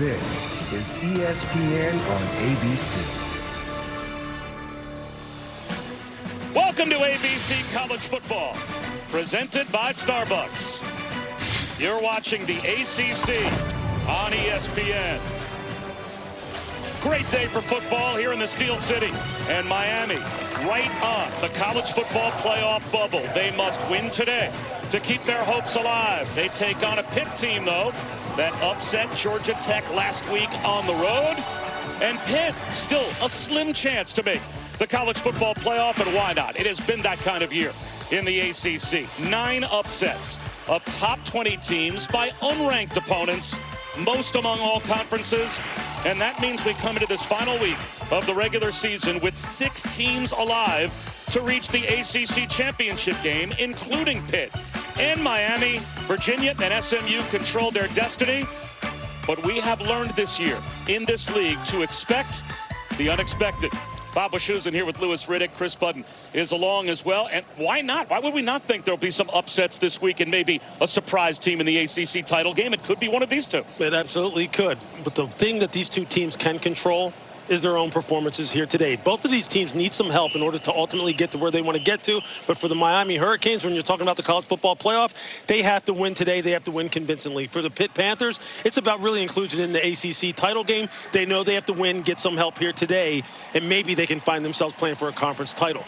This is ESPN on ABC. Welcome to ABC College Football, presented by Starbucks. You're watching the ACC on ESPN. Great day for football here in the Steel City and Miami, right on the college football playoff bubble. They must win today to keep their hopes alive. They take on a Pitt team, though, that upset Georgia Tech last week on the road. And Pitt still a slim chance to make the college football playoff, and why not? It has been that kind of year in the ACC. 9 upsets of top 20 teams by unranked opponents, most among all conferences. And that means we come into this final week of the regular season with 6 teams alive to reach the ACC championship game, including Pitt and Miami. Virginia and SMU controlled their destiny. But we have learned this year in this league to expect the unexpected. Bob Wischusen here with Lewis Riddick. Chris Budden is along as well. And why not? Why would we not think there'll be some upsets this week and maybe a surprise team in the ACC title game? It could be one of these two. It absolutely could. But the thing that these two teams can control is their own performances here today. Both of these teams need some help in order to ultimately get to where they want to get to. But for the Miami Hurricanes, when you're talking about the college football playoff, they have to win today. They have to win convincingly. For the Pitt Panthers, it's about really inclusion in the ACC title game. They know they have to win, get some help here today, and maybe they can find themselves playing for a conference title.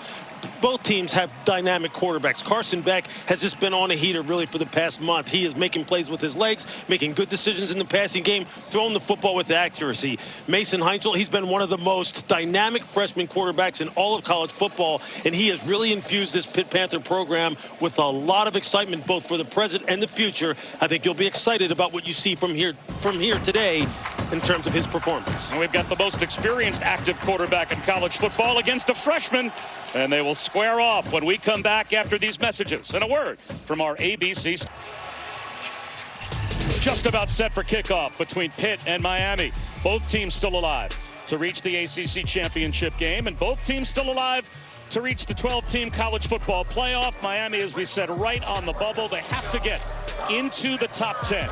Both teams have dynamic quarterbacks. Carson Beck has just been on a heater really for the past month. He is making plays with his legs, making good decisions in the passing game, throwing the football with accuracy. Mason Heinzel, he's been one of the most dynamic freshman quarterbacks in all of college football, and he has really infused this Pitt Panther program with a lot of excitement both for the present and the future. I think you'll be excited about what you see from here today in terms of his performance. And we've got the most experienced active quarterback in college football against a freshman, and they will square off when we come back after these messages and a word from our ABC. Just about set for kickoff between Pitt and Miami. Both teams still alive to reach the ACC championship game, and both teams still alive to reach the 12-team college football playoff. Miami, as we said, right on the bubble. They have to get into the top 10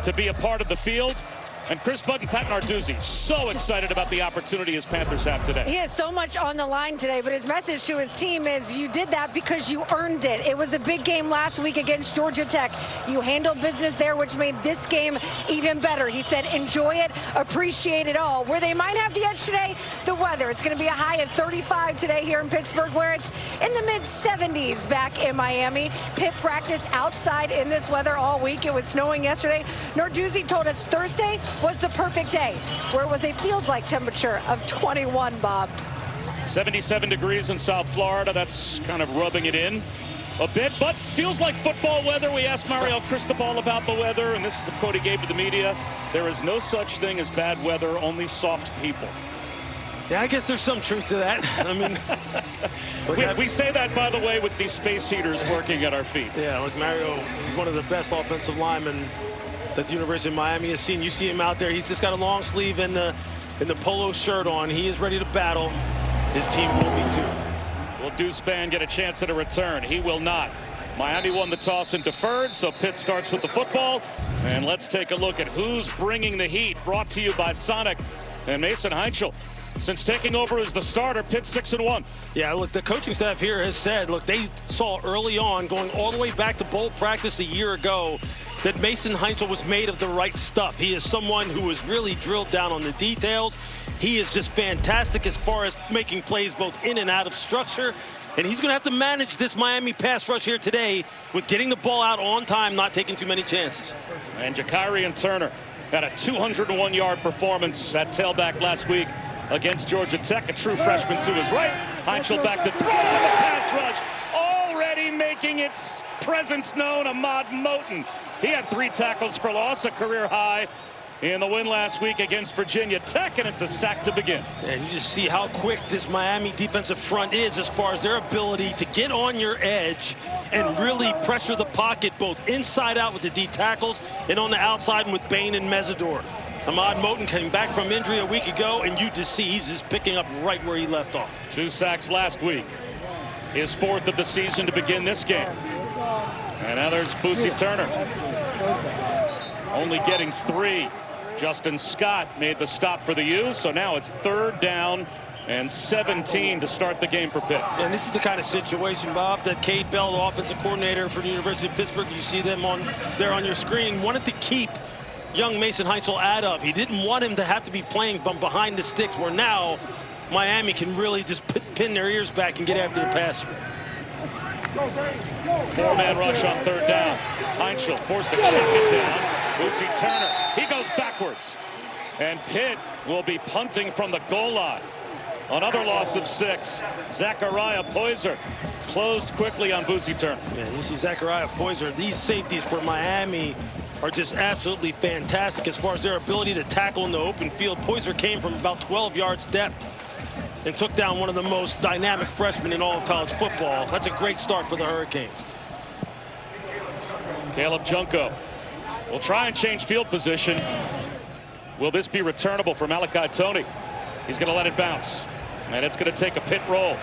to be a part of the field. And Chris Budden, Pat Narduzzi, so excited about the opportunity his Panthers have today. He has so much on the line today, but his message to his team is you did that because you earned it. It was a big game last week against Georgia Tech. You handled business there, which made this game even better. He said enjoy it, appreciate it all. Where they might have the edge today, the weather. It's going to be a high of 35 today here in Pittsburgh, where it's in the mid-70s back in Miami. Pitt practiced outside in this weather all week. It was snowing yesterday. Narduzzi told us Thursday was the perfect day, where it was a feels-like temperature of 21, Bob. 77 degrees in South Florida. That's kind of rubbing it in a bit, but feels like football weather. We asked Mario Cristobal about the weather, and this is the quote he gave to the media. There is no such thing as bad weather, only soft people. Yeah, I guess there's some truth to that. I mean, we say that, by the way, with these space heaters working at our feet. Yeah, look, Mario is one of the best offensive linemen that the University of Miami has seen. You see him out there. He's just got a long sleeve and the polo shirt on. He is ready to battle. His team will be too. Will Deuce-Spann get a chance at a return? He will not. Miami won the toss and deferred, so Pitt starts with the football. And let's take a look at who's bringing the heat. Brought to you by Sonic and Mason Heinzel. Since taking over as the starter, Pitt 6-1. Yeah, look, the coaching staff here has said, look, they saw early on, going all the way back to bowl practice a year ago, that Mason Heinzel was made of the right stuff. He is someone who has really drilled down on the details. He is just fantastic as far as making plays both in and out of structure. And he's going to have to manage this Miami pass rush here today with getting the ball out on time, not taking too many chances. And Jakarian Turner had a 201-yard performance at tailback last week against Georgia Tech, a true freshman to his right. Heinzel back to throw on the pass rush. Already making its presence known, Ahmad Moten. He had 3 tackles for loss, a career high in the win last week against Virginia Tech, and it's a sack to begin. And you just see how quick this Miami defensive front is as far as their ability to get on your edge and really pressure the pocket both inside out with the D tackles and on the outside and with Bain and Mesidor. Ahmad Moten came back from injury a week ago, and you just see he's just picking up right where he left off. 2 sacks last week. His 4th of the season to begin this game. And now there's Boosie Turner. Only getting 3 Justin Scott made the stop for the U, so now it's 3rd down and 17 to start the game for Pitt. And this is the kind of situation, Bob, that Cade Bell, the offensive coordinator for the University of Pittsburgh, you see them there on your screen, wanted to keep young Mason Heinzel out of. He didn't want him to have to be playing behind the sticks, where now Miami can really just pin their ears back and get after the passer. 4-man rush on 3rd down. Heinzel forced to check it down. Boosie Turner, he goes backwards. And Pitt will be punting from the goal line. Another loss of 6. Zachariah Poyser closed quickly on Boosie Turner. Man, you see Zachariah Poyser, these safeties for Miami are just absolutely fantastic as far as their ability to tackle in the open field. Poyser came from about 12 yards depth and took down one of the most dynamic freshmen in all of college football. That's a great start for the Hurricanes. Caleb Junko will try and change field position. Will this be returnable for Malachi Toney? He's going to let it bounce, and it's going to take a Pitt roll.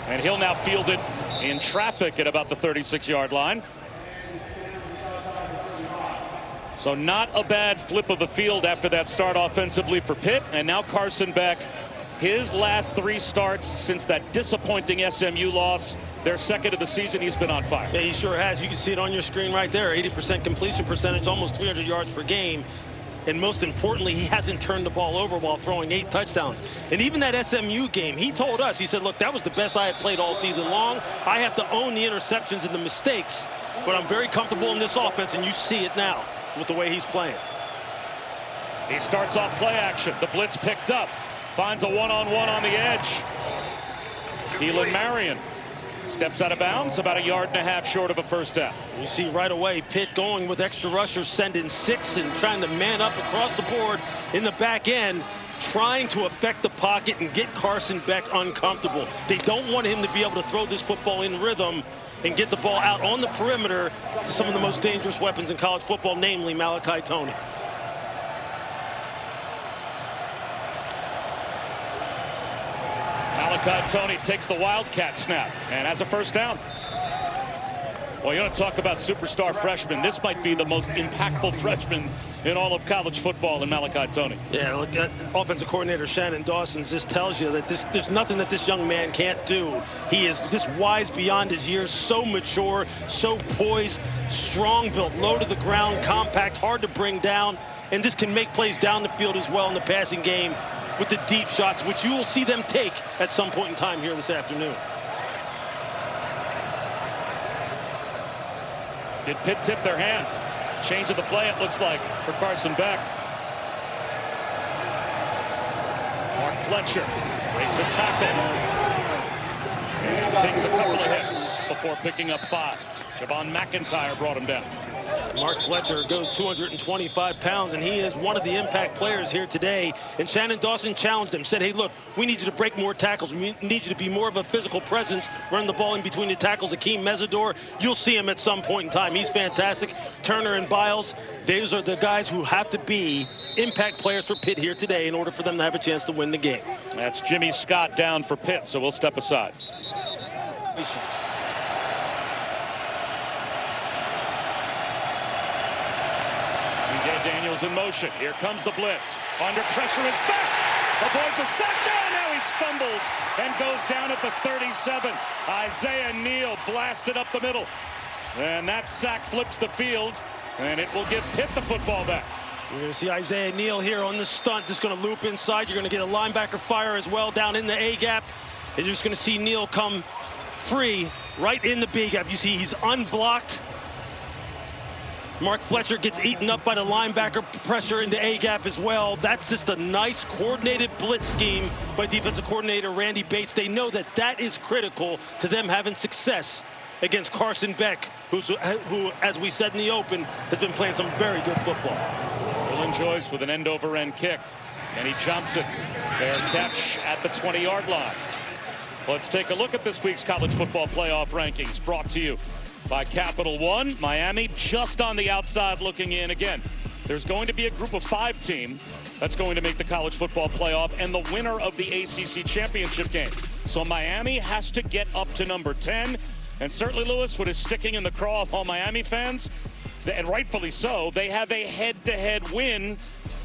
And he'll now field it in traffic at about the 36-yard line. So not a bad flip of the field after that start offensively for Pitt. And now Carson Beck, his last 3 starts since that disappointing SMU loss, their 2nd of the season, he's been on fire. Yeah, he sure has. You can see it on your screen right there. 80% completion percentage, almost 300 yards per game. And most importantly, he hasn't turned the ball over while throwing 8 touchdowns. And even that SMU game, he told us, he said, look, that was the best I had played all season long. I have to own the interceptions and the mistakes, but I'm very comfortable in this offense, and you see it now with the way he's playing. He starts off play action. The blitz picked up. Finds a one-on-one on the edge. Keelan Marion steps out of bounds, about 1.5 yards short of a first down. You see right away Pitt going with extra rushers, sending 6 and trying to man up across the board in the back end, trying to affect the pocket and get Carson Beck uncomfortable. They don't want him to be able to throw this football in rhythm and get the ball out on the perimeter to some of the most dangerous weapons in college football, namely Malachi Toney. Malachi Toney takes the Wildcat snap and has a first down. Well, you want to talk about superstar freshmen. This might be the most impactful freshman in all of college football in Malachi Toney. Yeah, look, offensive coordinator Shannon Dawson just tells you that there's nothing that this young man can't do. He is just wise beyond his years, so mature, so poised, strong built, low to the ground, compact, hard to bring down, and this can make plays down the field as well in the passing game with the deep shots, which you will see them take at some point in time here this afternoon. Did Pitt tip their hand? Change of the play, it looks like, for Carson Beck. Mark Fletcher breaks a tackle. And takes a couple of hits before picking up 5. Javon McIntyre brought him down. Mark Fletcher goes 225 pounds, and he is one of the impact players here today. And Shannon Dawson challenged him, said, hey, look, we need you to break more tackles. We need you to be more of a physical presence, run the ball in between the tackles. Akeem Mesidor, you'll see him at some point in time. He's fantastic. Turner and Biles, those are the guys who have to be impact players for Pitt here today in order for them to have a chance to win the game. That's Jimmy Scott down for Pitt, so we'll step aside. C.J. Daniels in motion. Here comes the blitz. Under pressure is back. Avoids a sack. Now he stumbles and goes down at the 37. Isaiah Neal blasted up the middle. And that sack flips the field, and it will give Pitt the football back. You're going to see Isaiah Neal here on the stunt. Just going to loop inside. You're going to get a linebacker fire as well down in the A-gap. And you're just going to see Neal come free right in the B-gap. You see he's unblocked. Mark Fletcher gets eaten up by the linebacker pressure in the A-gap as well. That's just a nice coordinated blitz scheme by defensive coordinator Randy Bates. They know that that is critical to them having success against Carson Beck, who, as we said in the open, has been playing some very good football. Dylan Joyce with an end-over-end kick. Kenny Johnson, fair catch at the 20-yard line. Let's take a look at this week's college football playoff rankings, brought to you by Capital One. Miami just on the outside looking in. Again, there's going to be a group of 5 team that's going to make the college football playoff and the winner of the ACC championship game. So Miami has to get up to number 10. And certainly, Lewis, what is sticking in the craw of all Miami fans, and rightfully so, they have a head-to-head win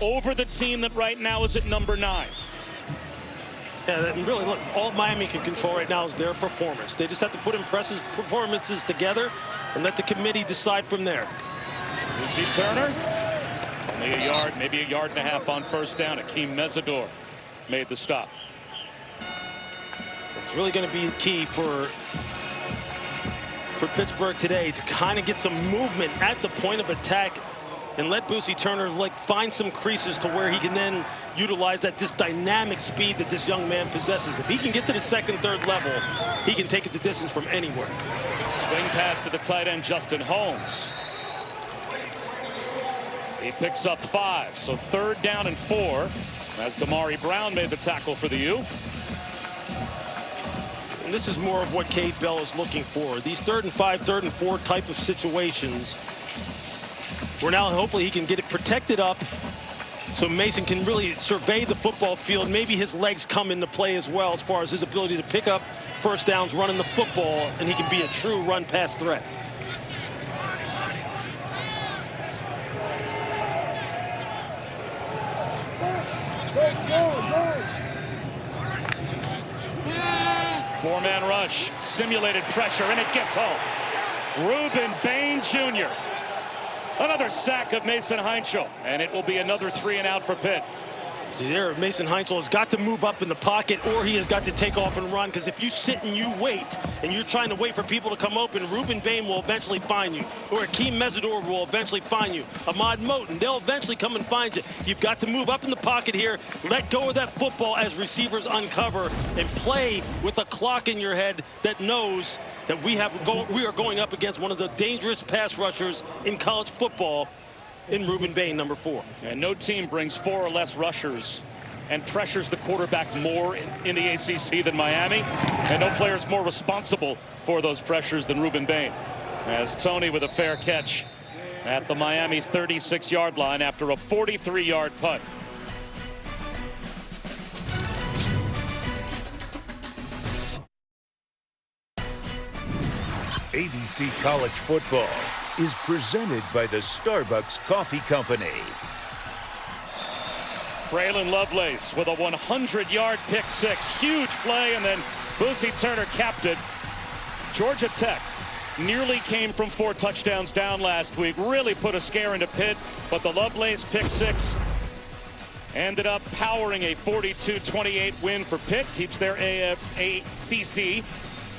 over the team that right now is at number 9. Yeah, and really, look, all Miami can control right now is their performance. They just have to put impressive performances together and let the committee decide from there. Lucy Turner, only a yard, maybe a yard and a half on first down. Akeem Mesidor made the stop. It's really going to be key for Pittsburgh today to kind of get some movement at the point of attack and let Lucy Turner find some creases to where he can then utilize this dynamic speed that this young man possesses. If he can get to the second, third level, he can take it the distance from anywhere. Swing pass to the tight end, Justin Holmes. He picks up 5, so 3rd down and 4 as Damari Brown made the tackle for the U. And this is more of what Cade Bell is looking for. These 3rd and 5, 3rd and 4 type of situations where now hopefully he can get it protected up so Mason can really survey the football field. Maybe his legs come into play as well as far as his ability to pick up first downs running the football, and he can be a true run-pass threat. Four-man rush, simulated pressure, and it gets home. Ruben Bain Jr. Another sack of Mason Heinchel, and it will be another 3 and out for Pitt. See there, Mason Heinchel has got to move up in the pocket, or he has got to take off and run, because if you sit and you wait, and you're trying to wait for people to come open, Ruben Bain will eventually find you, or Akeem Mesidor will eventually find you. Ahmad Moten, they'll eventually come and find you. You've got to move up in the pocket here, let go of that football as receivers uncover, and play with a clock in your head that knows that we are going up against one of the dangerous pass rushers in college football, in Ruben Bain, number 4. And no team brings 4 or less rushers and pressures the quarterback more in the ACC than Miami. And no player is more responsible for those pressures than Ruben Bain. As Tony with a fair catch at the Miami 36-yard line after a 43-yard punt. ABC College Football is presented by the Starbucks Coffee Company. Braylon Lovelace with a 100-yard pick 6. Huge play, and then Lucy Turner capped it. Georgia Tech nearly came from 4 touchdowns down last week. Really put a scare into Pitt, but the Lovelace pick 6 ended up powering a 42-28 win for Pitt. Keeps their ACC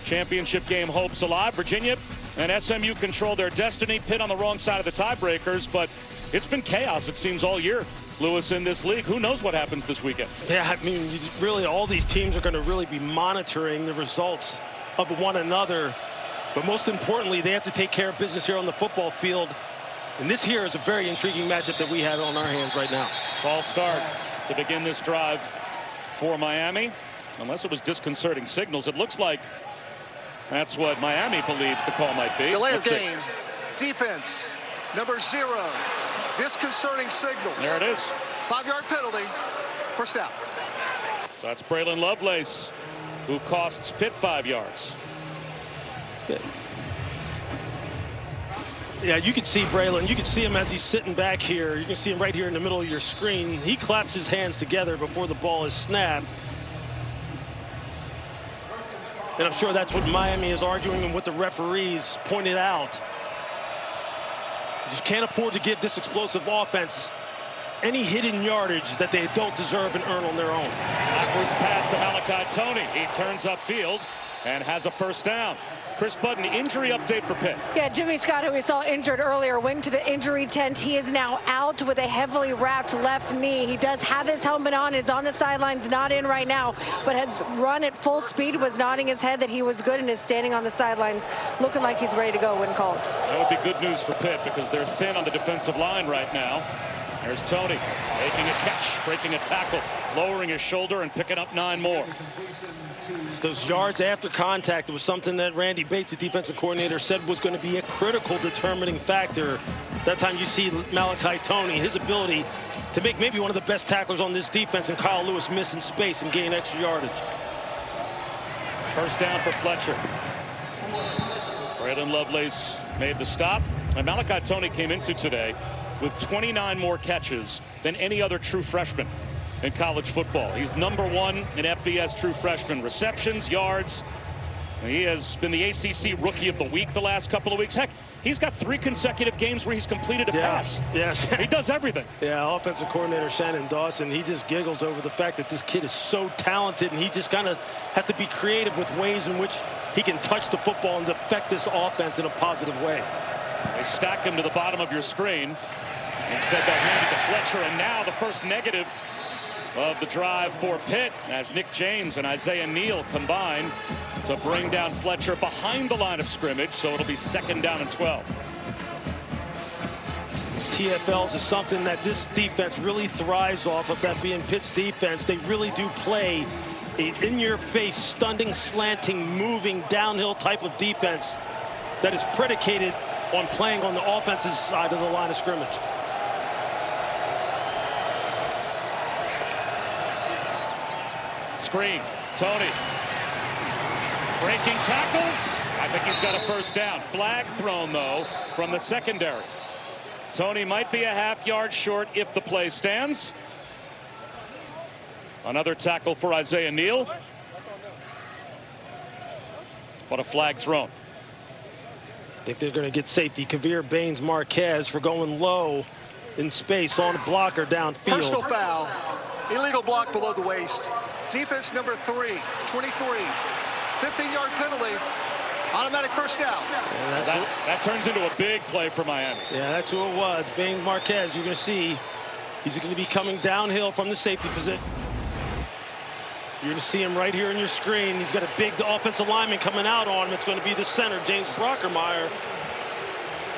championship game hopes alive. Virginia and SMU control their destiny. Pitt on the wrong side of the tiebreakers, but it's been chaos, it seems, all year, Lewis, in this league. Who knows what happens this weekend? Yeah, I mean, really, all these teams are going to really be monitoring the results of one another. But most importantly, they have to take care of business here on the football field. And this here is a very intriguing matchup that we have on our hands right now. False start to begin this drive for Miami. Unless it was disconcerting signals, it looks like that's what Miami believes the call might be. Delay of game. Defense, number 0. Disconcerting signals. There it is. 5-yard penalty. First down. So that's Braylon Lovelace, who costs Pitt 5 yards. Yeah, you can see Braylon. You can see him as he's sitting back here. You can see him right here in the middle of your screen. He claps his hands together before the ball is snapped. And I'm sure that's what Miami is arguing and what the referees pointed out. Just can't afford to give this explosive offense any hidden yardage that they don't deserve and earn on their own. Backwards pass to Malachi Tony. He turns upfield and has a first down. Chris Budden, injury update for Pitt. Yeah, Jimmy Scott, who we saw injured earlier, went to the injury tent. He is now out with a heavily wrapped left knee. He does have his helmet on, is on the sidelines, not in right now, but has run at full speed, was nodding his head that he was good, and is standing on the sidelines looking like he's ready to go when called. That would be good news for Pitt because they're thin on the defensive line right now. There's Tony making a catch, breaking a tackle, lowering his shoulder and picking up 9 more. Those yards after contact was something that Randy Bates, the defensive coordinator, said was going to be a critical determining factor. That time you see Malachi Tony, his ability to make maybe one of the best tacklers on this defense, and Kyle Lewis missing space and gain extra yardage. First down for Fletcher. Braylon Lovelace made the stop. And Malachi Tony came into today with 29 more catches than any other true freshman in college football. He's #1 in FBS true freshman receptions, yards. He has been the ACC Rookie of the Week the last couple of weeks. Heck, he's got 3 consecutive games where he's completed a pass. Yes. He does everything. Yeah, offensive coordinator Shannon Dawson, he just giggles over the fact that this kid is so talented, and he just kind of has to be creative with ways in which he can touch the football and affect this offense in a positive way. They stack him to the bottom of your screen. Instead, they'll hand it to Fletcher, and now the first negative of the drive for Pitt as Nick James and Isaiah Neal combine to bring down Fletcher behind the line of scrimmage, so it'll be 2nd down and 12. TFLs is something that this defense really thrives off of, that being Pitt's defense. They really do play an in-your-face, stunning, slanting, moving, downhill type of defense that is predicated on playing on the offensive side of the line of scrimmage. Screen, Tony. Breaking tackles. I think he's got a 1st down. Flag thrown, though, from the secondary. Tony might be a half-yard short if the play stands. Another tackle for Isaiah Neal. But a flag thrown. I think they're going to get safety Kavir Baines-Marquez for going low in space on a blocker downfield. Personal foul. Illegal block below the waist. Defense #3, 23. 15-yard penalty. Automatic 1st down. So that turns into a big play for Miami. Yeah, that's who it was. Baines-Marquez, you're going to see, he's going to be coming downhill from the safety position. You're going to see him right here on your screen. He's got a big offensive lineman coming out on him. It's going to be the center, James Brockermeyer.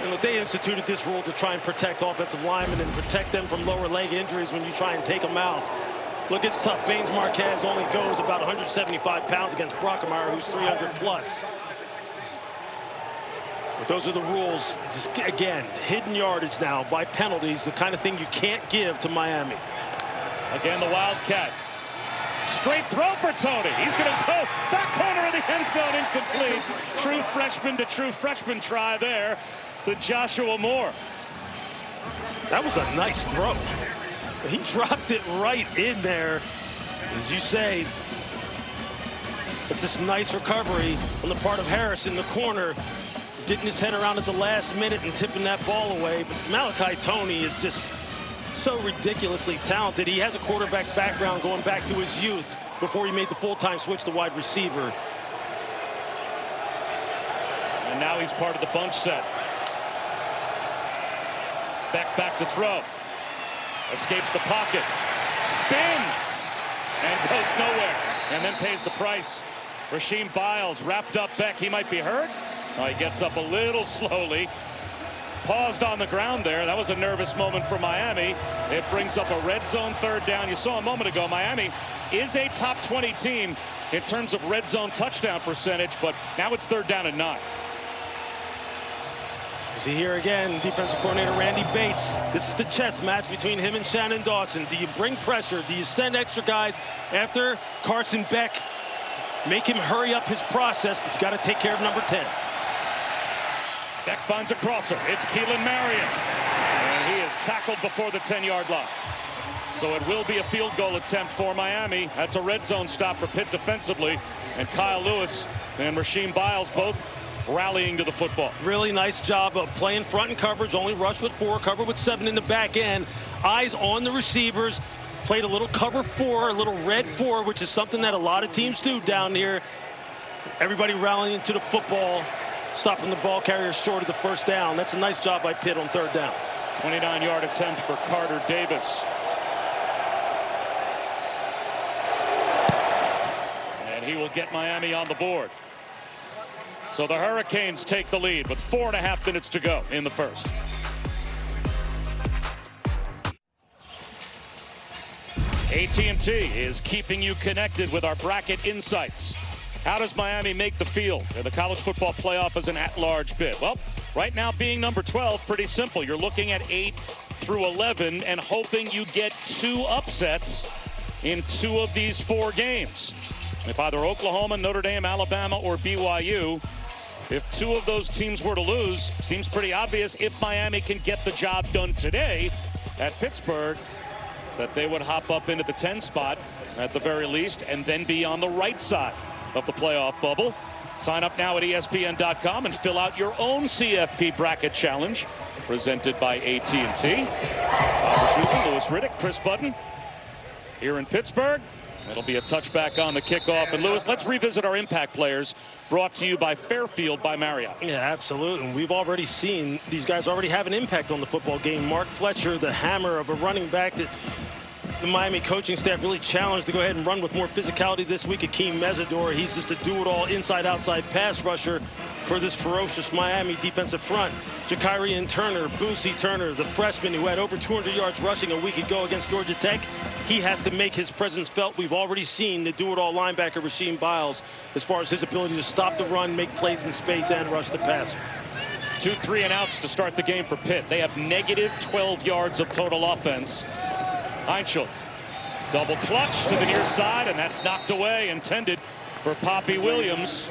And look, they instituted this rule to try and protect offensive linemen and protect them from lower leg injuries when you try and take them out. Look, it's tough. Baines-Marquez only goes about 175 pounds against Brockermeyer, who's 300 plus. But those are the rules. Just, again, hidden yardage now by penalties, the kind of thing you can't give to Miami. Again, the Wildcat. Straight throw for Tony. He's going to go back corner of the end zone, incomplete. True freshman to true freshman try there to Joshua Moore. That was a nice throw. He dropped it right in there. As you say, it's this nice recovery on the part of Harris in the corner, getting his head around at the last minute and tipping that ball away. But Malachi Tony is just so ridiculously talented. He has a quarterback background going back to his youth before he made the full-time switch to wide receiver. And now he's part of the bunch set. Back to throw. Escapes the pocket. Spins. And goes nowhere. And then pays the price. Rasheem Biles wrapped up Beck. He might be hurt. Oh, he gets up a little slowly. Paused on the ground there. That was a nervous moment for Miami. It brings up a red zone 3rd down. You saw a moment ago, Miami is a top 20 team in terms of red zone touchdown percentage, but now it's 3rd down and 9. See here again, defensive coordinator Randy Bates. This is the chess match between him and Shannon Dawson. Do you bring pressure? Do you send extra guys after Carson Beck? Make him hurry up his process, but you got to take care of number 10. Beck finds a crosser. It's Keelan Marion. And he is tackled before the 10-yard line. So it will be a field goal attempt for Miami. That's a red zone stop for Pitt defensively. And Kyle Lewis and Rasheem Biles both rallying to the football. Really nice job of playing front and coverage. Only rushed with 4, covered with 7 in the back end. Eyes on the receivers. Played a little cover 4, a little red 4, which is something that a lot of teams do down here. Everybody rallying to the football, stopping the ball carrier short of the 1st down. That's a nice job by Pitt on 3rd down. 29-yard attempt for Carter Davis. And he will get Miami on the board. So the Hurricanes take the lead with 4.5 minutes to go in the 1st. AT&T is keeping you connected with our bracket insights. How does Miami make the field in the college football playoff as an at-large bid? Well, right now being number 12, pretty simple. You're looking at 8 through 11 and hoping you get 2 upsets in 2 of these 4 games. If either Oklahoma, Notre Dame, Alabama, or BYU If two of those teams were to lose, seems pretty obvious if Miami can get the job done today at Pittsburgh, that they would hop up into the 10 spot at the very least and then be on the right side of the playoff bubble. Sign up now at ESPN.com and fill out your own CFP bracket challenge presented by AT&T. Barbara Schusen, Louis Riddick, Chris Budden here in Pittsburgh. It'll be a touchback on the kickoff. And Louis, let's revisit our impact players, brought to you by Fairfield by Marriott. Yeah, absolutely. And we've already seen these guys already have an impact on the football game. Mark Fletcher, the hammer of a running back that the Miami coaching staff really challenged to go ahead and run with more physicality this week. Akeem Mesidor, he's just a do-it-all inside-outside pass rusher for this ferocious Miami defensive front. Jakarian Turner, Boosie Turner, the freshman who had over 200 yards rushing a week ago against Georgia Tech. He has to make his presence felt. We've already seen the do-it-all linebacker Rasheem Biles as far as his ability to stop the run, make plays in space, and rush the passer. 2 3-and-outs to start the game for Pitt. They have negative 12 yards of total offense. Heinchel, double clutch to the near side, and that's knocked away, intended for Poppy Williams.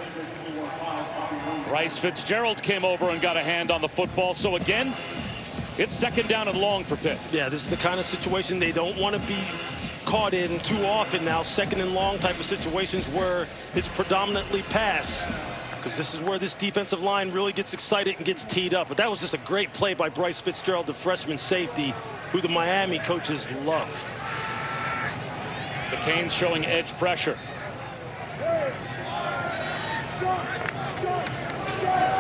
Bryce Fitzgerald came over and got a hand on the football. So again, it's 2nd down and long for Pitt. Yeah, this is the kind of situation they don't want to be caught in too often now. 2nd and long type of situations where it's predominantly pass, because this is where this defensive line really gets excited and gets teed up. But that was just a great play by Bryce Fitzgerald, the freshman safety, who the Miami coaches love. The Canes showing edge pressure.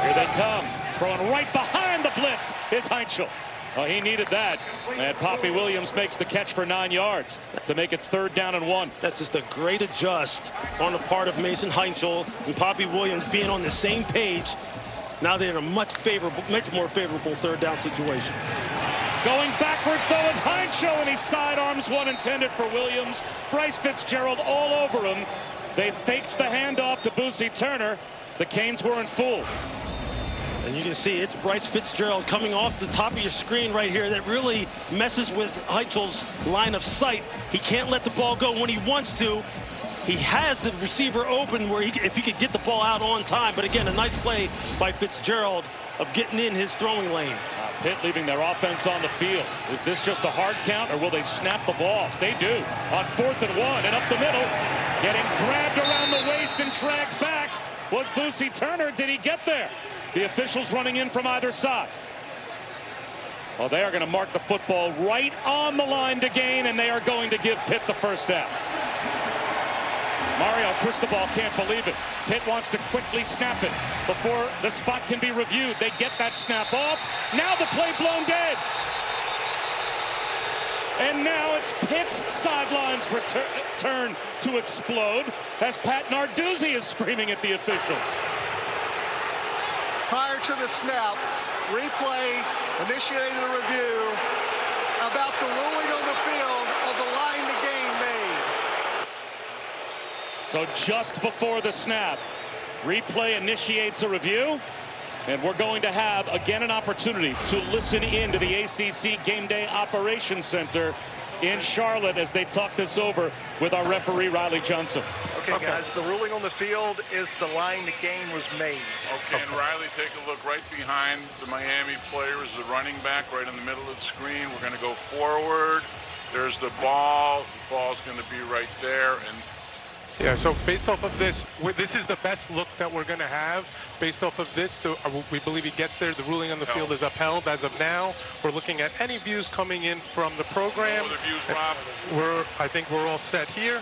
Here they come. Throwing right behind the blitz is Heinchel. Oh, he needed that. And Poppy Williams makes the catch for 9 yards to make it 3rd down and 1. That's just a great adjust on the part of Mason Heinchel and Poppy Williams being on the same page. Now they're in a much more favorable 3rd down situation. Going backwards, though, is Heinchel, and he sidearms one intended for Williams. Bryce Fitzgerald all over him. They faked the handoff to Boosie Turner. The Canes weren't fooled. And you can see it's Bryce Fitzgerald coming off the top of your screen right here that really messes with Heinchel's line of sight. He can't let the ball go when he wants to. He has the receiver open where if he could get the ball out on time. But again, a nice play by Fitzgerald of getting in his throwing lane. Pitt leaving their offense on the field. Is this just a hard count, or will they snap the ball? They do. On 4th and 1, and up the middle, getting grabbed around the waist and dragged back was Boosie Turner. Did he get there? The officials running in from either side. Well, they are going to mark the football right on the line to gain, and they are going to give Pitt the 1st down. Mario Cristobal can't believe it. Pitt wants to quickly snap it before the spot can be reviewed. They get that snap off. Now the play blown dead. And now it's Pitt's sidelines turn to explode as Pat Narduzzi is screaming at the officials. Prior to the snap, replay initiated a review about the ruling on the field of the line to gain made. So just before the snap, replay initiates a review, and we're going to have again an opportunity to listen in to the ACC Game Day Operations Center in Charlotte as they talk this over with our referee Riley Johnson. Okay, guys, the ruling on the field is the line the game was made. Okay, and Riley, take a look right behind the Miami players, the running back right in the middle of the screen. We're going to go forward. There's the ball. The ball's going to be right there. And yeah, so based off of this, this is the best look that we're going to have. Based off of this, we believe he gets there. The ruling on the field is upheld as of now. We're looking at any views coming in from the program. the views, Rob? I think we're all set here.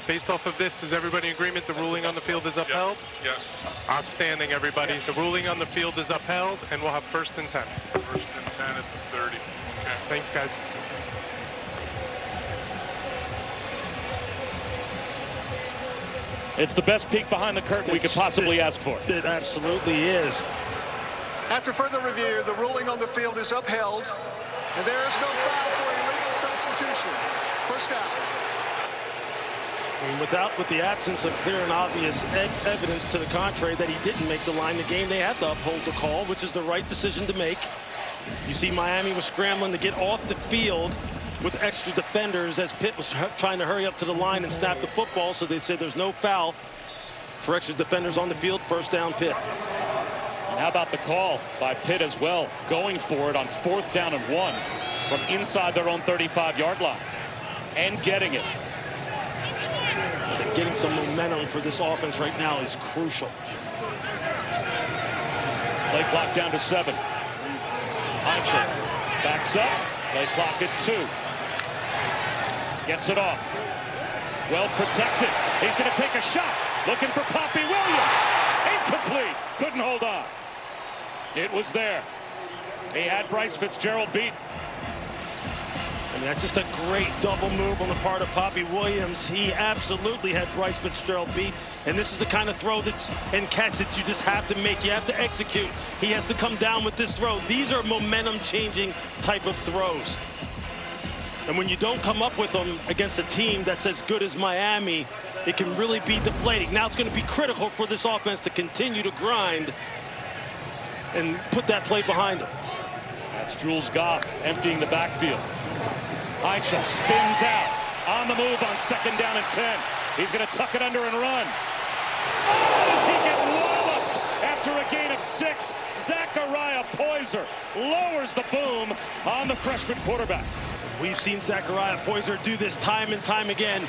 Based off of this, is everybody in agreement the ruling on the field is upheld? Yes. Outstanding, everybody. The ruling on the field is upheld, and we'll have 1st and 10. 1st and 10 at the 30. Okay. Thanks, guys. It's the best peek behind the curtain we could possibly ask for. It absolutely is. After further review, the ruling on the field is upheld, and there is no foul for illegal substitution. 1st down. With the absence of clear and obvious evidence to the contrary that he didn't make the line the game, they have to uphold the call, which is the right decision to make. You see Miami was scrambling to get off the field with extra defenders as Pitt was trying to hurry up to the line and snap the football, so they said there's no foul for extra defenders on the field. 1st down, Pitt. And how about the call by Pitt as well, going for it on 4th down and 1 from inside their own 35-yard line and getting it. Getting some momentum for this offense right now is crucial. Play clock down to 7. Heinzel backs up. Play clock at 2. Gets it off. Well protected. He's going to take a shot. Looking for Poppy Williams. Incomplete. Couldn't hold on. It was there. He had Bryce Fitzgerald beat. I mean, that's just a great double move on the part of Poppy Williams. He absolutely had Bryce Fitzgerald beat. And this is the kind of throw and catch that you just have to make. You have to execute. He has to come down with this throw. These are momentum-changing type of throws. And when you don't come up with them against a team that's as good as Miami, it can really be deflating. Now it's going to be critical for this offense to continue to grind and put that play behind them. That's Jules Goff emptying the backfield. Heinzel spins out on the move on 2nd down and 10. He's going to tuck it under and run. Oh, does he get walloped after a gain of 6? Zachariah Poyser lowers the boom on the freshman quarterback. We've seen Zachariah Poyser do this time and time again.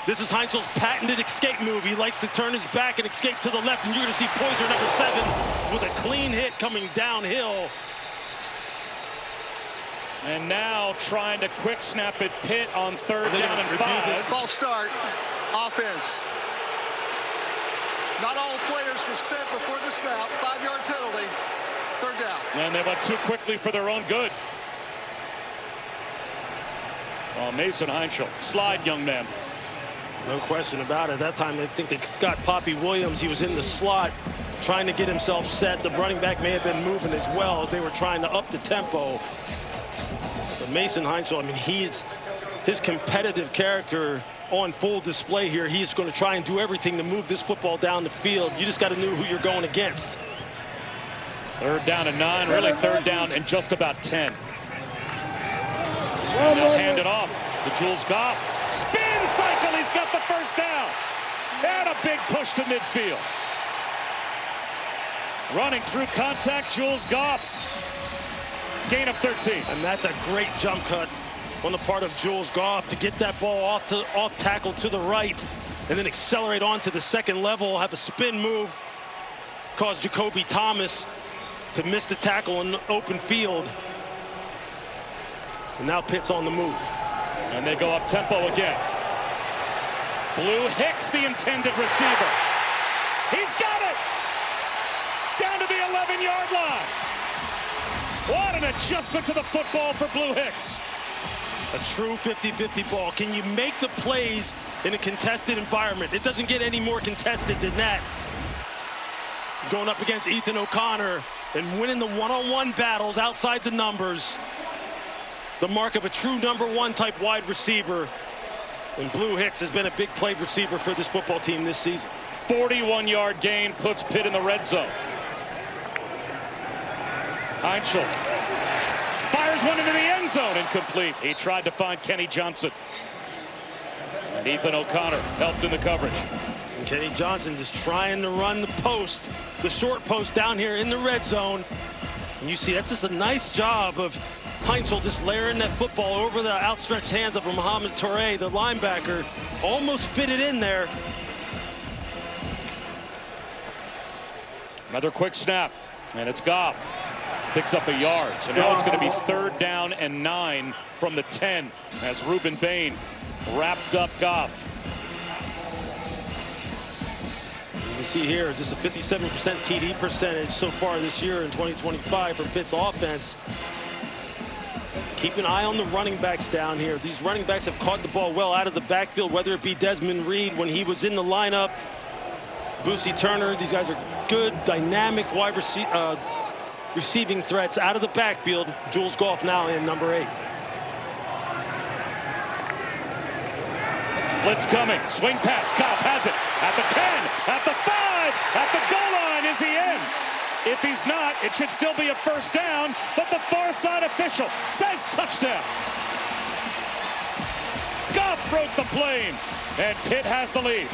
This is Heinzel's patented escape move. He likes to turn his back and escape to the left, and you're going to see Poyser, number 7, with a clean hit coming downhill. And now trying to quick snap at Pitt on 3rd down and 5. False start. Offense. Not all players were set before the snap. 5-yard penalty. 3rd down. And they went too quickly for their own good. Well, Mason Heinzel, slide, young man. No question about it. That time, I think they got Poppy Williams. He was in the slot trying to get himself set. The running back may have been moving as well as they were trying to up the tempo. But Mason Heinzel, I mean, his competitive character on full display here. He's going to try and do everything to move this football down the field. You just got to know who you're going against. 3rd down and 9, really 3rd down and just about 10. And they'll hand it off to Jules Goff. Spin cycle, he's got the 1st down. And a big push to midfield. Running through contact, Jules Goff. Gain of 13. And that's a great jump cut on the part of Jules Goff to get that ball off tackle to the right and then accelerate on to the 2nd level, have a spin move, cause Jacoby Thomas to miss the tackle in the open field. And now Pitt's on the move. And they go up tempo again. Blue Hicks, the intended receiver. He's got it! Down to the 11-yard line. What an adjustment to the football for Blue Hicks. A true 50-50 ball. Can you make the plays in a contested environment? It doesn't get any more contested than that. Going up against Ethan O'Connor and winning the one-on-one battles outside the numbers. The mark of a true number 1 type wide receiver. And Blue Hicks has been a big play receiver for this football team this season. 41-yard gain puts Pitt in the red zone. Heinzel fires one into the end zone, incomplete. He tried to find Kenny Johnson. And Ethan O'Connor helped in the coverage. And Kenny Johnson just trying to run the post, the short post down here in the red zone. And you see that's just a nice job of Heinzel just layering that football over the outstretched hands of Mohamed Touré, the linebacker, almost fitted in there. Another quick snap, and it's Goff. Picks up a yard, so now it's going to be 3rd down and 9 from the 10 as Ruben Bain wrapped up Goff. You see here just a 57% TD percentage so far this year in 2025 for Pitt's offense. Keep an eye on the running backs down here. These running backs have caught the ball well out of the backfield, whether it be Desmond Reed when he was in the lineup, Boosie Turner. These guys are good, dynamic wide receiving threats out of the backfield. Jules Goff now in number 8. Blitz coming, swing pass, Goff has it at the 10, at the 5, at the goal line. Is he in? If he's not, it should still be a 1st down, but the far side official says touchdown. Goff broke the plane, and Pitt has the lead.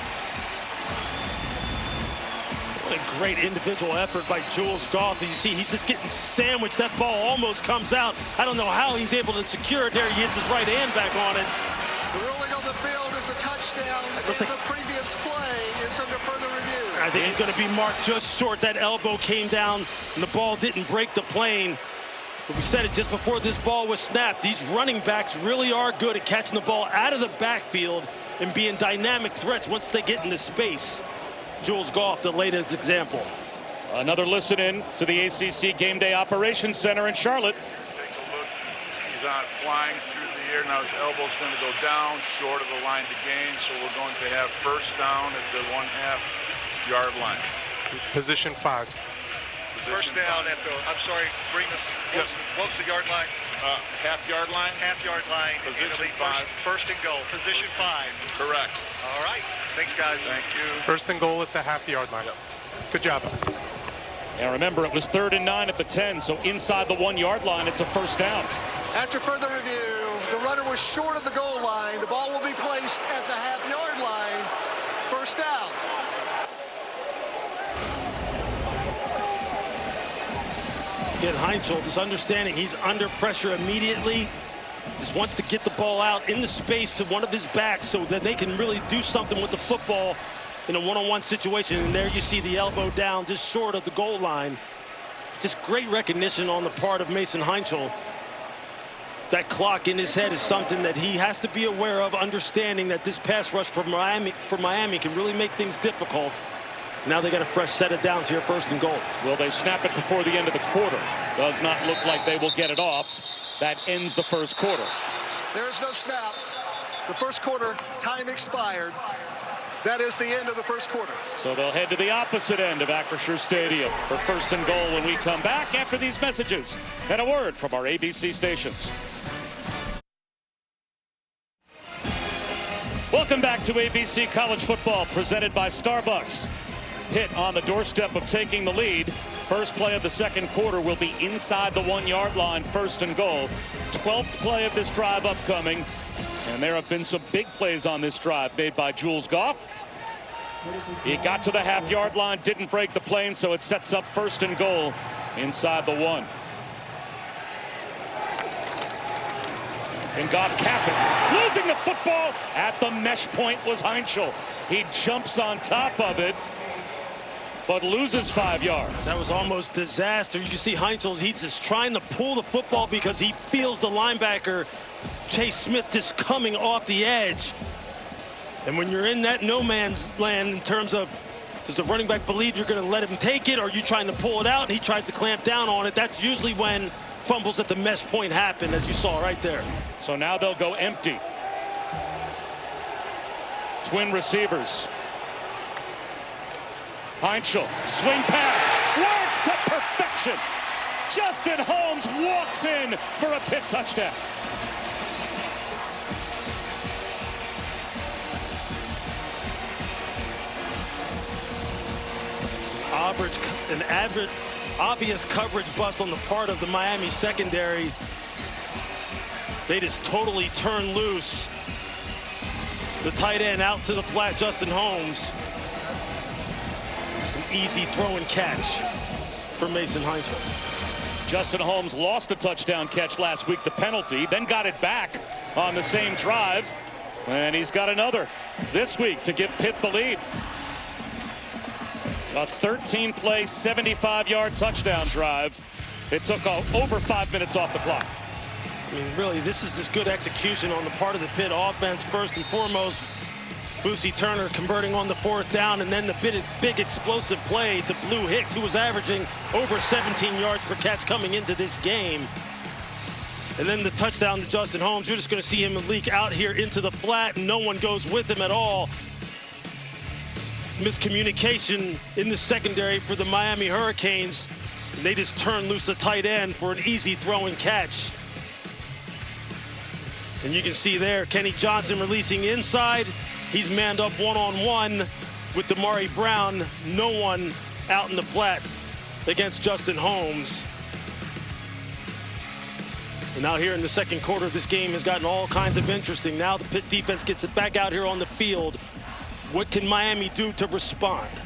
A great individual effort by Jules Goff. As you see, he's just getting sandwiched. That ball almost comes out. I don't know how he's able to secure it there. He hits his right hand back on it. The ruling on the field is a touchdown. The previous play is under further review. I think he's going to be marked just short. That elbow came down, and the ball didn't break the plane. But we said it just before this ball was snapped. These running backs really are good at catching the ball out of the backfield and being dynamic threats once they get into space. Jules Goff, the latest example. Another listen in to the ACC Game Day Operations Center in Charlotte. Take a look. He's on flying through the air. Now his elbow's going to go down short of the line to gain. So we're going to have first down at the 1/2 yard line. Position 5. First down at the, I'm sorry, bring us, what's the yard line? Half yard line? Half yard line. Position It'll be 5. First and goal. Position 5. Correct. All right. Thanks, guys. Thank you. First and goal at the half-yard line. Good job. And remember, it was 3rd and 9 at the 10, so inside the 1 yard line, it's a first down. After further review, the runner was short of the goal line. The ball will be placed at the half-yard line. First down. Again, Heinzel, just understanding he's under pressure immediately. Just wants to get the ball out in the space to one of his backs so that they can really do something with the football in a one-on-one situation. And there you see the elbow down just short of the goal line. Just great recognition on the part of Mason Heinzel. That clock in his head is something that he has to be aware of, understanding that this pass rush for Miami can really make things difficult. Now they got a fresh set of downs here, 1st and goal. Will they snap it before the end of the quarter? Does not look like they will get it off. That ends the 1st quarter. There is no snap. The 1st quarter time expired. That is the end of the 1st quarter. So they'll head to the opposite end of Acrisure Stadium for 1st and goal when we come back after these messages and a word from our ABC stations. Welcome back to ABC College Football, presented by Starbucks. Pitt on the doorstep of taking the lead. First play of the 2nd quarter will be inside the 1 yard line, 1st and goal. 12th play of this drive upcoming. And there have been some big plays on this drive made by Jules Goff. He got to the half-yard line, didn't break the plane, so it sets up 1st and goal inside the 1. And Goff capping, losing the football at the mesh point was Heinzel. He jumps on top of it, but loses 5 yards. That was almost disaster. You can see Heinzel, he's just trying to pull the football because he feels the linebacker, Chase Smith, just coming off the edge. And when you're in that no man's land in terms of, does the running back believe you're going to let him take it, or are you trying to pull it out and he tries to clamp down on it? That's usually when fumbles at the mesh point happen, as you saw right there. So now they'll go empty. Twin receivers. Heinzel, swing pass, works to perfection. Justin Holmes walks in for a Pitt touchdown. An obvious coverage bust on the part of the Miami secondary. They just totally turn loose. The tight end out to the flat, Justin Holmes. Just an easy throw and catch for Mason Heinzel. Justin Holmes lost a touchdown catch last week to penalty, then got it back on the same drive. And he's got another this week to give Pitt the lead. A 13-play, 75-yard touchdown drive. It took over 5 minutes off the clock. I mean, really, this is just good execution on the part of the Pitt offense. First and foremost, Boosie Turner converting on the 4th down, and then the big explosive play to Blue Hicks, who was averaging over 17 yards per catch coming into this game. And then the touchdown to Justin Holmes. You're just going to see him leak out here into the flat, and no one goes with him at all. Miscommunication in the secondary for the Miami Hurricanes. And they just turn loose the tight end for an easy throw and catch. And you can see there, Kenny Johnson releasing inside. He's manned up one-on-one with Damari Brown. No one out in the flat against Justin Holmes. And now here in the 2nd quarter, this game has gotten all kinds of interesting. Now the Pitt defense gets it back out here on the field. What can Miami do to respond?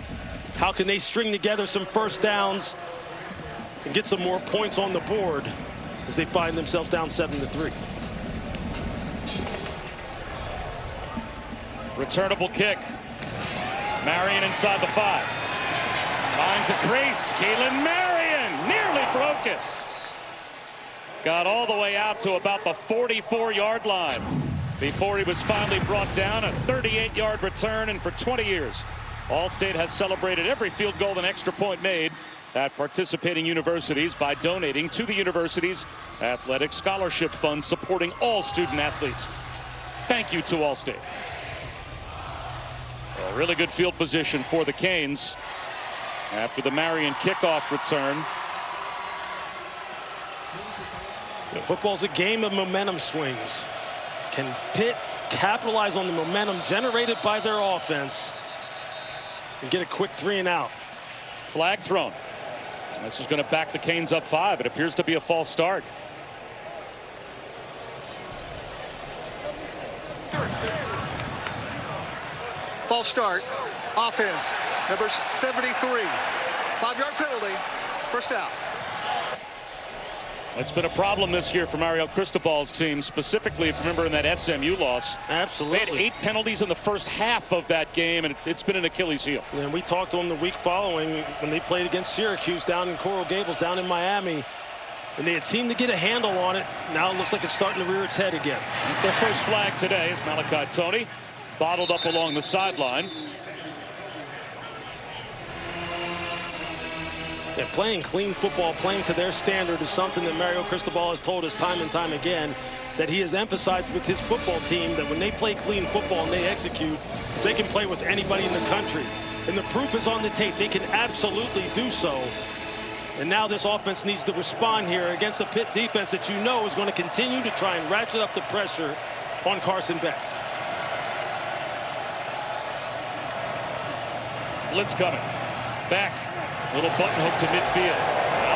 How can they string together some first downs and get some more points on the board as they find themselves down 7-3? Returnable kick. Marion inside the 5. Finds a crease. Keelan Marion nearly broke it. Got all the way out to about the 44-yard line before he was finally brought down. A 38-yard return, and for 20 years, Allstate has celebrated every field goal and extra point made at participating universities by donating to the university's athletic scholarship fund, supporting all student athletes. Thank you to Allstate. A really good field position for the Canes after the Marion kickoff return. Football's a game of momentum swings. Can Pitt capitalize on the momentum generated by their offense and get a quick 3 and out? Flag thrown. This is going to back the Canes up 5. It appears to be a false start. False start. Offense. Number 73. 5-yard penalty. First down. It's been a problem this year for Mario Cristobal's team, specifically if you remember in that SMU loss. Absolutely. They had 8 penalties in the first half of that game, and it's been an Achilles heel. And we talked to them the week following when they played against Syracuse down in Coral Gables, down in Miami. And they had seemed to get a handle on it. Now it looks like it's starting to rear its head again. It's their first flag today as Malachi Toney bottled up along the sideline. Yeah, playing clean football, playing to their standard is something that Mario Cristobal has told us time and time again, that he has emphasized with his football team, that when they play clean football and they execute, they can play with anybody in the country. And the proof is on the tape. They can absolutely do so. And now this offense needs to respond here against a Pitt defense that you know is going to continue to try and ratchet up the pressure on Carson Beck. Blitz coming. Beck. Little button hook to midfield.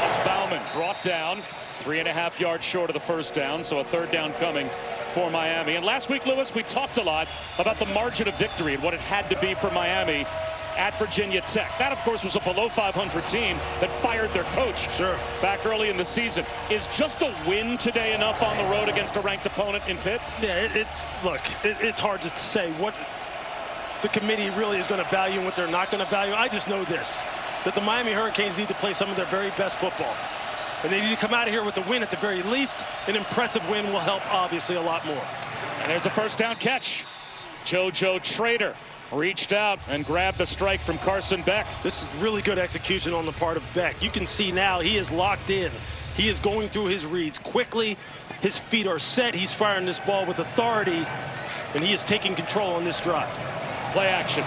Alex Bauman brought down 3.5 yards short of the first down, so a third down coming for Miami. And last week, Lewis, we talked a lot about the margin of victory and what it had to be for Miami at Virginia Tech. That, of course, was a below 500 team that fired their coach back early in the season. Is just a win today enough on the road against a ranked opponent in Pitt? Yeah, it's hard to say what the committee really is going to value and what they're not going to value. I just know this, that the Miami Hurricanes need to play some of their very best football. And they need to come out of here with a win at the very least. An impressive win will help, obviously, a lot more. And there's a first down catch. JoJo Trader reached out and grabbed a strike from Carson Beck. This is really good execution on the part of Beck. You can see now he is locked in. He is going through his reads quickly. His feet are set. He's firing this ball with authority, and he is taking control on this drive. Play action.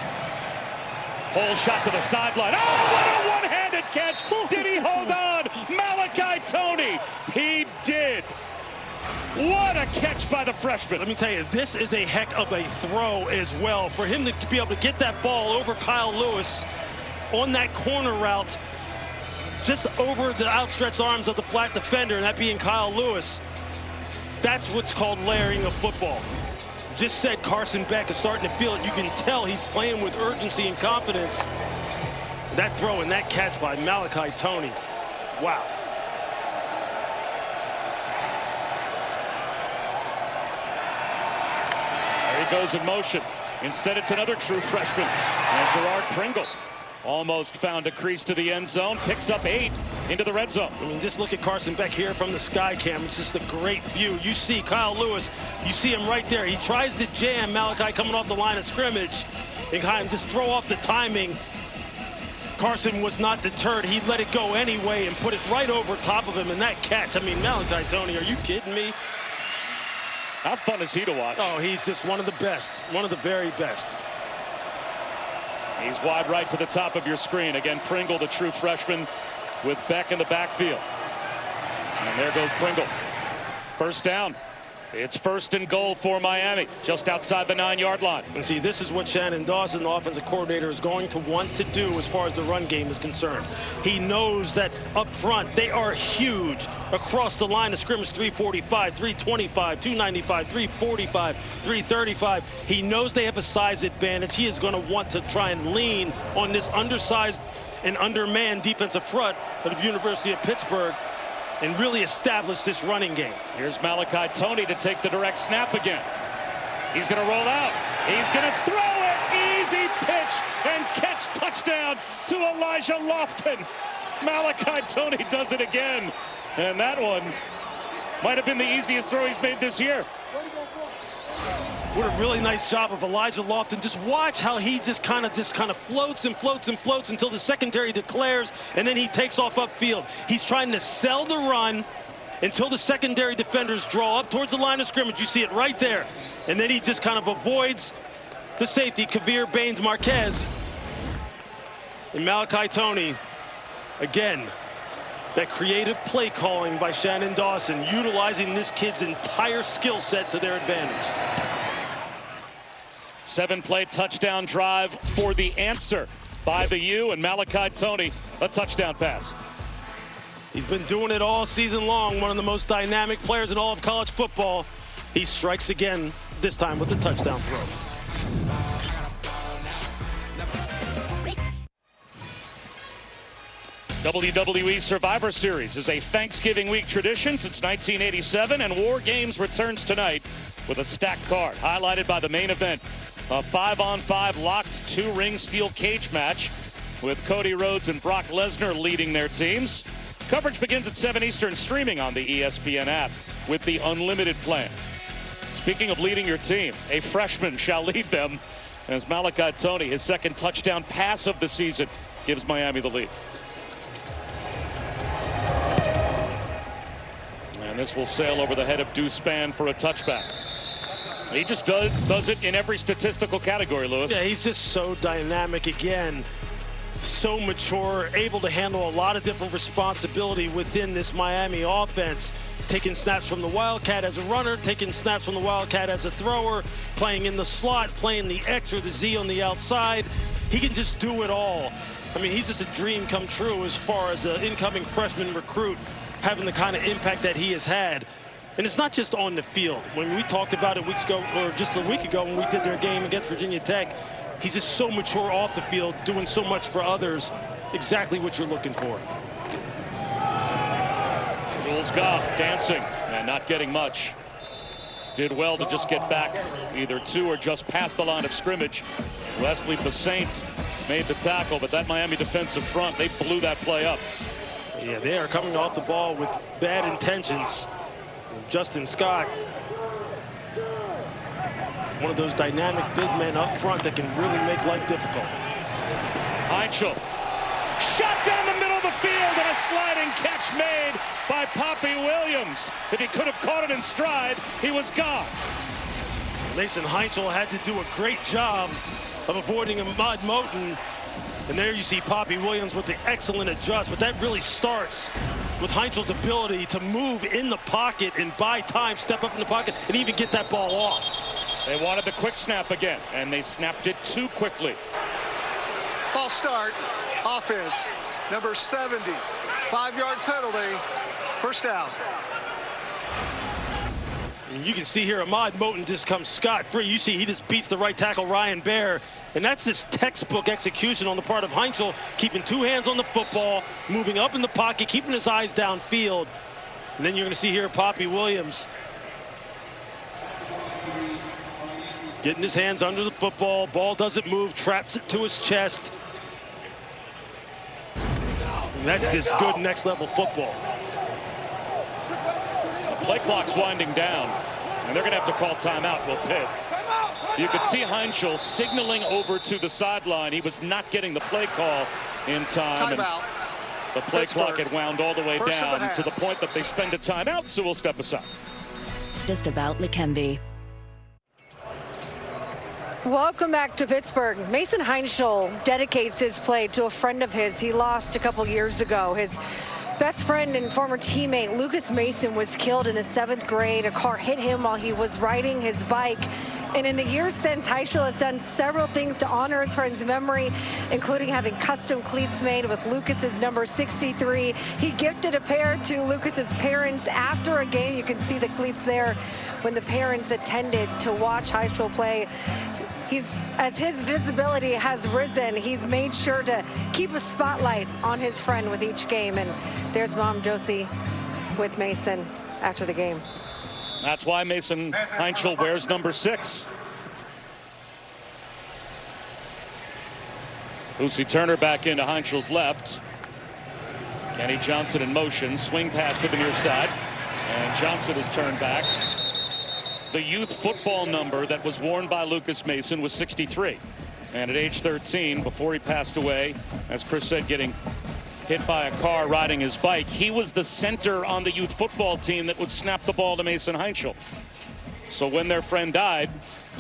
Whole shot to the sideline. Oh, what a one-handed catch. Did he hold on? Malachi Toney. He did. What a catch by the freshman. Let me tell you, this is a heck of a throw as well. For him to be able to get that ball over Kyle Lewis on that corner route, just over the outstretched arms of the flat defender, and that being Kyle Lewis, that's what's called layering of football. Just said Carson Beck is starting to feel it. You can tell he's playing with urgency and confidence. That throw and that catch by Malachi Toney. Wow. There he goes in motion. Instead, it's another true freshman. And Gerard Pringle almost found a crease to the end zone. Picks up 8 into the red zone. I mean, just look at Carson Beck here from the sky cam. It's just a great view. You see Kyle Lewis. You see him right there. He tries to jam Malachi coming off the line of scrimmage and kind of just throw off the timing. Carson was not deterred. He let it go anyway and put it right over top of him. And that catch, I mean, Malachi Toney, are you kidding me? How fun is he to watch? Oh, he's just one of the best. One of the very best. He's wide right to the top of your screen. Again, Pringle, the true freshman, with Beck in the backfield. And there goes Pringle. First down. It's 1st and goal for Miami, just outside the 9-yard line. And see, this is what Shannon Dawson, the offensive coordinator, is going to want to do as far as the run game is concerned. He knows that up front, they are huge across the line of scrimmage, 345, 325, 295, 345, 335. He knows they have a size advantage. He is going to want to try and lean on this undersized and undermanned defensive front of the University of Pittsburgh and really establish this running game. Here's Malachi Toney to take the direct snap again. He's going to roll out. He's going to throw it. Easy pitch and catch, touchdown to Elijah Lofton. Malachi Toney does it again. And that one might have been the easiest throw he's made this year. What a really nice job of Elijah Lofton. Just watch how he just kind of floats and floats and floats until the secondary declares, and then he takes off upfield. He's trying to sell the run until the secondary defenders draw up towards the line of scrimmage. You see it right there. And then he just kind of avoids the safety, Kavir Baines-Marquez. And Malachi Toney, again, that creative play calling by Shannon Dawson, utilizing this kid's entire skill set to their advantage. 7-play touchdown drive for the answer by the U, and Malachi Toney, a touchdown pass. He's been doing it all season long, one of the most dynamic players in all of college football. He strikes again, this time with a touchdown throw. WWE Survivor Series is a Thanksgiving week tradition since 1987, and War Games returns tonight with a stacked card, highlighted by the main event, a 5-on-5 locked 2-ring steel cage match with Cody Rhodes and Brock Lesnar leading their teams. Coverage begins at 7 Eastern, streaming on the ESPN app with the unlimited plan. Speaking of leading your team, a freshman shall lead them as Malachi Toney, his second touchdown pass of the season, gives Miami the lead. And this will sail over the head of Deuce Spann for a touchback. He just does it in every statistical category, Lewis. Yeah, he's just so dynamic again. So mature, able to handle a lot of different responsibility within this Miami offense. Taking snaps from the Wildcat as a runner, taking snaps from the Wildcat as a thrower, playing in the slot, playing the X or the Z on the outside. He can just do it all. I mean, he's just a dream come true as far as an incoming freshman recruit having the kind of impact that he has had. And it's not just on the field. When we talked about it weeks ago, or just a week ago when we did their game against Virginia Tech, he's just so mature off the field, doing so much for others. Exactly what you're looking for. Jules Goff dancing and not getting much. Did well to just get back either to or just past the line of scrimmage. Wesley Basaint made the tackle, but that Miami defensive front, they blew that play up. Yeah, they are coming off the ball with bad intentions. Justin Scott, one of those dynamic big men up front that can really make life difficult. Heinchel, shot down the middle of the field, and a sliding catch made by Poppy Williams. If he could have caught it in stride, he was gone. Mason Heinchel had to do a great job of avoiding Ahmad Moten. And there you see Poppy Williams with the excellent adjust, but that really starts with Heinchel's ability to move in the pocket and buy time, step up in the pocket, and even get that ball off. They wanted the quick snap again, and they snapped it too quickly. False start, offense, number 70, 5-yard penalty, first down. And you can see here Ahmad Moten just comes scot-free. You see he just beats the right tackle, Ryan Baer. And that's this textbook execution on the part of Heinchel, keeping two hands on the football, moving up in the pocket, keeping his eyes downfield. And then you're going to see here Poppy Williams getting his hands under the football. Ball doesn't move, traps it to his chest. And that's just good next-level football. The play clock's winding down, and they're going to have to call timeout, Will Pitt. You could see Heinchel signaling over to the sideline. He was not getting the play call in time. Timeout. The play Pittsburgh. clock had wound all the way First of the down half. to the point that they spend a timeout, so we'll step aside. Just about Lekembe. Welcome back to Pittsburgh. Mason Heinchel dedicates his play to a friend of his he lost a couple years ago. His best friend and former teammate Lucas Mason was killed in the 7th grade. A car hit him while he was riding his bike. And in the years since, Heischel has done several things to honor his friend's memory, including having custom cleats made with Lucas's number 63. He gifted a pair to Lucas's parents after a game. You can see the cleats there when the parents attended to watch Heischel play. As his visibility has risen, he's made sure to keep a spotlight on his friend with each game. And there's Mom Josie with Mason after the game. That's why Mason Heischel wears number 6. Lucy Turner back into Heinchel's left. Kenny Johnson in motion, swing pass to the near side, and Johnson is turned back. The youth football number that was worn by Lucas Mason was 63. And at age 13, before he passed away, as Chris said, getting hit by a car riding his bike, he was the center on the youth football team that would snap the ball to Mason Heischel. So when their friend died,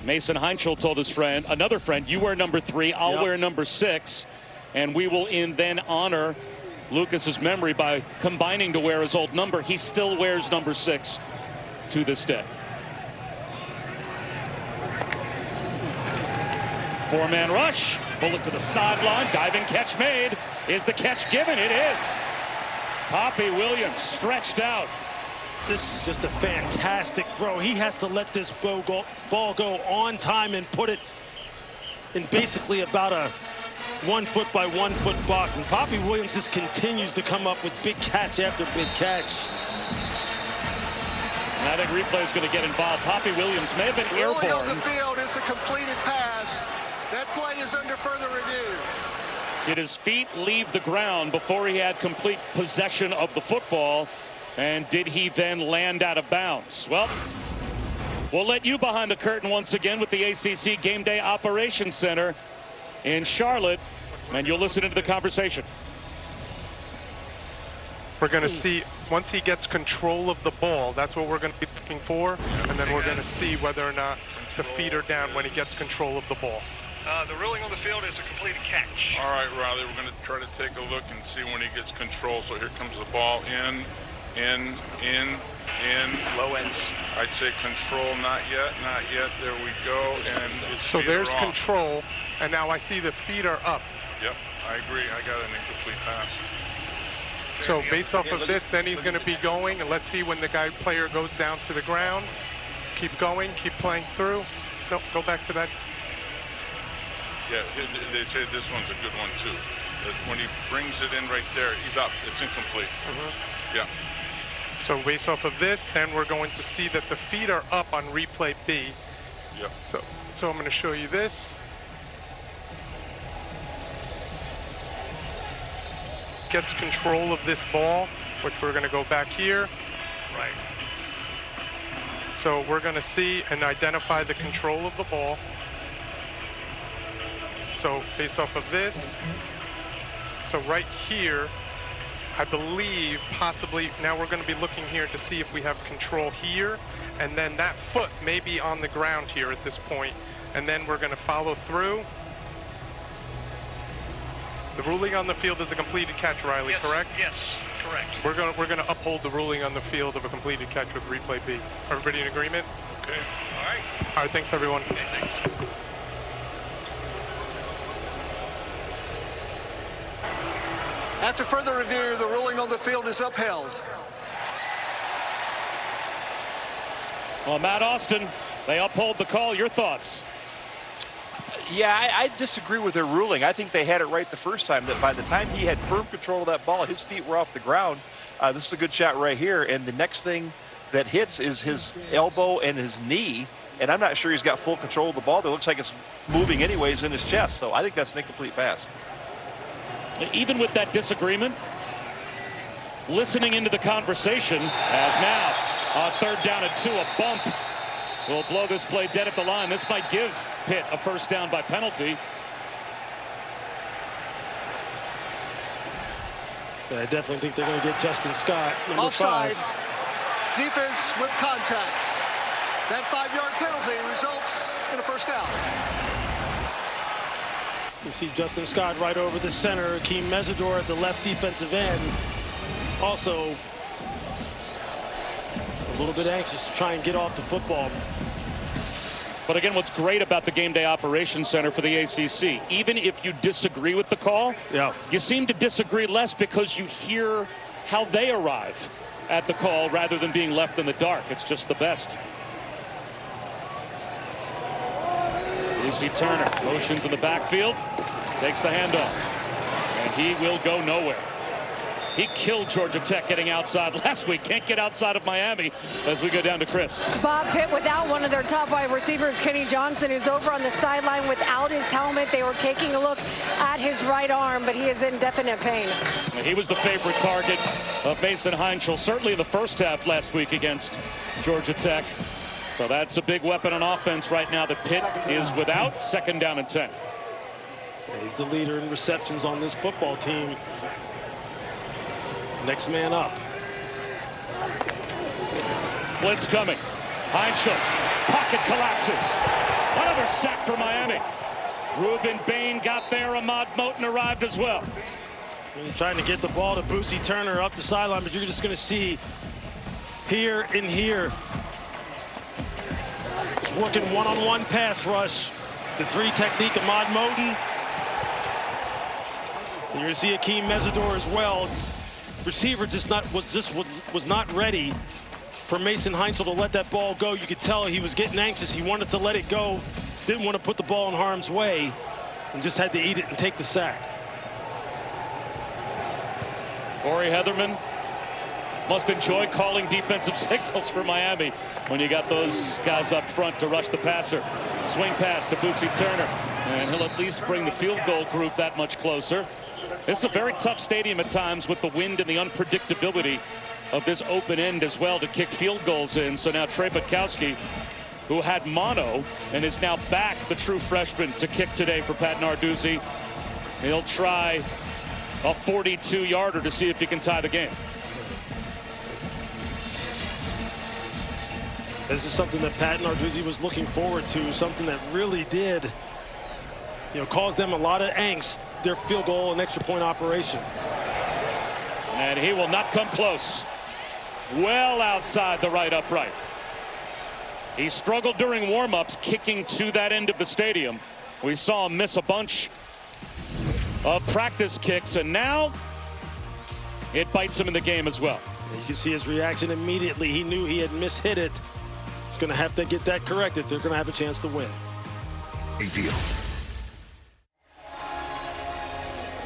Mason Heischel told his friend, another friend, you wear number 3, I'll wear number 6, and we will then honor Lucas's memory by combining to wear his old number. He still wears number 6 to this day. 4-man rush, bullet to the sideline, diving catch made. Is the catch given? It is. Poppy Williams stretched out. This is just a fantastic throw. He has to let this ball go on time and put it in basically about a 1 foot by 1 foot box. And Poppy Williams just continues to come up with big catch after big catch. And I think replay is going to get involved. Poppy Williams may have been airborne. On the field is a completed pass. That play is under further review. Did his feet leave the ground before he had complete possession of the football? And did he then land out of bounds? Well, we'll let you behind the curtain once again with the ACC Game Day Operations Center in Charlotte, and you'll listen into the conversation. We're going to see, once he gets control of the ball, that's what we're going to be looking for, and then we're going to see whether or not the feet are down when he gets control of the ball. The ruling on the field is a completed catch. All right, Riley, we're going to try to take a look and see when he gets control. So here comes the ball in. Low ends. I'd say control, not yet. There we go. And so there's control, and now I see the feet are up. Yep, I agree. I got an incomplete pass. So based off of this, then he's going to be going, and let's see when the player goes down to the ground. Keep going, keep playing through. No, go back to that. Yeah, they say this one's a good one too. When he brings it in right there, he's up. It's incomplete. Yeah. So based off of this, then we're going to see that the feet are up on replay B. Yep. So I'm going to show you this. Gets control of this ball, which we're going to go back here. Right. So we're going to see and identify the control of the ball. So based off of this, so right here, I believe possibly now we're going to be looking here to see if we have control here, and then that foot may be on the ground here at this point, and then we're going to follow through. The ruling on the field is a completed catch, Riley, yes, correct? Yes, correct. We're going to uphold the ruling on the field of a completed catch with replay B. Everybody in agreement? Okay. All right. All right, thanks everyone. Okay, thanks. After further review, the ruling on the field is upheld. Well, Matt Austin, they uphold the call. Your thoughts? Yeah, I disagree with their ruling. I think they had it right the first time, that by the time he had firm control of that ball, his feet were off the ground. This is a good shot right here, and the next thing that hits is his elbow and his knee, and I'm not sure he's got full control of the ball. That looks like it's moving anyways in his chest, so I think that's an incomplete pass. Even with that disagreement, listening into the conversation, as now on 3rd down and 2, a bump will blow this play dead at the line. This might give Pitt a first down by penalty. I definitely think they're going to get Justin Scott, number Offside. 5. Defense with contact. That 5-yard penalty results in a first down. You see Justin Scott right over the center. Akeem Mesidor at the left defensive end. also a little bit anxious to try and get off the football. But again, what's great about the Game Day Operations Center for the ACC, even if you disagree with the call, you seem to disagree less because you hear how they arrive at the call rather than being left in the dark. It's just the best. Lucy Turner motions in the backfield, takes the handoff, and he will go nowhere. He killed Georgia Tech getting outside last week. Can't get outside of Miami as we go down to Chris. Bob Pitt without one of their top wide receivers, Kenny Johnson, who's over on the sideline without his helmet. They were taking a look at his right arm, but he is in definite pain. He was the favorite target of Mason Heinschel, certainly in the first half last week against Georgia Tech. So that's a big weapon on offense right now that Pitt is without. 2nd down and 10. He's the leader in receptions on this football team. Next man up. Blitz coming. Heinschel. Pocket collapses. Another sack for Miami. Ruben Bain got there. Ahmad Moten arrived as well. He's trying to get the ball to Boosie Turner up the sideline, but you're just going to see here and here. Just working one-on-one pass rush. The 3 technique, Ahmad Moten. You're going to see Akeem Mesidor as well. Receiver was not ready for Mason Heinschel to let that ball go. You could tell he was getting anxious. He wanted to let it go, didn't want to put the ball in harm's way, and just had to eat it and take the sack. Corey Heatherman must enjoy calling defensive signals for Miami when you got those guys up front to rush the passer. Swing pass to Boosie Turner, and he'll at least bring the field goal group that much closer. This is a very tough stadium at times with the wind and the unpredictability of this open end as well to kick field goals in. So now Trey Butkowski, who had mono and is now back, the true freshman, to kick today for Pat Narduzzi. He'll try a 42-yarder to see if he can tie the game. This is something that Pat Narduzzi was looking forward to, something that really did, cause them a lot of angst, their field goal and extra point operation. And he will not come close. Well outside the right upright. He struggled during warm-ups kicking to that end of the stadium. We saw him miss a bunch of practice kicks, and now it bites him in the game as well. You can see his reaction immediately. He knew he had mishit it. He's going to have to get that corrected if they're going to have a chance to win. A deal.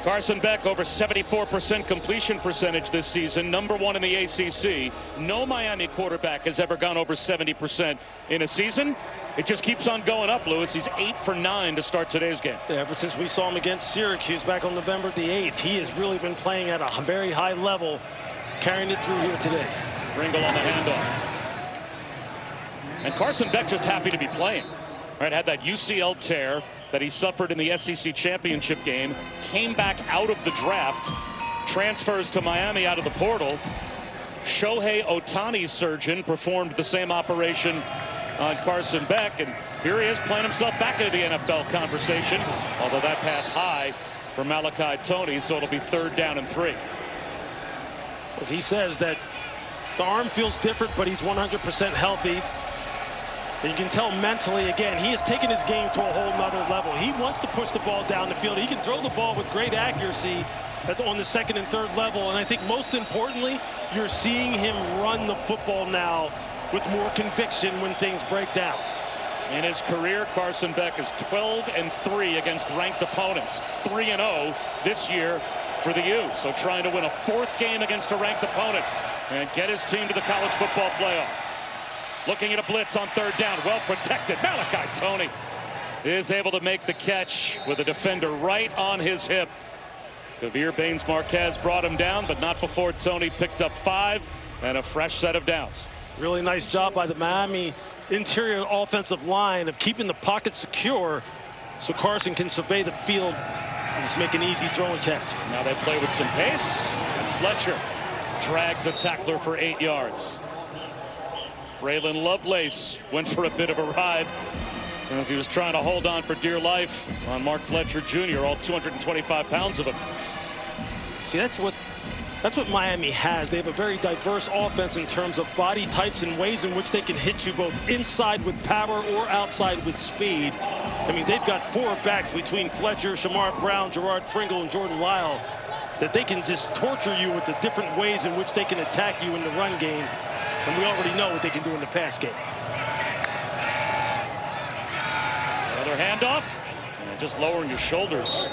Carson Beck over 74% completion percentage this season, #1 in the ACC. No Miami quarterback has ever gone over 70% in a season. It just keeps on going up, Lewis. He's 8 for 9 to start today's game. Yeah, ever since we saw him against Syracuse back on November the 8th, he has really been playing at a very high level, carrying it through here today. Ringle on the handoff. And Carson Beck just happy to be playing. Right, had that UCL tear that he suffered in the SEC championship game, came back out of the draft, transfers to Miami out of the portal. Shohei Ohtani's surgeon performed the same operation on Carson Beck, and here he is playing himself back into the NFL conversation, although that pass high for Malachi Toney, so it'll be 3rd down and 3. Look, he says that the arm feels different, but he's 100% healthy. And you can tell mentally, again, he has taken his game to a whole nother level. He wants to push the ball down the field. He can throw the ball with great accuracy on the 2nd and 3rd level. And I think most importantly, you're seeing him run the football now with more conviction when things break down. In his career, Carson Beck is 12-3 against ranked opponents. 3-0 this year for the U. So trying to win a 4th game against a ranked opponent and get his team to the college football playoff. Looking at a blitz on 3rd down, well protected. Malachi Toney is able to make the catch with a defender right on his hip. Kavir Baines-Marquez brought him down, but not before Toney picked up 5 and a fresh set of downs. Really nice job by the Miami interior offensive line of keeping the pocket secure so Carson can survey the field and just make an easy throw and catch. Now they play with some pace, and Fletcher drags a tackler for 8 yards. Braylon Lovelace went for a bit of a ride as he was trying to hold on for dear life on Mark Fletcher Jr., all 225 pounds of him. See, that's what That's what Miami has. They have a very diverse offense in terms of body types and ways in which they can hit you both inside with power or outside with speed. I mean, they've got 4 backs between Fletcher, Shamar Brown, Gerard Pringle, and Jordan Lyle that they can just torture you with the different ways in which they can attack you in the run game. And we already know what they can do in the pass game. Another handoff, and just lowering your shoulders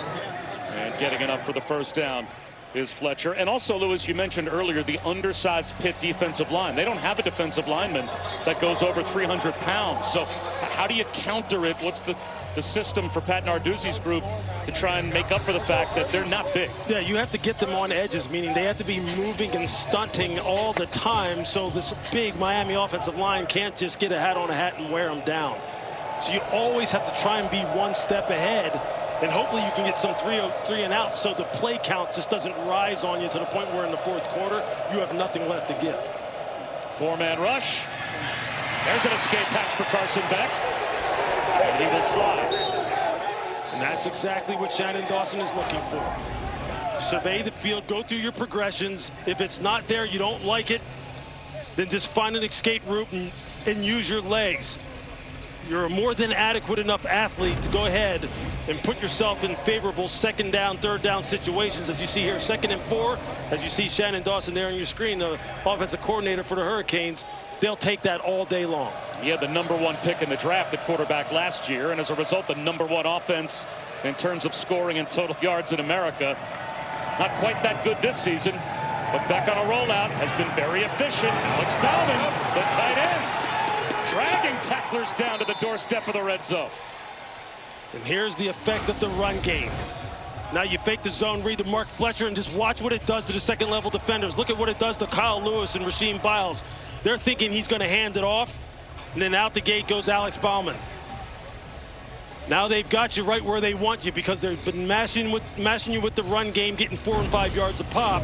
and getting it up for the first down is Fletcher. And also, Lewis, you mentioned earlier the undersized Pitt defensive line. They don't have a defensive lineman that goes over 300 pounds. So how do you counter it? What's the system for Pat Narduzzi's group to try and make up for the fact that they're not big? Yeah, you have to get them on edges, meaning they have to be moving and stunting all the time, so this big Miami offensive line can't just get a hat on a hat and wear them down. So you always have to try and be one step ahead, and hopefully you can get some 3 and out so the play count just doesn't rise on you to the point where in the 4th quarter you have nothing left to give. 4-man rush. There's an escape hatch for Carson Beck. And he will slide. And that's exactly what Shannon Dawson is looking for. Survey the field, go through your progressions. If it's not there, you don't like it, then just find an escape route and use your legs. You're a more than adequate enough athlete to go ahead and put yourself in favorable 2nd down, 3rd down situations. As you see here, 2nd and 4, as you see Shannon Dawson there on your screen, the offensive coordinator for the Hurricanes. They'll take that all day long. He had the #1 pick in the draft at quarterback last year, and as a result, the #1 offense in terms of scoring and total yards in America. Not quite that good this season, but Beck on a rollout has been very efficient. Alex Bauman, the tight end, dragging tacklers down to the doorstep of the red zone. And here's the effect of the run game. Now you fake the zone read to Mark Fletcher and just watch what it does to the 2nd-level defenders. Look at what it does to Kyle Lewis and Rasheem Biles. They're thinking he's going to hand it off, and then out the gate goes Alex Bauman. Now they've got you right where they want you because they've been mashing you with the run game, getting 4 and 5 yards a pop.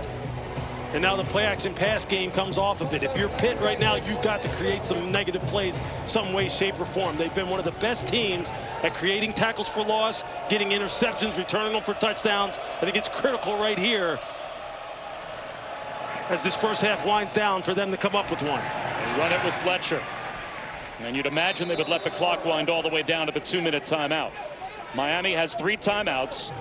And now the play-action pass game comes off of it. If you're Pitt right now, you've got to create some negative plays some way, shape, or form. They've been one of the best teams at creating tackles for loss, getting interceptions, returning them for touchdowns. I think it's critical right here as this first half winds down for them to come up with one. They run it with Fletcher. And you'd imagine they would let the clock wind all the way down to the 2-minute timeout. Miami has 3 timeouts.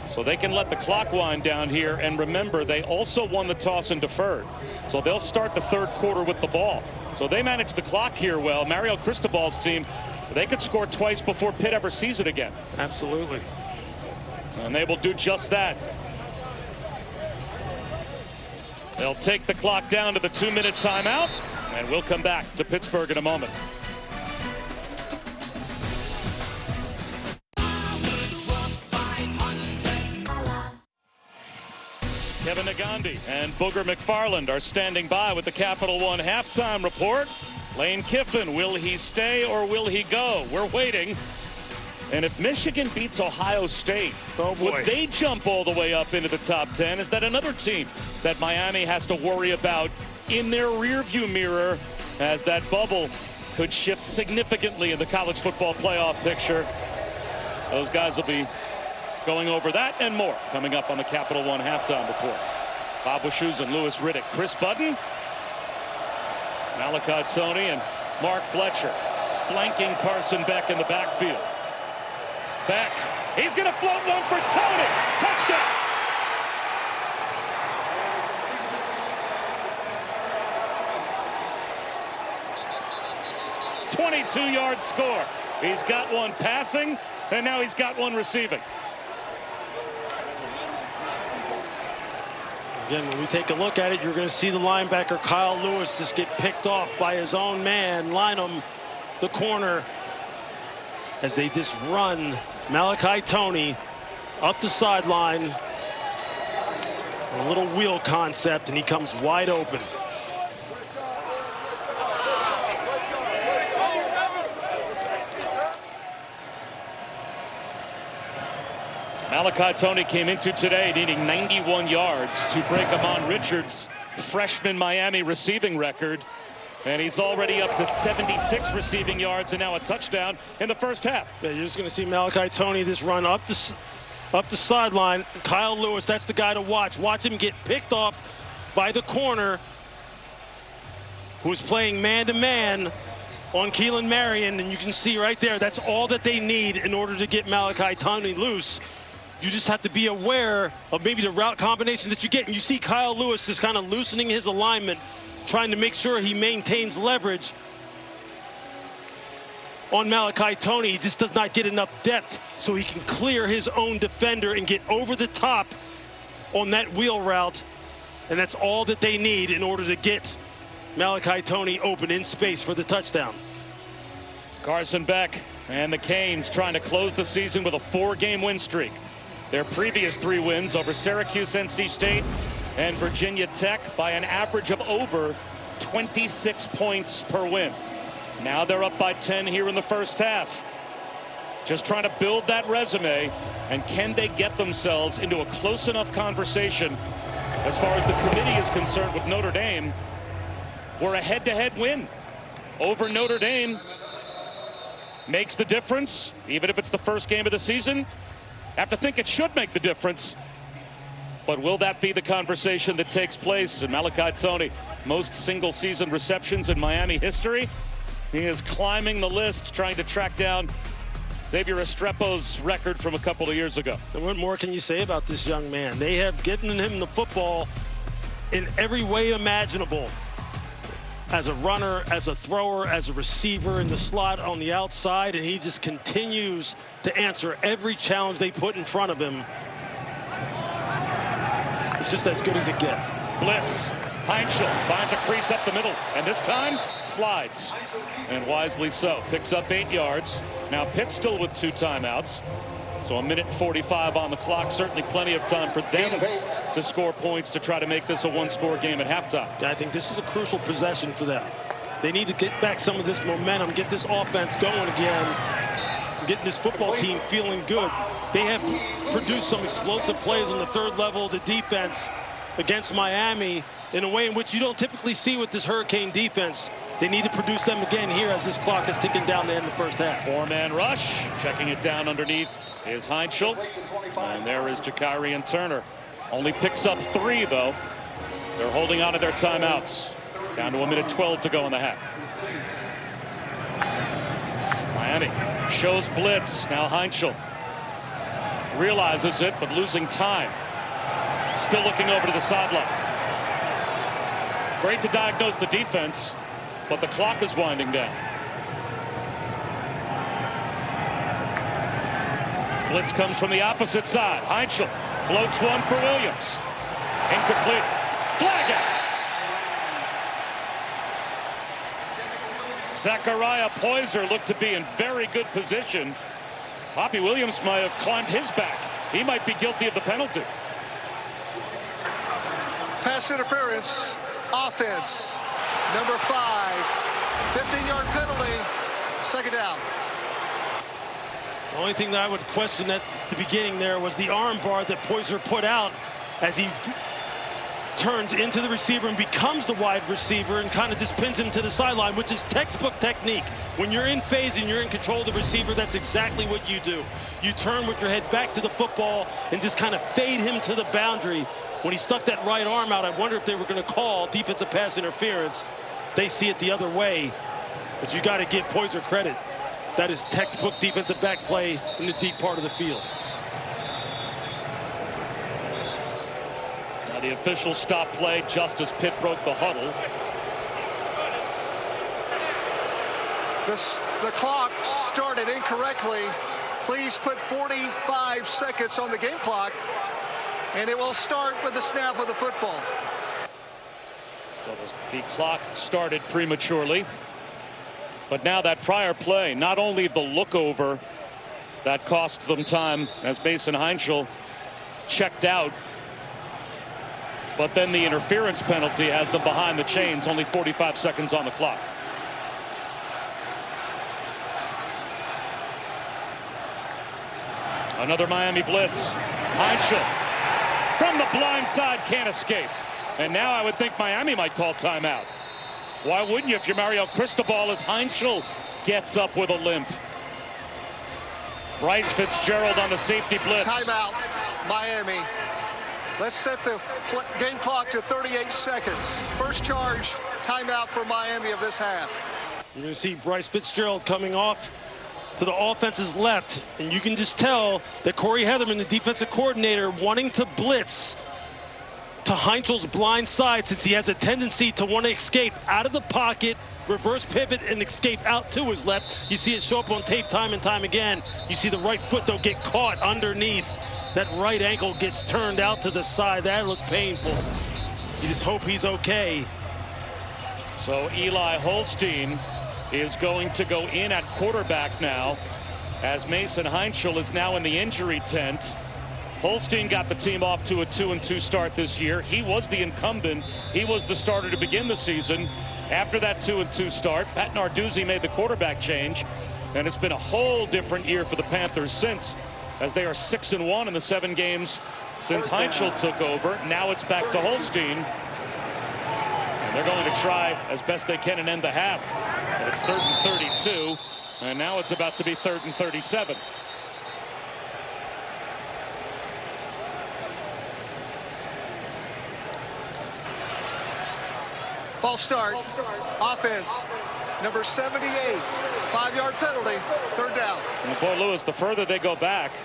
So they can let the clock wind down here. And remember, they also won the toss and deferred. So they'll start the 3rd quarter with the ball. So they manage the clock here well. Mario Cristobal's team, they could score twice before Pitt ever sees it again. Absolutely. And they will do just that. They'll take the clock down to the 2-minute timeout. And we'll come back to Pittsburgh in a moment. Kevin Nagandi and Booger McFarland are standing by with the Capital One halftime report. Lane Kiffin, will he stay or will he go? We're waiting. And if Michigan beats Ohio State, would they jump all the way up into the top 10? Is that another team that Miami has to worry about in their rearview mirror as that bubble could shift significantly in the college football playoff picture? Those guys will be going over that and more coming up on the Capital One halftime report. Bob Wischusen, Louis Riddick, Chris Budden, Malachi Tony, and Mark Fletcher flanking Carson Beck in the backfield. Beck, he's going to float one for Tony. Touchdown. "22-yard score. He's got one passing, and now he's got one receiving. Again, when we take a look at it, you're going to see the linebacker Kyle Lewis just get picked off by his own man, Lynham, the corner, as they just run Malachi Tony up the sideline. A little wheel concept, and he comes wide open. Malachi Tony came into today needing 91 yards to break Amon Richards' freshman Miami receiving record. And he's already up to 76 receiving yards and now a touchdown in the first half. Yeah, you're just going to see Malachi Tony this run up the sideline. Kyle Lewis, that's the guy to watch. Watch him get picked off by the corner, who's playing man-to-man on Keelan Marion, and you can see right there, that's all that they need in order to get Malachi Tony loose. You just have to be aware of maybe the route combinations that you get. And you see Kyle Lewis just kind of loosening his alignment, trying to make sure he maintains leverage on Malachi Tony. He just does not get enough depth so he can clear his own defender and get over the top on that wheel route. And that's all that they need in order to get Malachi Tony open in space for the touchdown. Carson Beck and the Canes trying to close the season with a 4-game win streak. Their previous 3 wins over Syracuse, NC State, and Virginia Tech by an average of over 26 points per win. Now they're up by 10 here in the first half. Just trying to build that resume, and can they get themselves into a close enough conversation as far as the committee is concerned with Notre Dame, where a head-to-head win over Notre Dame makes the difference, even if it's the first game of the season. I have to think it should make the difference. But will that be the conversation that takes place? And Malachi Tony, most single-season receptions in Miami history. He is climbing the list, trying to track down Xavier Restrepo's record from a couple of years ago. And what more can you say about this young man? They have given him the football in every way imaginable. As a runner, as a thrower, as a receiver in the slot on the outside, and he just continues to answer every challenge they put in front of him. It's just as good as it gets. Blitz. Heinschel finds a crease up the middle, and this time slides, and wisely so. Picks up 8 yards. Now Pitt still with 2 timeouts, so 1:45 on the clock. Certainly plenty of time for them to score points to try to make this a 1-score game at halftime. I think this is a crucial possession for them. They need to get back some of this momentum, get this offense going again, getting this football team feeling good. They have produced some explosive plays on the 3rd level of the defense against Miami in a way in which you don't typically see with this Hurricane defense. They need to produce them again here as this clock is ticking down to end the first half. 4-man rush. Checking it down underneath is Heinschel. And there is Jakarian Turner. Only picks up 3, though. They're holding on to their timeouts. Down to 1:12 to go in the half. Miami shows blitz. Now Heinschel realizes it, but losing time. Still looking over to the sideline. Great to diagnose the defense, but the clock is winding down. Blitz comes from the opposite side. Heinschel floats one for Williams. Incomplete. Flag out. Zachariah Poyser looked to be in very good position. Bobby Williams might have climbed his back. He might be guilty of the penalty. Pass interference. Offense. Number 5. 15-yard penalty. 2nd down. The only thing that I would question at the beginning there was the arm bar that Poyser put out as he turns into the receiver and becomes the wide receiver and kind of just pins him to the sideline, which is textbook technique. When you're in phase and you're in control of the receiver, that's exactly what you do. You turn with your head back to the football and just kind of fade him to the boundary. When he stuck that right arm out, I wonder if they were going to call defensive pass interference. They see it the other way, but you got to give Poyser credit. That is textbook defensive back play in the deep part of the field. Now the official stop play just as Pitt broke the huddle. The clock started incorrectly. Please put 45 seconds on the game clock, and it will start with the snap of the football. So the clock started prematurely. But now that prior play, not only the look over that costs them time as Mason Heinschel checked out, but then the interference penalty has them behind the chains, only 45 seconds on the clock. Another Miami blitz. Heinschel from the blind side, can't escape. And now I would think Miami might call timeout. Why wouldn't you if you're Mario Cristobal as Heinschel gets up with a limp? Bryce Fitzgerald on the safety blitz. Timeout, Miami. Let's set the game clock to 38 seconds. First charge, timeout for Miami of this half. You're going to see Bryce Fitzgerald coming off to the offense's left, and you can just tell that Corey Heatherman, the defensive coordinator, wanting to blitz to Heinchel's blind side, since he has a tendency to want to escape out of the pocket, reverse pivot, and escape out to his left. You see it show up on tape time and time again. You see the right foot, though, get caught underneath. That right ankle gets turned out to the side. That looked painful. You just hope he's okay. So Eli Holstein is going to go in at quarterback now, as Mason Heinchel is now in the injury tent. Holstein got the team off to a 2-2 start this year. He was the incumbent. He was the starter to begin the season. After that 2-2 start, Pat Narduzzi made the quarterback change, and it's been a whole different year for the Panthers since, as they are 6-1 in the 7 games since Heinchel took over. Now it's back to Holstein, and they're going to try as best they can and end the half. And it's 3rd and 32, and now it's about to be 3rd and 37. False start. Offense, number 78. 5-yard penalty. 3rd down. And boy, Lewis, the further they go back,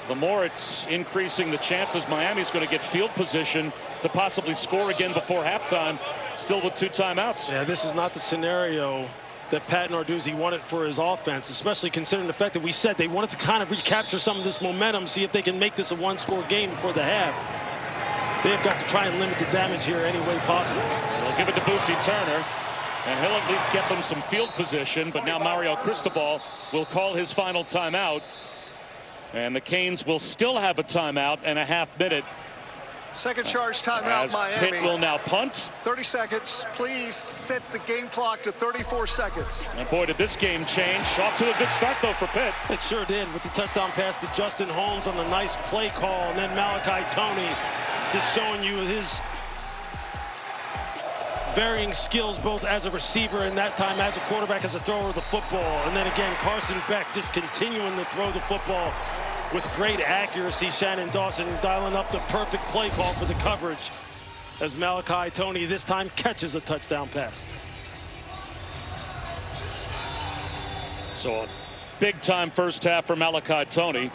the more it's increasing the chances Miami's going to get field position to possibly score again before halftime, still with 2 timeouts. Yeah, this is not the scenario that Pat Narduzzi wanted for his offense, especially considering the fact that we said they wanted to kind of recapture some of this momentum, see if they can make this a 1-score game before the half. They've got to try and limit the damage here any way possible. They'll give it to Boosie Turner, and he'll at least get them some field position. But now Mario Cristobal will call his final timeout, and the Canes will still have a timeout and a half-minute. Second charge timeout, as Miami. Pitt will now punt. 30 seconds. Please set the game clock to 34 seconds. And boy, did this game change. Off to a good start, though, for Pitt. It sure did, with the touchdown pass to Justin Holmes on the nice play call, and then Malachi Toney just showing you his varying skills, both as a receiver and that time as a quarterback, as a thrower of the football. And then again, Carson Beck just continuing to throw the football with great accuracy. Shannon Dawson dialing up the perfect play call for the coverage, as Malachi Toney this time catches a touchdown pass. So a big-time first half for Malachi Toney.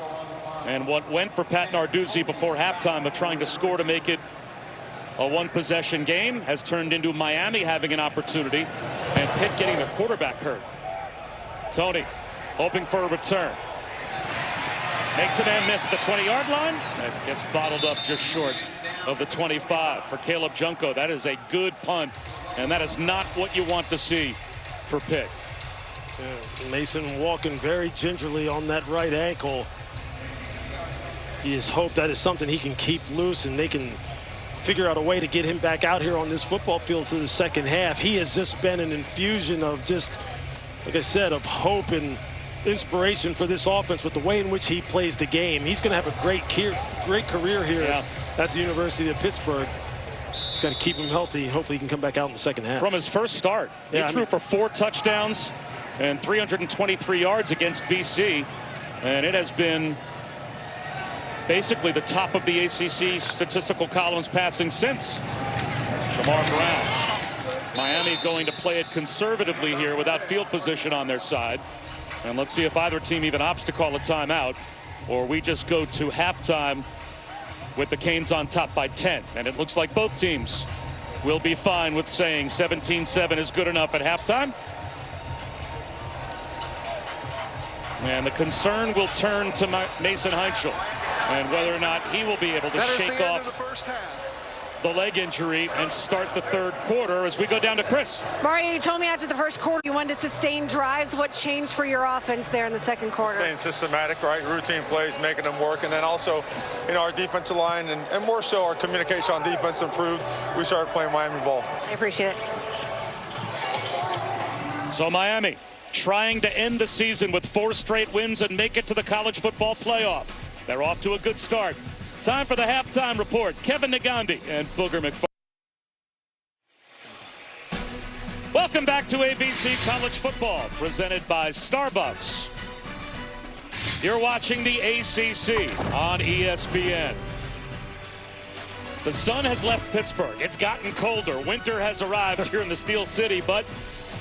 And what went for Pat Narduzzi before halftime of trying to score to make it a 1-possession game has turned into Miami having an opportunity and Pitt getting the quarterback hurt. Toney hoping for a return. Makes a man miss at the 20-yard line. And gets bottled up just short of the 25 for Caleb Junko. That is a good punt, and that is not what you want to see for Pitt. Yeah, Mason walking very gingerly on that right ankle. You just hope that is something he can keep loose and they can figure out a way to get him back out here on this football field for the second half. He has just been an infusion of just, like I said, of hope and inspiration for this offense with the way in which he plays the game. He's going to have a great career here at the University of Pittsburgh. Just got to keep him healthy. Hopefully he can come back out in the second half. From his first start, he threw for 4 touchdowns and 323 yards against BC, and it has been basically the top of the ACC statistical columns passing since. Shamar Brown. Miami going to play it conservatively here without field position on their side. And let's see if either team even opts to call a timeout, or we just go to halftime with the Canes on top by 10. And it looks like both teams will be fine with saying 17-7 is good enough at halftime. And the concern will turn to Mason Heinchel and whether or not he will be able to shake off the leg injury and start the third quarter as we go down to Chris. Mario, you told me after the first quarter you wanted to sustain drives. What changed for your offense there in the second quarter? Staying systematic, right? Routine plays, making them work. And then also, you know, our defensive line and more so our communication on defense improved. We started playing Miami ball. I appreciate it. So Miami trying to end the season with 4 straight wins and make it to the college football playoff. They're off to a good start. Time for the halftime report. Kevin Nagandi and Booger McFarland. Welcome back to ABC College Football, presented by Starbucks. You're watching the ACC on ESPN. The sun has left Pittsburgh. It's gotten colder. Winter has arrived here in the Steel City, but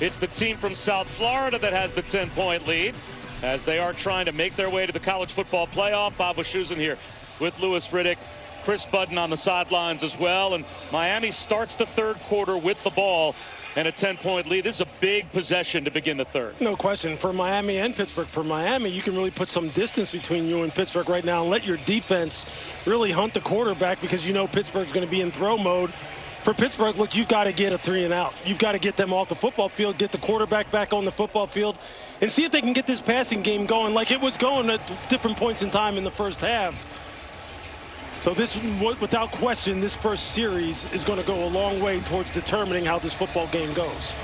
it's the team from South Florida that has the 10-point lead as they are trying to make their way to the college football playoff. Bob Wischusen here with Louis Riddick. Chris Budden on the sidelines as well. And Miami starts the third quarter with the ball and a 10-point lead. This is a big possession to begin the third. No question. For Miami and Pittsburgh. For Miami, you can really put some distance between you and Pittsburgh right now and let your defense really hunt the quarterback because you know Pittsburgh's going to be in throw mode. For Pittsburgh, look, you've got to get a 3-and-out. You've got to get them off the football field, get the quarterback back on the football field, and see if they can get this passing game going like it was going at different points in time in the first half. So this, without question, this first series is going to go a long way towards determining how this football game goes.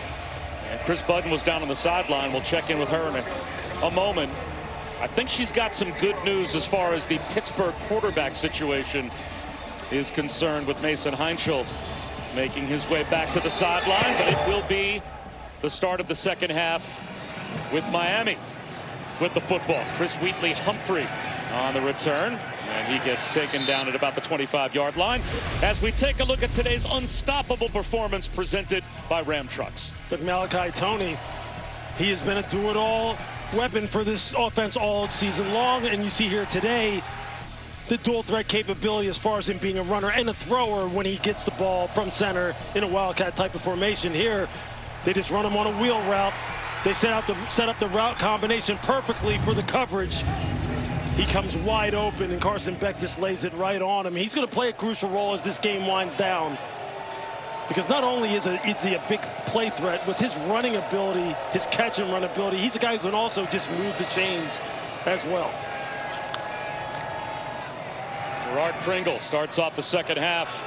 And Chris Budden was down on the sideline. We'll check in with her in a moment. I think she's got some good news as far as the Pittsburgh quarterback situation is concerned, with Mason Heinschel making his way back to the sideline, but it will be the start of the second half with Miami with the football. Chris Wheatley-Humphrey on the return, and he gets taken down at about the 25-yard line as we take a look at today's unstoppable performance presented by Ram Trucks. Look, Malachi Tony, he has been a do-it-all weapon for this offense all season long, and you see here today the dual threat capability as far as him being a runner and a thrower when he gets the ball from center in a Wildcat type of formation. Here, they just run him on a wheel route. They set up the route combination perfectly for the coverage. He comes wide open, and Carson Beck just lays it right on him. He's going to play a crucial role as this game winds down, because not only is he a big play threat, with his running ability, his catch and run ability, he's a guy who can also just move the chains as well. Gerard Pringle starts off the second half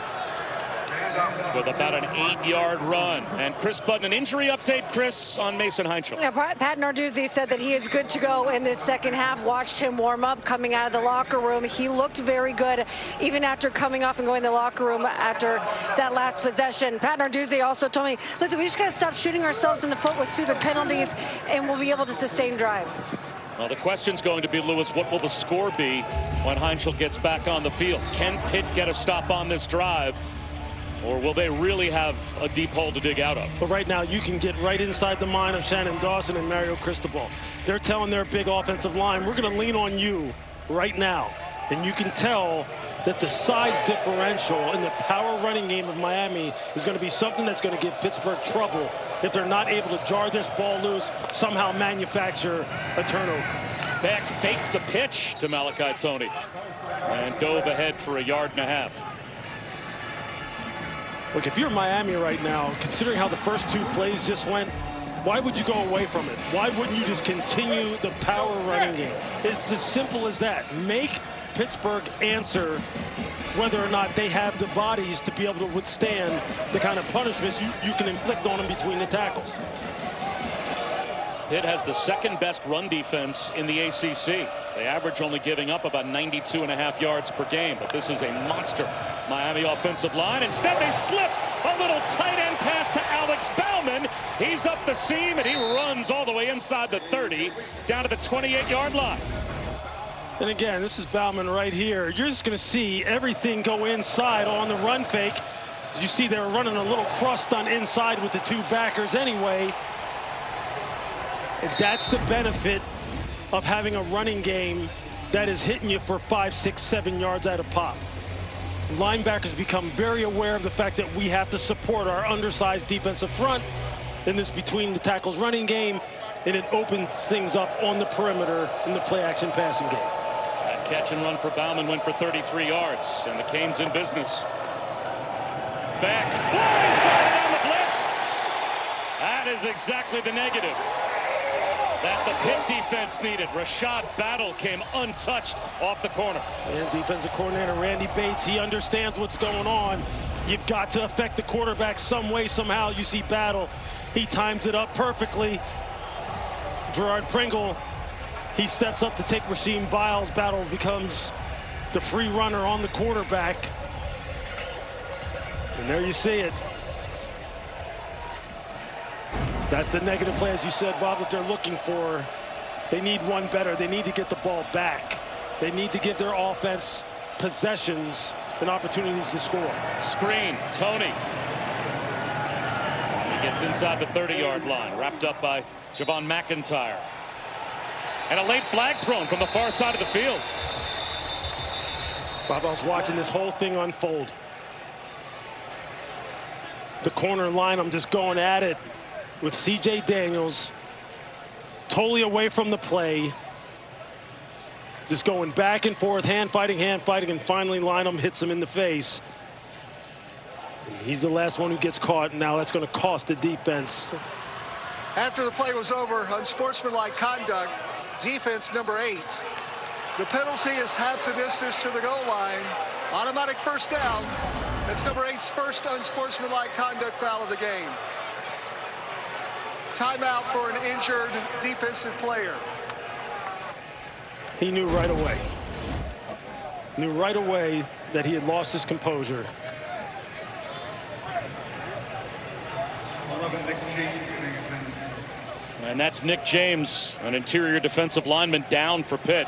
with about an 8-yard run. And Chris Budden, an injury update, Chris, on Mason Heinschel. Yeah, Pat Narduzzi said that he is good to go in this second half. Watched him warm up coming out of the locker room. He looked very good even after coming off and going to the locker room after that last possession. Pat Narduzzi also told me, listen, we just got to stop shooting ourselves in the foot with stupid penalties, and we'll be able to sustain drives. Well, the question's going to be, Lewis, what will the score be when Heinschel gets back on the field? Can Pitt get a stop on this drive, or will they really have a deep hole to dig out of? But right now, you can get right inside the mind of Shannon Dawson and Mario Cristobal. They're telling their big offensive line, we're going to lean on you right now. And you can tell that the size differential in the power running game of Miami is going to be something that's going to give Pittsburgh trouble if they're not able to jar this ball loose, somehow manufacture a turnover. Beck faked the pitch to Malachi Tony and dove ahead for 1.5 yards. Look, if you're Miami right now, considering how the first 2 plays just went, why would you go away from it? Why wouldn't you just continue the power running game? It's as simple as that. Make Pittsburgh answer whether or not they have the bodies to be able to withstand the kind of punishments you can inflict on them between the tackles. Pitt has the second best run defense in the ACC. They average only giving up about 92.5 yards per game, but this is a monster Miami offensive line. Instead, they slip a little tight end pass to Alex Bauman. He's up the seam, and he runs all the way inside the 30, down to the 28-yard line. And again, this is Bauman right here. You're just going to see everything go inside on the run fake. You see they're running a little crust on inside with the 2 backers anyway. And that's the benefit of having a running game that is hitting you for 5, 6, 7 yards at a pop. Linebackers become very aware of the fact that we have to support our undersized defensive front in this between the tackles running game, and it opens things up on the perimeter in the play action passing game. That catch and run for Bauman went for 33 yards, and the Canes in business. Back, blindside on the blitz. That is exactly the negative that the Pitt defense needed. Rashad Battle came untouched off the corner. And defensive coordinator Randy Bates, he understands what's going on. You've got to affect the quarterback some way, somehow. You see Battle, he times it up perfectly. Gerard Pringle, he steps up to take Rasheem Biles. Battle becomes the free runner on the quarterback. And there you see it. That's the negative play, as you said, Bob, that they're looking for. They need one better. They need to get the ball back. They need to give their offense possessions and opportunities to score. Screen, Tony. He gets inside the 30-yard line, wrapped up by Javon McIntyre. And a late flag thrown from the far side of the field. Bob, I was watching this whole thing unfold. The corner line, I'm just going at it with C.J. Daniels, totally away from the play. Just going back and forth, hand fighting, and finally Lynham hits him in the face. And he's the last one who gets caught, and now that's going to cost the defense. After the play was over, unsportsmanlike conduct, defense number 8. The penalty is half the distance to the goal line. Automatic first down. That's number 8's first unsportsmanlike conduct foul of the game. Timeout for an injured defensive player. He knew right away. Knew right away that he had lost his composure. And that's Nick James, an interior defensive lineman, down for Pitt.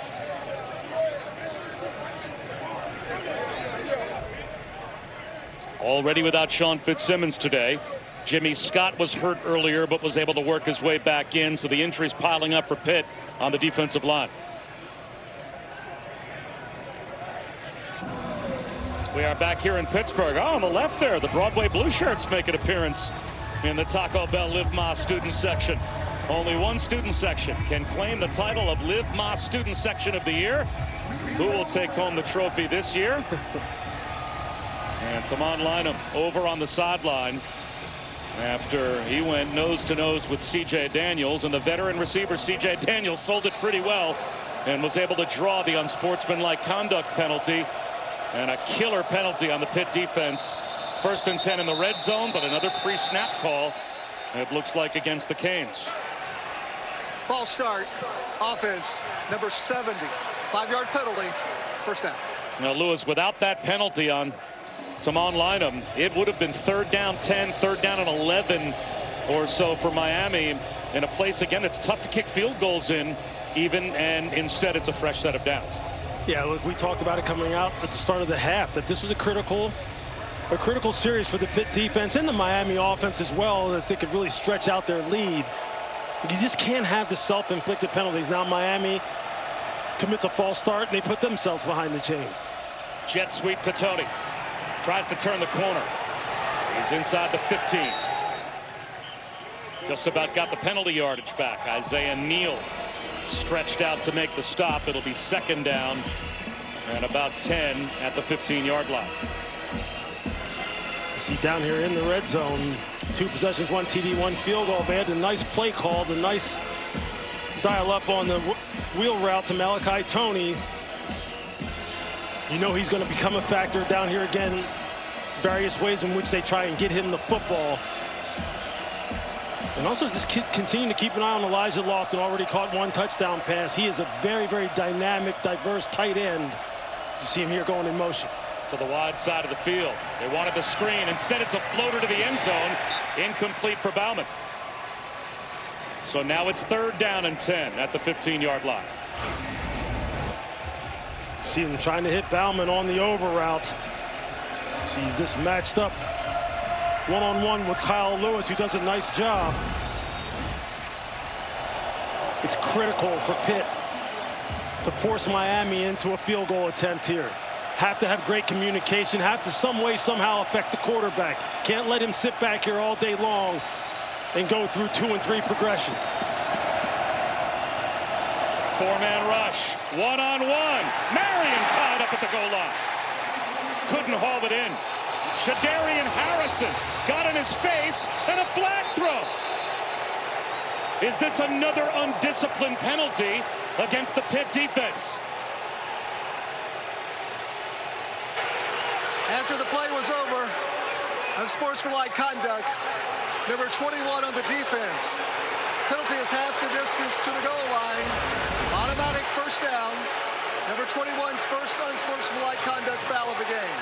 Already without Sean Fitzsimmons today. Jimmy Scott was hurt earlier, but was able to work his way back in, so the injuries piling up for Pitt on the defensive line. We are back here in Pittsburgh. Oh, on the left there, the Broadway Blue Shirts make an appearance in the Taco Bell Live Más student section. Only one student section can claim the title of Live Más Student Section of the Year. Who will take home the trophy this year? And Tamon Lynham over on the sideline after he went nose-to-nose with C.J. Daniels, and the veteran receiver C.J. Daniels sold it pretty well and was able to draw the unsportsmanlike conduct penalty, and a killer penalty on the Pitt defense. 1st and 10 in the red zone, but another pre-snap call, it looks like, against the Canes. False start, offense, number 70. 5-yard penalty, first down. Now, Lewis, without that penalty on Tamon Lynham, it would have been 3rd down 10, 3rd down and 11 or so for Miami, in a place, again, it's tough to kick field goals in even, and instead it's a fresh set of downs. Yeah, look, we talked about it coming out at the start of the half, that this is a critical series for the Pitt defense and the Miami offense as well, as they could really stretch out their lead. You just can't have the self-inflicted penalties. Now Miami commits a false start and they put themselves behind the chains. Jet sweep to Tony. Tries to turn the corner. He's inside the 15. Just about got the penalty yardage back. Isaiah Neal stretched out to make the stop. It'll be 2nd down and about 10 at the 15-yard line. You see down here in the red zone, 2 possessions, 1 TD, 1 field goal. They had a nice play call, the nice dial up on the wheel route to Malachi Tony. You know he's going to become a factor down here again. Various ways in which they try and get him the football. And also just continue to keep an eye on Elijah Lofton. Already caught 1 touchdown pass. He is a very, very dynamic, diverse tight end. You see him here going in motion. To the wide side of the field. They wanted the screen. Instead, it's a floater to the end zone. Incomplete for Bauman. So now it's 3rd down and 10 at the 15-yard line. See him trying to hit Bauman on the over route. Sees this matched up one-on-one with Kyle Lewis, who does a nice job. It's critical for Pitt to force Miami into a field goal attempt here. Have to have great communication, have to some way, somehow affect the quarterback. Can't let him sit back here all day long and go through 2 and 3 progressions. 4-man rush, 1-on-1. Marion tied up at the goal line. Couldn't haul it in. Shadarian Harrison got in his face, and a flag throw. Is this another undisciplined penalty against the Pitt defense? After the play was over, unsportsmanlike conduct, number 21 on the defense. Penalty is half the distance to the goal line. Automatic first down. Number 21's first unsportsmanlike conduct foul of the game.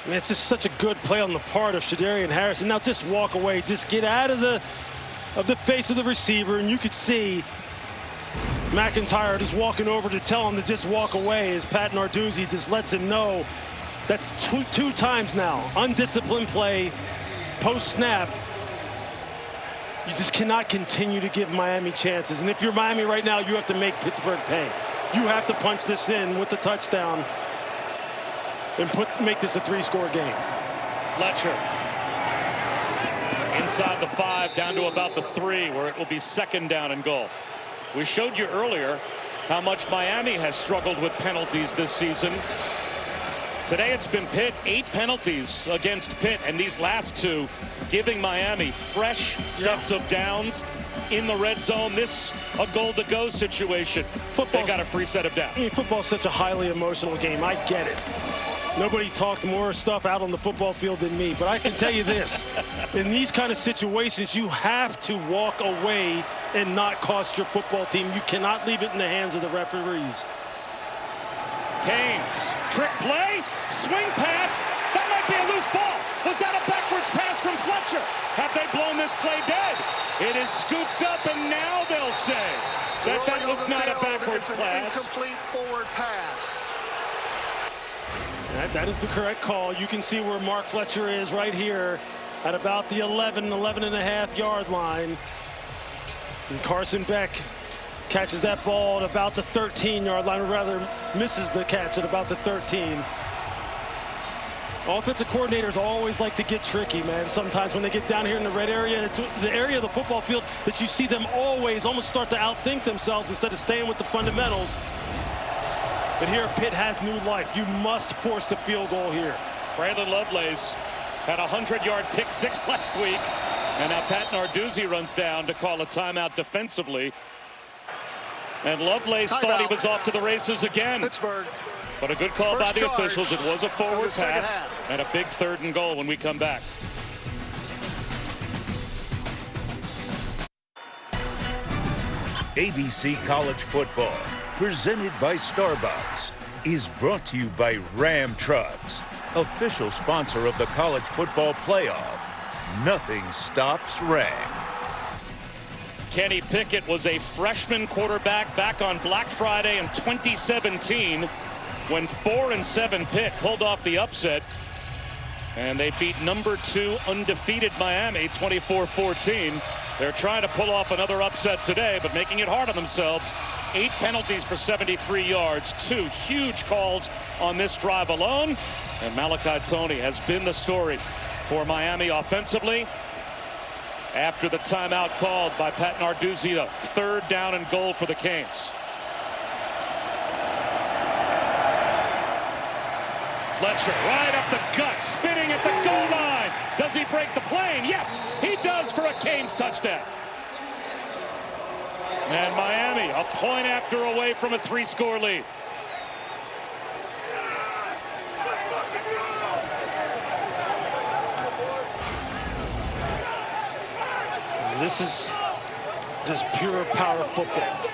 I mean, it's just such a good play on the part of Shadarian Harrison. Now just walk away, just get out of the face of the receiver, and you could see McIntyre just walking over to tell him to just walk away as Pat Narduzzi just lets him know. That's two times now. Undisciplined play, post-snap. You just cannot continue to give Miami chances. And if you're Miami right now, you have to make Pittsburgh pay. You have to punch this in with the touchdown and make this a 3-score game. Fletcher inside the 5, down to about the 3, where it will be 2nd down and goal. We showed you earlier how much Miami has struggled with penalties this season. Today it's been Pitt, 8 penalties against Pitt, and these last 2 giving Miami fresh sets of downs in the red zone. This a goal-to-go situation. They got a free set of downs. I mean, football's such a highly emotional game. I get it. Nobody talked more stuff out on the football field than me, but I can tell you this. In these kind of situations, you have to walk away and not cost your football team. You cannot leave it in the hands of the referees. Canes, trick play, swing pass. That might be a loose ball. Was that a backwards pass from Fletcher? Have they blown this play dead? It is scooped up, and now they'll say that that was not a backwards pass. Incomplete forward pass. That is the correct call. You can see where Mark Fletcher is right here at about the 11.5-yard line. And Carson Beck catches that ball at about the 13-yard line, or rather misses the catch at about the 13. Offensive coordinators always like to get tricky, man. Sometimes when they get down here in the red area, it's the area of the football field that you see them always almost start to outthink themselves instead of staying with the fundamentals. But here, Pitt has new life. You must force the field goal here. Braylon Lovelace had a 100-yard pick 6 last week, and now Pat Narduzzi runs down to call a timeout defensively. And Lovelace thought he was off to the races again. Pittsburgh. But a good call by the officials. It was a forward pass and a big 3rd and goal when we come back. ABC College Football, presented by Starbucks, is brought to you by Ram Trucks, official sponsor of the College Football Playoff. Nothing stops Ram. Kenny Pickett was a freshman quarterback back on Black Friday in 2017 when 4-7 Pitt pulled off the upset. And they beat number 2 undefeated Miami 24-14. They're trying to pull off another upset today, but making it hard on themselves. 8 penalties for 73 yards, 2 huge calls on this drive alone. And Malachi Toney has been the story for Miami offensively. After the timeout called by Pat Narduzzi, the 3rd down and goal for the Canes. Fletcher right up the gut, spinning at the goal line. Does he break the plane? Yes, he does for a Canes touchdown. And Miami a point after away from a 3-score lead. This is just pure power football.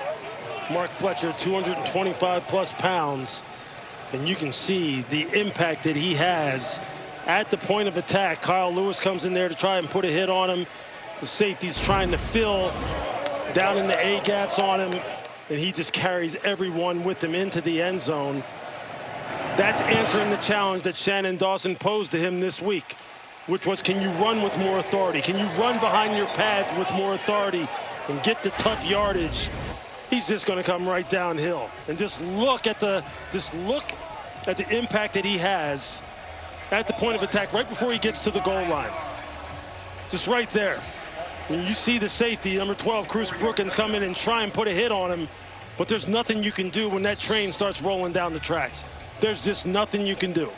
Mark Fletcher, 225+ pounds, and you can see the impact that he has at the point of attack. Kyle Lewis comes in there to try and put a hit on him. The safety's trying to fill down in the A-gaps on him, and he just carries everyone with him into the end zone. That's answering the challenge that Shannon Dawson posed to him this week, which was, can you run with more authority? Can you run behind your pads with more authority and get the tough yardage? He's just going to come right downhill. And just look at the impact that he has at the point of attack right before he gets to the goal line. Just right there. And you see the safety, number 12, Cruz Brookins, come in and try and put a hit on him, but there's nothing you can do when that train starts rolling down the tracks. There's just nothing you can do.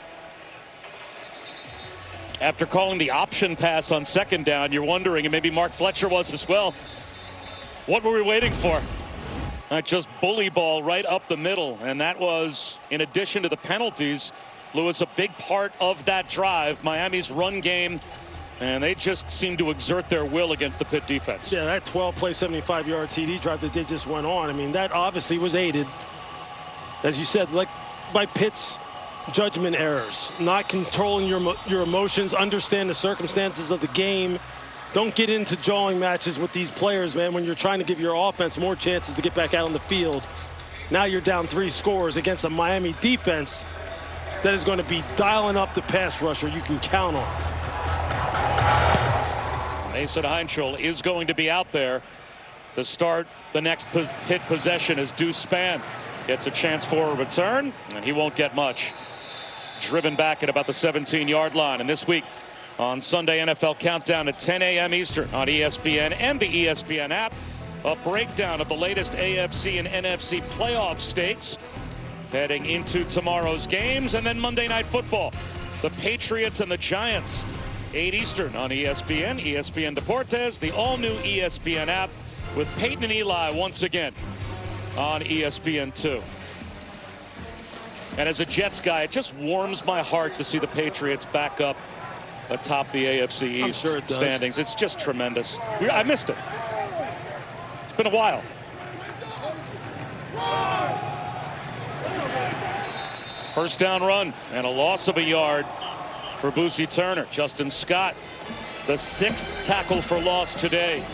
After calling the option pass on 2nd down, you're wondering, and maybe Mark Fletcher was as well, what were we waiting for? Just bully ball right up the middle, and that was, in addition to the penalties, Lewis, a big part of that drive. Miami's run game, and they just seem to exert their will against the Pitt defense. Yeah, that 12-play, 75-yard TD drive that they just went on, I mean, that obviously was aided, as you said, like by Pitt's judgment errors, not controlling your emotions, understand the circumstances of the game, Don't get into jawing matches with these players, man, when you're trying to give your offense more chances to get back out on the field. Now you're down 3 scores against a Miami defense that is going to be dialing up the pass rusher you can count on. Mason Heinchel is going to be out there to start the next Pitt possession as Deuce Spann gets a chance for a return, and he won't get much. Driven back at about the 17-yard line. And this week on Sunday NFL Countdown at 10 a.m. Eastern on ESPN and the ESPN app, a breakdown of the latest AFC and NFC playoff stakes heading into tomorrow's games, and then Monday Night Football. The Patriots and the Giants, 8 Eastern on ESPN, ESPN Deportes, the all-new ESPN app, with Peyton and Eli once again on ESPN2. And as a Jets guy, it just warms my heart to see the Patriots back up atop the AFC East standings. It's just tremendous. I missed it. It's been a while. First down run and a loss of a yard for Boosie Turner. Justin Scott, the 6th tackle for loss today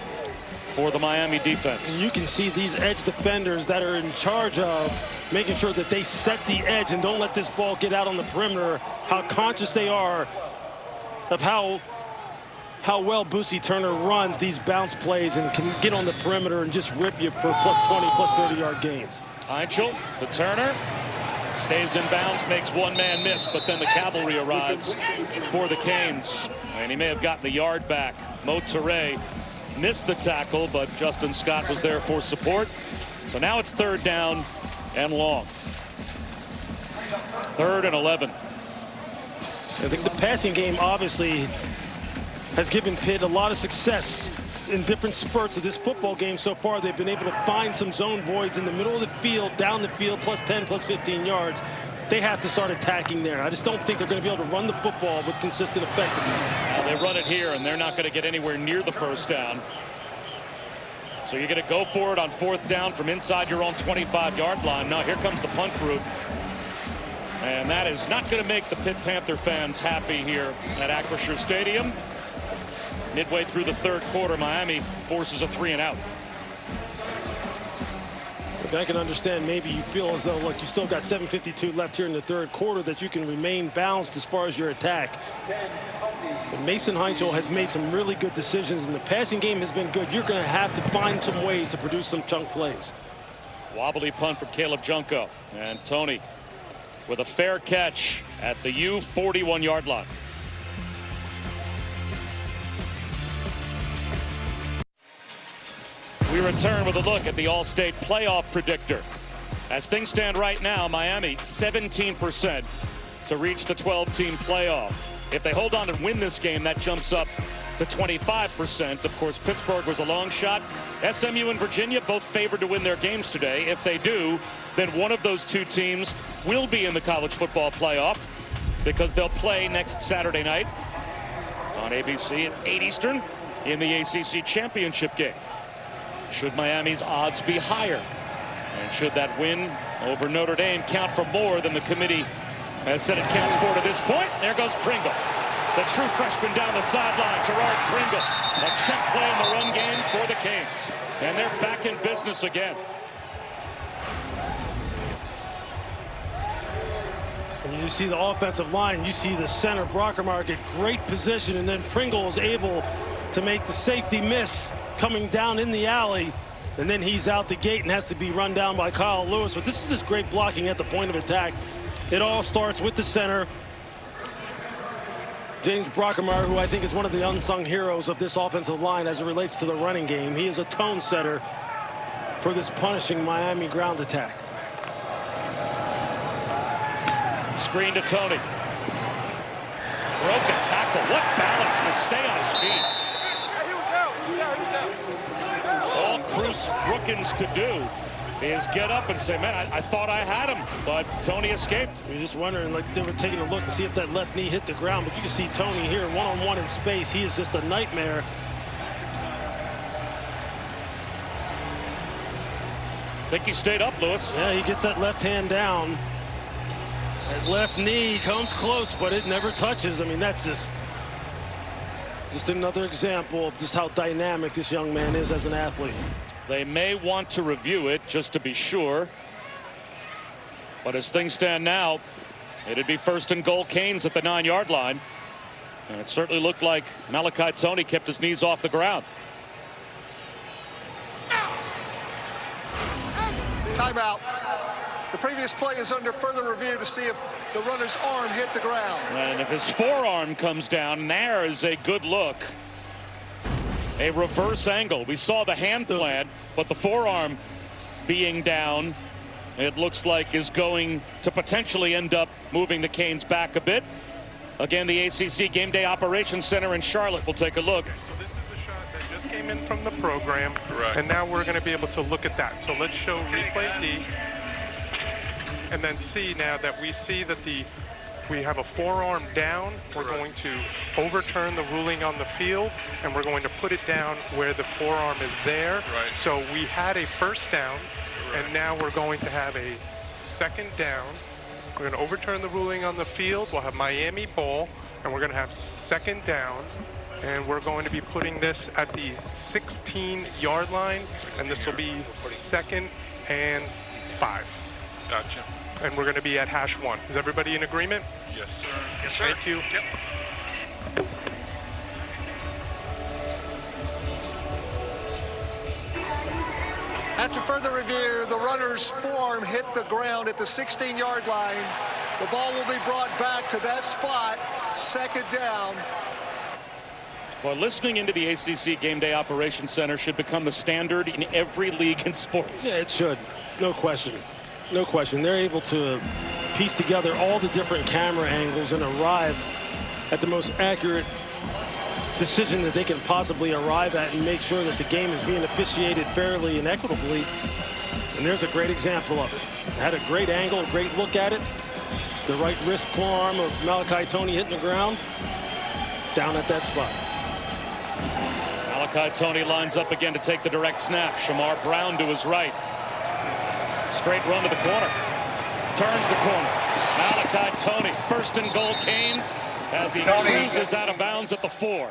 for the Miami defense. You can see these edge defenders that are in charge of making sure that they set the edge and don't let this ball get out on the perimeter, how conscious they are of how well Boosie Turner runs these bounce plays and can get on the perimeter and just rip you for plus 20, plus 30-yard gains. Heinchel to Turner. Stays in bounds, makes one man miss, but then the cavalry arrives for the Canes. And he may have gotten the yard back. Mo Toure missed the tackle, but Justin Scott was there for support. So now it's 3rd down and long. 3rd and 11. I think the passing game obviously has given Pitt a lot of success in different spurts of this football game so far. They've been able to find some zone voids in the middle of the field, down the field, plus 10, plus 15 yards. They have to start attacking there. I just don't think they're going to be able to run the football with consistent effectiveness. Well, they run it here, and they're not going to get anywhere near the first down. So you're going to go for it on 4th down from inside your own 25-yard line. Now here comes the punt group. And that is not going to make the Pitt Panther fans happy here at Acrisure Stadium. Midway through the 3rd quarter, Miami forces a 3-and-out. I can understand maybe you feel as though, look, you still got 7:52 left here in the 3rd quarter, that you can remain balanced as far as your attack. But Mason Heinchel has made some really good decisions, and the passing game has been good. You're going to have to find some ways to produce some chunk plays. Wobbly punt from Caleb Junko, and Tony with a fair catch at the U41-yard line. We return with a look at the All-State playoff predictor. As things stand right now, Miami 17% to reach the 12-team playoff. If they hold on and win this game, that jumps up to 25%. Of course, Pittsburgh was a long shot. SMU and Virginia both favored to win their games today. If they do, then one of those 2 teams will be in the college football playoff, because they'll play next Saturday night on ABC at 8 Eastern in the ACC championship game. Should Miami's odds be higher? And should that win over Notre Dame count for more than the committee has said it counts for to this point? There goes Pringle. The true freshman down the sideline, Gerard Pringle. A check play in the run game for the Canes. And they're back in business again. And you see the offensive line, you see the center, Brockermark, get great position, and then Pringle is able to make the safety miss coming down in the alley, and then he's out the gate and has to be run down by Kyle Lewis. But this is just great blocking at the point of attack. It all starts with the center, James Brockermeyer, who I think is one of the unsung heroes of this offensive line as it relates to the running game. He is a tone setter for this punishing Miami ground attack. Screen to Tony. Broke a tackle. What balance to stay on his feet. All Cruz Brookins could do is get up and say, man, I thought I had him, but Tony escaped. You're just wondering, like, they were taking a look to see if that left knee hit the ground, but you can see Tony here one-on-one in space. He is just a nightmare. I think he stayed up, Lewis. Yeah, he gets that left hand down. That left knee comes close, but it never touches. I mean, that's just... Just another example of just how dynamic this young man is as an athlete. They may want to review it just to be sure. But as things stand now, it'd be 1st and goal, Canes at the 9-yard line. And it certainly looked like Malachi Tony kept his knees off the ground. Timeout. The previous play is under further review to see if the runner's arm hit the ground. And if his forearm comes down, there is a good look. A reverse angle. We saw the hand plant, but the forearm being down, it looks like is going to potentially end up moving the Canes back a bit. Again, the ACC Game Day Operations Center in Charlotte will take a look. So this is the shot that just came in from the program, Right. and now we're going to be able to look at that. So let's show replay D, and then see now that we see that we have a forearm down. We're going to overturn the ruling on the field, and we're going to put it down where the forearm is there. Right. So we had a first down, and now we're going to have a second down. We're going to overturn the ruling on the field. We'll have Miami ball, and we're going to have second down. And we're going to be putting this at the 16-yard line, and this will be 2nd and 5. Gotcha. And we're going to be at #1. Is everybody in agreement? Yes, sir. Yes, sir. Thank you. Yep. After further review, the runner's forearm hit the ground at the 16-yard line. The ball will be brought back to that spot, 2nd down. Well, listening into the ACC Game Day Operations Center should become the standard in every league in sports. Yeah, it should. No question. No question. They're able to piece together all the different camera angles and arrive at the most accurate decision that they can possibly arrive at and make sure that the game is being officiated fairly and equitably. And there's a great example of it. Had a great angle, a great look at it. The right wrist forearm of Malachi Tony hitting the ground down at that spot. Malachi Tony lines up again to take the direct snap. Shamar Brown to his right. Straight run to the corner. Turns the corner. Malachi Tony, 1st and goal, Canes, as he cruises out of bounds at the 4.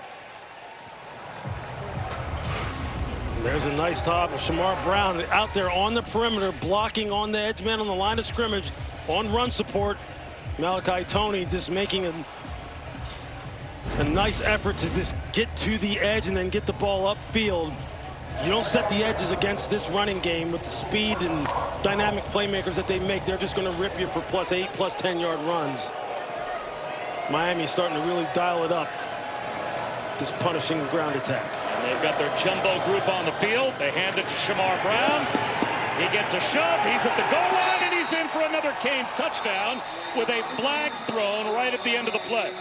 There's a nice top of Shamar Brown out there on the perimeter, blocking on the edge man on the line of scrimmage, on run support. Malachi Tony just making a nice effort to just get to the edge and then get the ball upfield. You don't set the edges against this running game with the speed and dynamic playmakers that they make. They're just going to rip you for +8, +10-yard runs. Miami's starting to really dial it up, this punishing ground attack. And they've got their jumbo group on the field. They hand it to Shamar Brown. He gets a shove. He's at the goal line, and he's in for another Canes touchdown with a flag thrown right at the end of the play.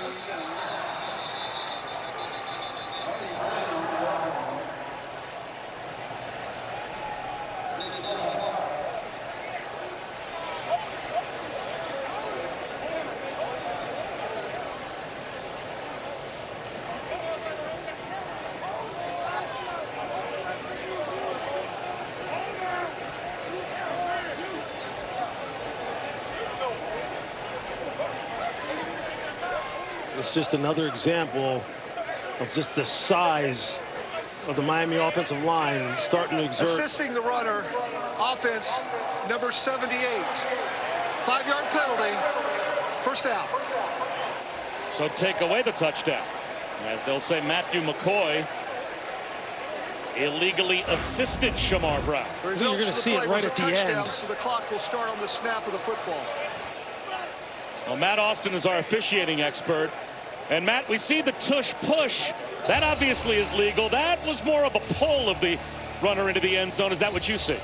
It's just another example of just the size of the Miami offensive line starting to exert. Assisting the runner, offense, number 78. 5-yard penalty, 1st down. So take away the touchdown. As they'll say, Matthew McCoy illegally assisted Shamar Brown. You're going to see it right at the end. So the clock will start on the snap of the football. Well, Matt Austin is our officiating expert. And Matt, we see the tush push. That obviously is legal. That was more of a pull of the runner into the end zone. Is that what you see?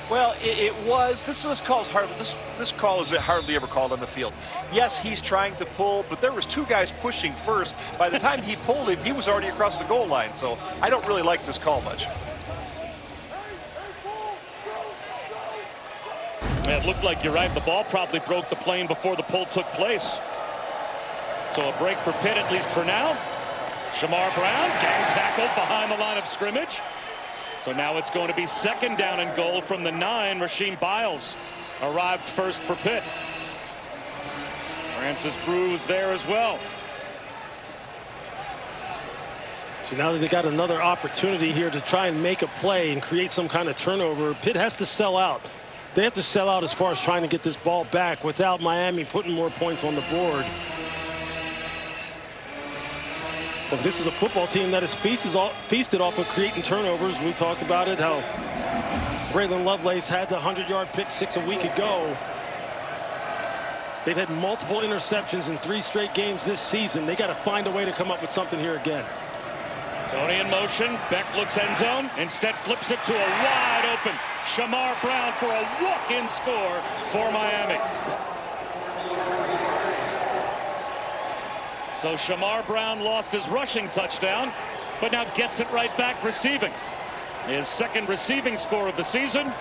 Well, it was. This call is hardly ever called on the field. Yes, he's trying to pull, but there was 2 guys pushing first. By the time he pulled him, he was already across the goal line. So I don't really like this call much. It looked like you're right. The ball probably broke the plane before the pull took place. So a break for Pitt, at least for now. Shamar Brown, gang tackled behind the line of scrimmage. So now it's going to be 2nd down and goal from the 9. Rasheem Biles arrived first for Pitt. Francis Brew is there as well. So now that they got another opportunity here to try and make a play and create some kind of turnover, Pitt has to sell out. They have to sell out as far as trying to get this ball back without Miami putting more points on the board. Well, this is a football team that has feasted off of creating turnovers. We talked about it, how Braylon Lovelace had the 100-yard pick six a week ago. They've had multiple interceptions in 3 straight games this season. They got to find a way to come up with something here again. Tony in motion. Beck looks end zone. Instead flips it to a wide open Shamar Brown for a walk-in score for Miami. So Shamar Brown lost his rushing touchdown, but now gets it right back receiving. His second receiving score of the season,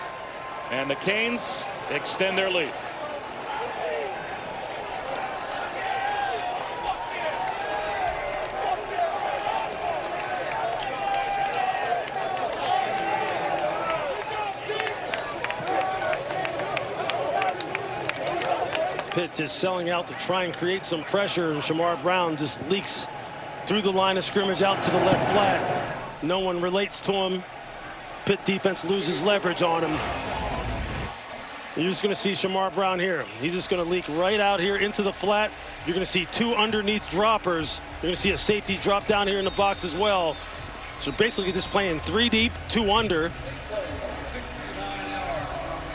and the Canes extend their lead. Pitt just selling out to try and create some pressure, and Shamar Brown just leaks through the line of scrimmage out to the left flat. No one relates to him. Pitt defense loses leverage on him. You're just going to see Shamar Brown here. He's just going to leak right out here into the flat. You're going to see 2 underneath droppers. You're going to see a safety drop down here in the box as well. So basically just playing 3 deep, 2 under.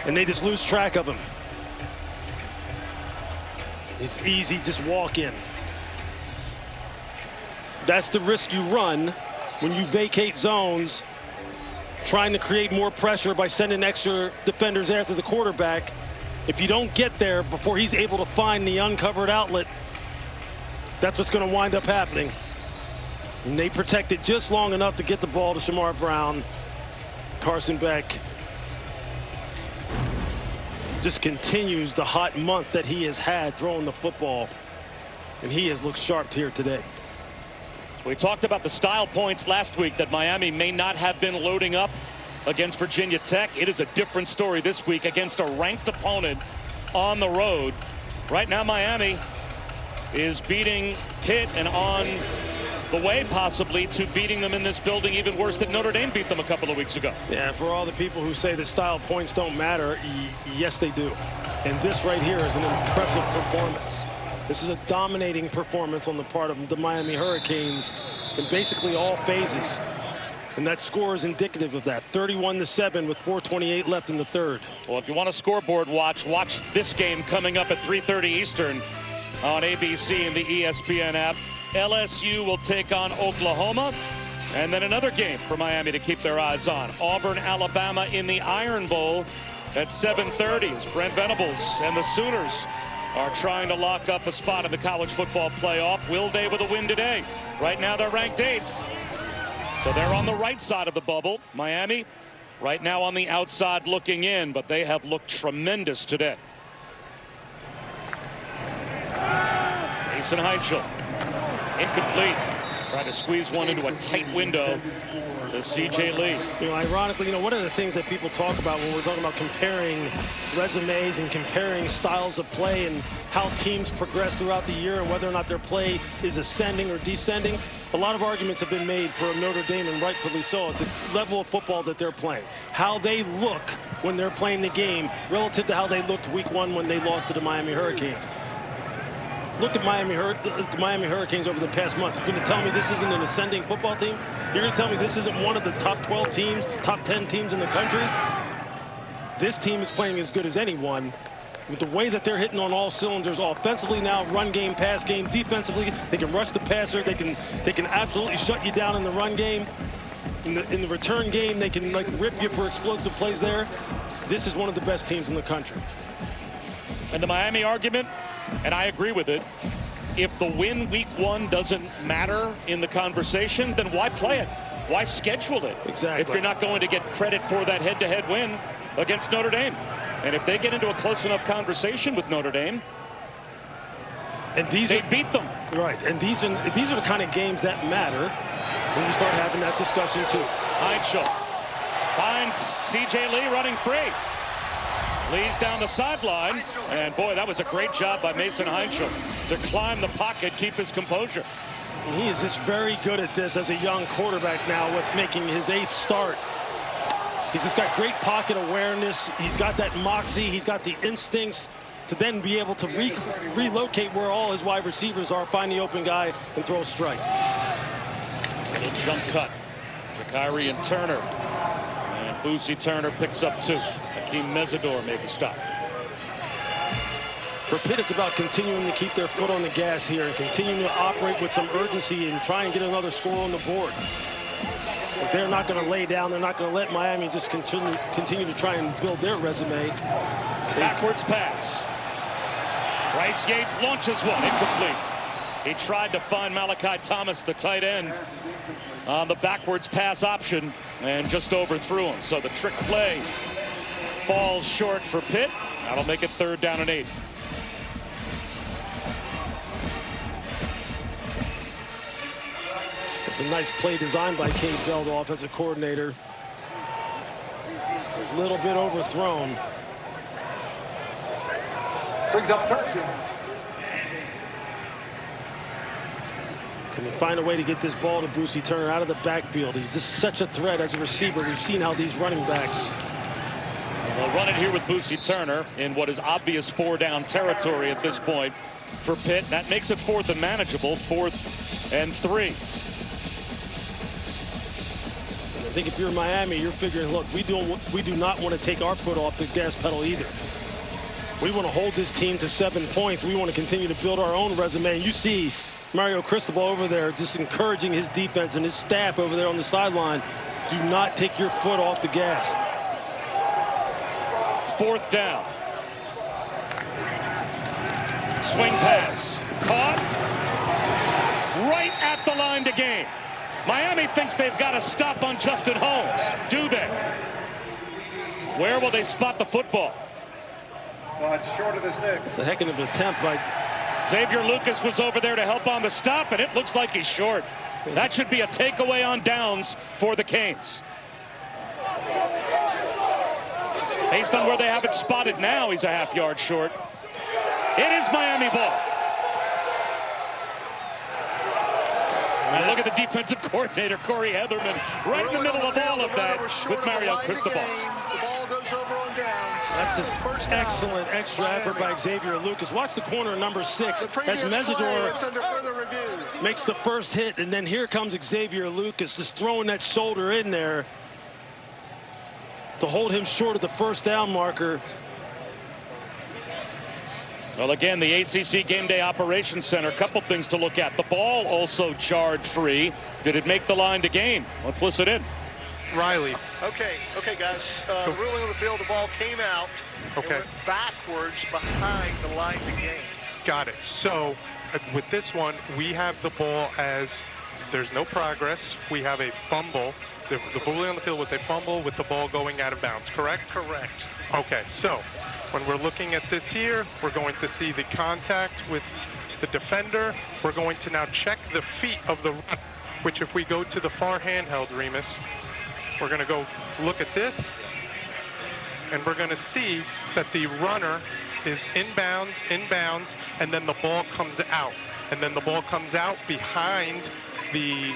And they just lose track of him. It's easy, just walk in. That's the risk you run when you vacate zones, trying to create more pressure by sending extra defenders after the quarterback. If you don't get there before he's able to find the uncovered outlet, that's what's going to wind up happening. And they protect it just long enough to get the ball to Shamar Brown. Carson Beck just continues the hot month that he has had throwing the football, and he has looked sharp here today. We talked about the style points last week that Miami may not have been loading up against Virginia Tech. It is a different story this week against a ranked opponent on the road. Right now Miami is beating Pitt and on the way possibly to beating them in this building, even worse than Notre Dame beat them a couple of weeks ago. Yeah, for all the people who say that style points don't matter, yes they do. And this right here is an impressive performance. This is a dominating performance on the part of the Miami Hurricanes in basically all phases. And that score is indicative of that. 31-7 with 4:28 left in the third. Well, if you want a scoreboard watch this game coming up at 3:30 Eastern on ABC and the ESPN app. LSU will take on Oklahoma. And then another game for Miami to keep their eyes on. Auburn, Alabama in the Iron Bowl at 7:30 as Brent Venables and the Sooners are trying to lock up a spot in the college football playoff. Will they with a win today? Right now they're ranked 8th. So they're on the right side of the bubble. Miami right now on the outside looking in, but they have looked tremendous today. Mason Heinchel. Incomplete. Trying to squeeze one into a tight window to C.J. Lee. You know, ironically, one of the things that people talk about when we're talking about comparing resumes and comparing styles of play and how teams progress throughout the year and whether or not their play is ascending or descending, a lot of arguments have been made for Notre Dame, and rightfully so, at the level of football that they're playing. How they look when they're playing the game relative to how they looked week 1 when they lost to the Miami Hurricanes. Look at the Miami Hurricanes over the past month. You're going to tell me this isn't an ascending football team? You're going to tell me this isn't one of the top 12 teams, top 10 teams in the country? This team is playing as good as anyone. With the way that they're hitting on all cylinders offensively now, run game, pass game, defensively, they can rush the passer. They can absolutely shut you down in the run game. In the return game, they can rip you for explosive plays there. This is one of the best teams in the country. And the Miami argument, and I agree with it, if the win week 1 doesn't matter in the conversation, then why play it? Why schedule it? Exactly. If you're not going to get credit for that head-to-head win against Notre Dame. And if they get into a close enough conversation with Notre Dame, and they beat them. Right, and these are the kind of games that matter when you start having that discussion too. Heinchel finds C.J. Lee running free. Lee's down the sideline, and boy, that was a great job by Mason Heinchel to climb the pocket, keep his composure. And he is just very good at this as a young quarterback now with making his 8th start. He's just got great pocket awareness. He's got that moxie. He's got the instincts to then be able to relocate where all his wide receivers are, find the open guy, and throw a strike. Little jump cut. Jakiri and Turner. And Boosie Turner picks up 2. Hakeem Mesidor made the stop. For Pitt, it's about continuing to keep their foot on the gas here and continuing to operate with some urgency and try and get another score on the board. But they're not going to lay down. They're not going to let Miami just continue to try and build their resume. Backwards pass. Bryce Yates launches one, incomplete. He tried to find Malachi Thomas, the tight end, on the backwards pass option and just overthrew him. So the trick play falls short for Pitt. That'll make it 3rd down and 8. It's a nice play designed by Kate Bell, the offensive coordinator. Just a little bit overthrown. Brings up 13. Can they find a way to get this ball to Boosie Turner out of the backfield? He's just such a threat as a receiver. We've seen how these running backs. They'll run it here with Boosie Turner in what is obvious 4-down territory at this point for Pitt. That makes it 4th and manageable, 4th and 3. I think if you're Miami, you're figuring, look, we do not want to take our foot off the gas pedal either. We want to hold this team to 7 points. We want to continue to build our own resume. And you see Mario Cristobal over there just encouraging his defense and his staff over there on the sideline. Do not take your foot off the gas. 4th down. Swing pass. Caught. Right at the line to gain. Miami thinks they've got a stop on Justin Holmes. Do they? Where will they spot the football? Well, it's short of the sticks. It's a heck of an attempt by Xavier Lucas was over there to help on the stop, and it looks like he's short. That should be a takeaway on downs for the Canes. Based on where they have it spotted now, he's a half yard short. It is Miami ball. And look at the defensive coordinator, Corey Heatherman, right in the middle of all of that with Mario Cristobal. The ball goes over on downs. That's just excellent extra effort by Xavier Lucas. Watch the corner number 6 as Mesidor makes the first hit, and then here comes Xavier Lucas just throwing that shoulder in there to hold him short of the 1st down marker. Well, again, the ACC Game Day Operations Center, a couple things to look at. The ball also jarred free. Did it make the line to gain? Let's listen in. Riley. Okay, guys. The ruling on the field, the ball came out. Okay. It went backwards behind the line to gain. Got it. So with this one, we have the ball as there's no progress. We have a fumble. The ruling on the field was a fumble with the ball going out of bounds, correct? Correct. Okay, so when we're looking at this here, we're going to see the contact with the defender. We're going to now check the feet of the runner, which if we go to the far handheld, Remus, we're going to go look at this, and we're going to see that the runner is inbounds, and then the ball comes out. And then the ball comes out behind the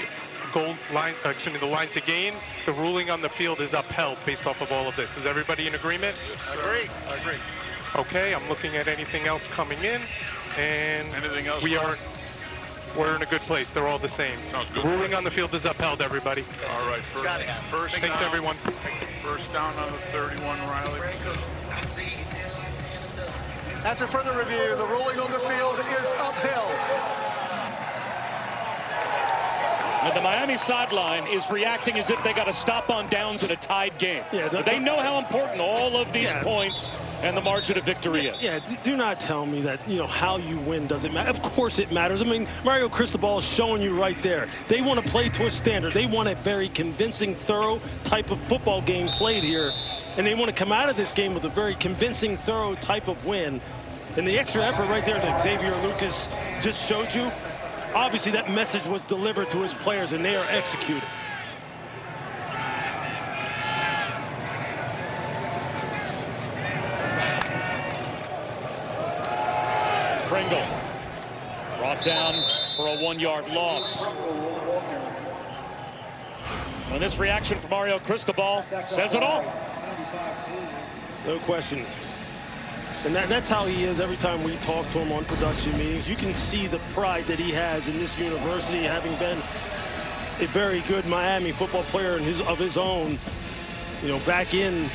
goal line, the line to gain. The ruling on the field is upheld based off of all of this. Is everybody in agreement? I agree. Okay, I'm looking at anything else coming in, and Anything else? we're in a good place. They're all the same. The ruling on the field is upheld, everybody. All right, first Thanks, down. everyone. First down on the 31, Riley. After further review, the ruling on the field is upheld. And the Miami sideline is reacting as if they got a stop on downs in a tied game. Yeah, they know how important all of these points and the margin of victory is. Yeah, do not tell me that, how you win doesn't matter. Of course it matters. I mean, Mario Cristobal is showing you right there. They want to play to a standard. They want a very convincing, thorough type of football game played here. And they want to come out of this game with a very convincing, thorough type of win. And the extra effort right there that Xavier Lucas just showed you, obviously that message was delivered to his players, and they are executing. Pringle brought down for a 1-yard loss. And this reaction from Mario Cristobal says it all. No question. And that's how he is every time we talk to him on production meetings. You can see the pride that he has in this university, having been a very good Miami football player of his own. You know, back in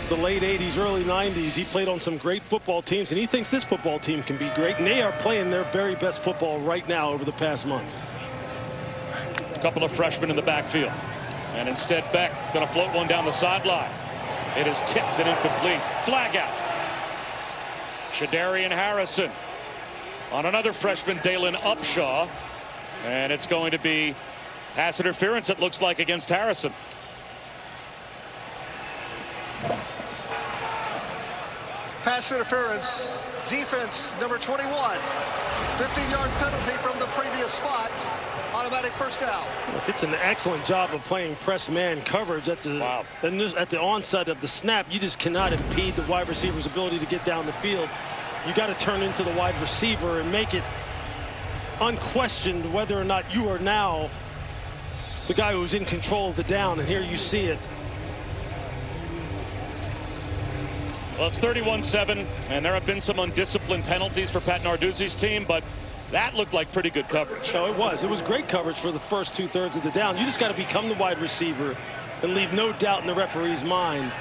the late 80s, early 90s, he played on some great football teams, and he thinks this football team can be great. And they are playing their very best football right now over the past month. A couple of freshmen in the backfield. And instead, Beck going to float one down the sideline. It is tipped and incomplete. Flag out. Shadarian Harrison on another freshman, Dalen Upshaw. And it's going to be pass interference, it looks like, against Harrison. Pass interference, defense number 21. 15-yard penalty from the previous spot. Automatic first down. Look, it's an excellent job of playing press man coverage at the at the onset of the snap. You just cannot impede the wide receiver's ability to get down the field. You got to turn into the wide receiver and make it unquestioned whether or not you are now the guy who's in control of the down, and here you see it. Well, it's 31-7, and there have been some undisciplined penalties for Pat Narduzzi's team, but that looked like pretty good coverage. No, it was. It was great coverage for the first 2/3 of the down. You just got to become the wide receiver and leave no doubt in the referee's mind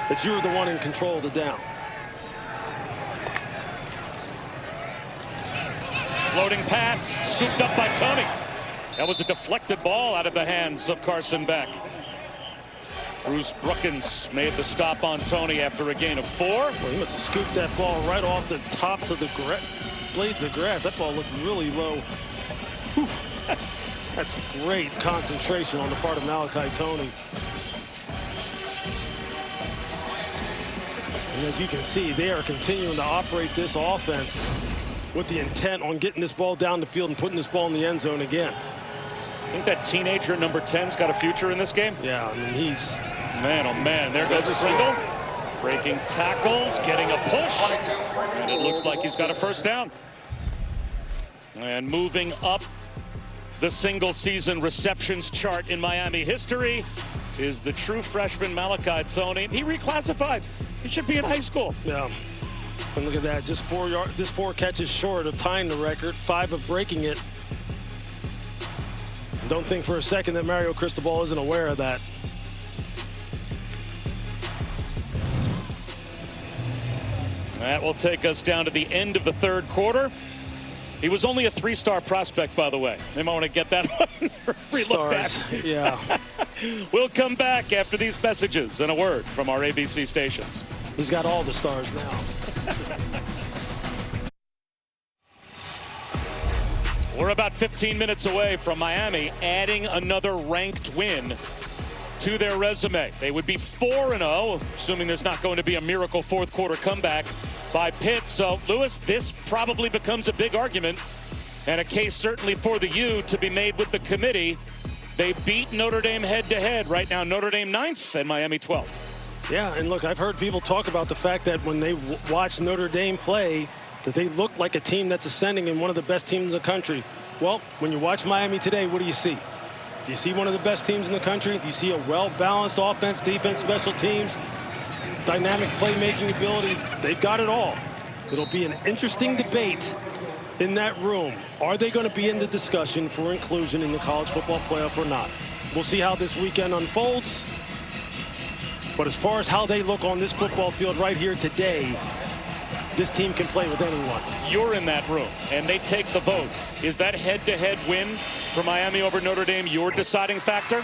that you're the one in control of the down. Floating pass, scooped up by Tony. That was a deflected ball out of the hands of Carson Beck. Bruce Brookins made the stop on Tony after a gain of 4. Well, he must have scooped that ball right off the tops of the blades of grass. That ball looked really low. Whew. That's great concentration on the part of Malachi Tony. And as you can see, they are continuing to operate this offense with the intent on getting this ball down the field and putting this ball in the end zone again. I think that teenager number 10's got a future in this game. Yeah, I mean, he's... Man, oh man, there goes Pringle. Breaking tackles, getting a push. And it looks like he's got a first down. And moving up the single season receptions chart in Miami history is the true freshman Malachi Tony. He reclassified. He should be in high school. Yeah. And look at that, just 4 catches short of tying the record, 5 of breaking it. Don't think for a second that Mario Cristobal isn't aware of that. That will take us down to the end of the 3rd quarter. He was only a 3-star prospect, by the way. They might want to get that one relooked at. Yeah. We'll come back after these messages and a word from our ABC stations. He's got all the stars now. We're about 15 minutes away from Miami adding another ranked win to their resume. They would be 4-0, assuming there's not going to be a miracle 4th quarter comeback by Pitt. So, Lewis, this probably becomes a big argument and a case certainly for the U to be made with the committee. They beat Notre Dame head-to-head. Right now, Notre Dame 9th and Miami 12th. Yeah, and look, I've heard people talk about the fact that when they watch Notre Dame play, that they look like a team that's ascending and one of the best teams in the country. Well, when you watch Miami today, what do you see? Do you see one of the best teams in the country? Do you see a well-balanced offense, defense, special teams, dynamic playmaking ability? They've got it all. It'll be an interesting debate in that room. Are they going to be in the discussion for inclusion in the college football playoff or not? We'll see how this weekend unfolds. But as far as how they look on this football field right here today, this team can play with anyone. You're in that room, and they take the vote. Is that head-to-head win for Miami over Notre Dame your deciding factor?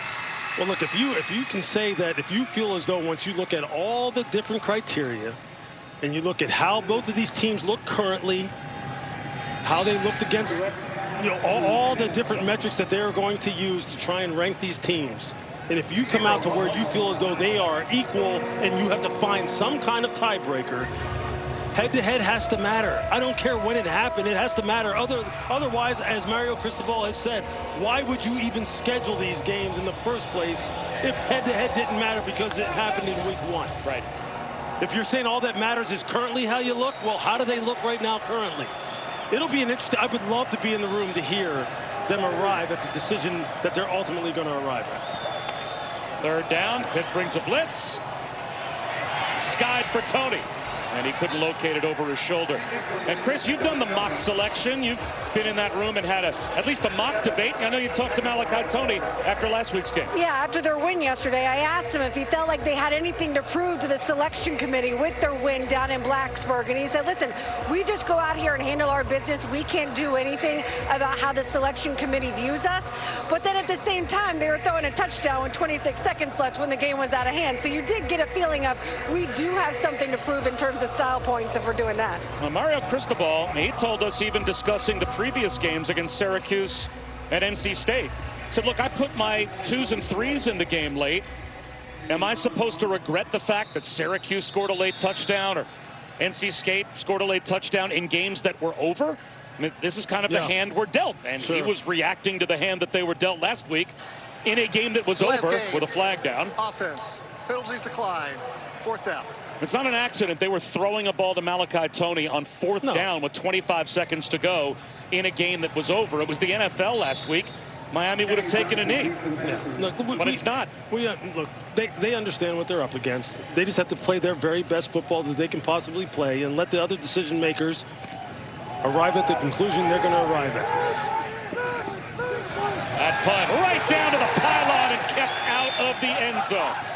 Well, look, if you can say that, if you feel as though once you look at all the different criteria and you look at how both of these teams look currently, how they looked against, you know, all the different metrics that they're going to use to try and rank these teams, and if you come out to where you feel as though they are equal and you have to find some kind of tiebreaker, head-to-head has to matter. I don't care when it happened. It has to matter. Otherwise, as Mario Cristobal has said, why would you even schedule these games in the first place if head-to-head didn't matter because it happened in week 1? Right. If you're saying all that matters is currently how you look, well, how do they look right now currently? It'll be an interesting. I would love to be in the room to hear them arrive at the decision that they're ultimately going to arrive at. Third down. Pitt brings a blitz. Skied for Tony. And he couldn't locate it over his shoulder. And Chris, you've done the mock selection. You've been in that room and had at least a mock debate. I know you talked to Malachi Tony after last week's game. Yeah, after their win yesterday, I asked him if he felt like they had anything to prove to the selection committee with their win down in Blacksburg. And he said, listen, we just go out here and handle our business. We can't do anything about how the selection committee views us. But then at the same time, they were throwing a touchdown with 26 seconds left when the game was out of hand. So you did get a feeling of we do have something to prove in terms of style points if we're doing that. Mario Cristobal, he told us, even discussing the previous games against Syracuse and NC State, said, look, I put my 2s and 3s in the game late. Am I supposed to regret the fact that Syracuse scored a late touchdown or NC State scored a late touchdown in games that were over? I mean, this is kind of the hand we're dealt. And he was reacting to the hand that they were dealt last week in a game that was over with a flag down. Offense. Penalties decline. 4th down. It's not an accident. They were throwing a ball to Malachi Tony on 4th down with 25 seconds to go in a game that was over. It was the NFL last week. Miami would have taken a knee. Look, but it's not. Look, they understand what they're up against. They just have to play their very best football that they can possibly play and let the other decision makers arrive at the conclusion they're going to arrive at. That punt right down to the pylon and kept out of the end zone.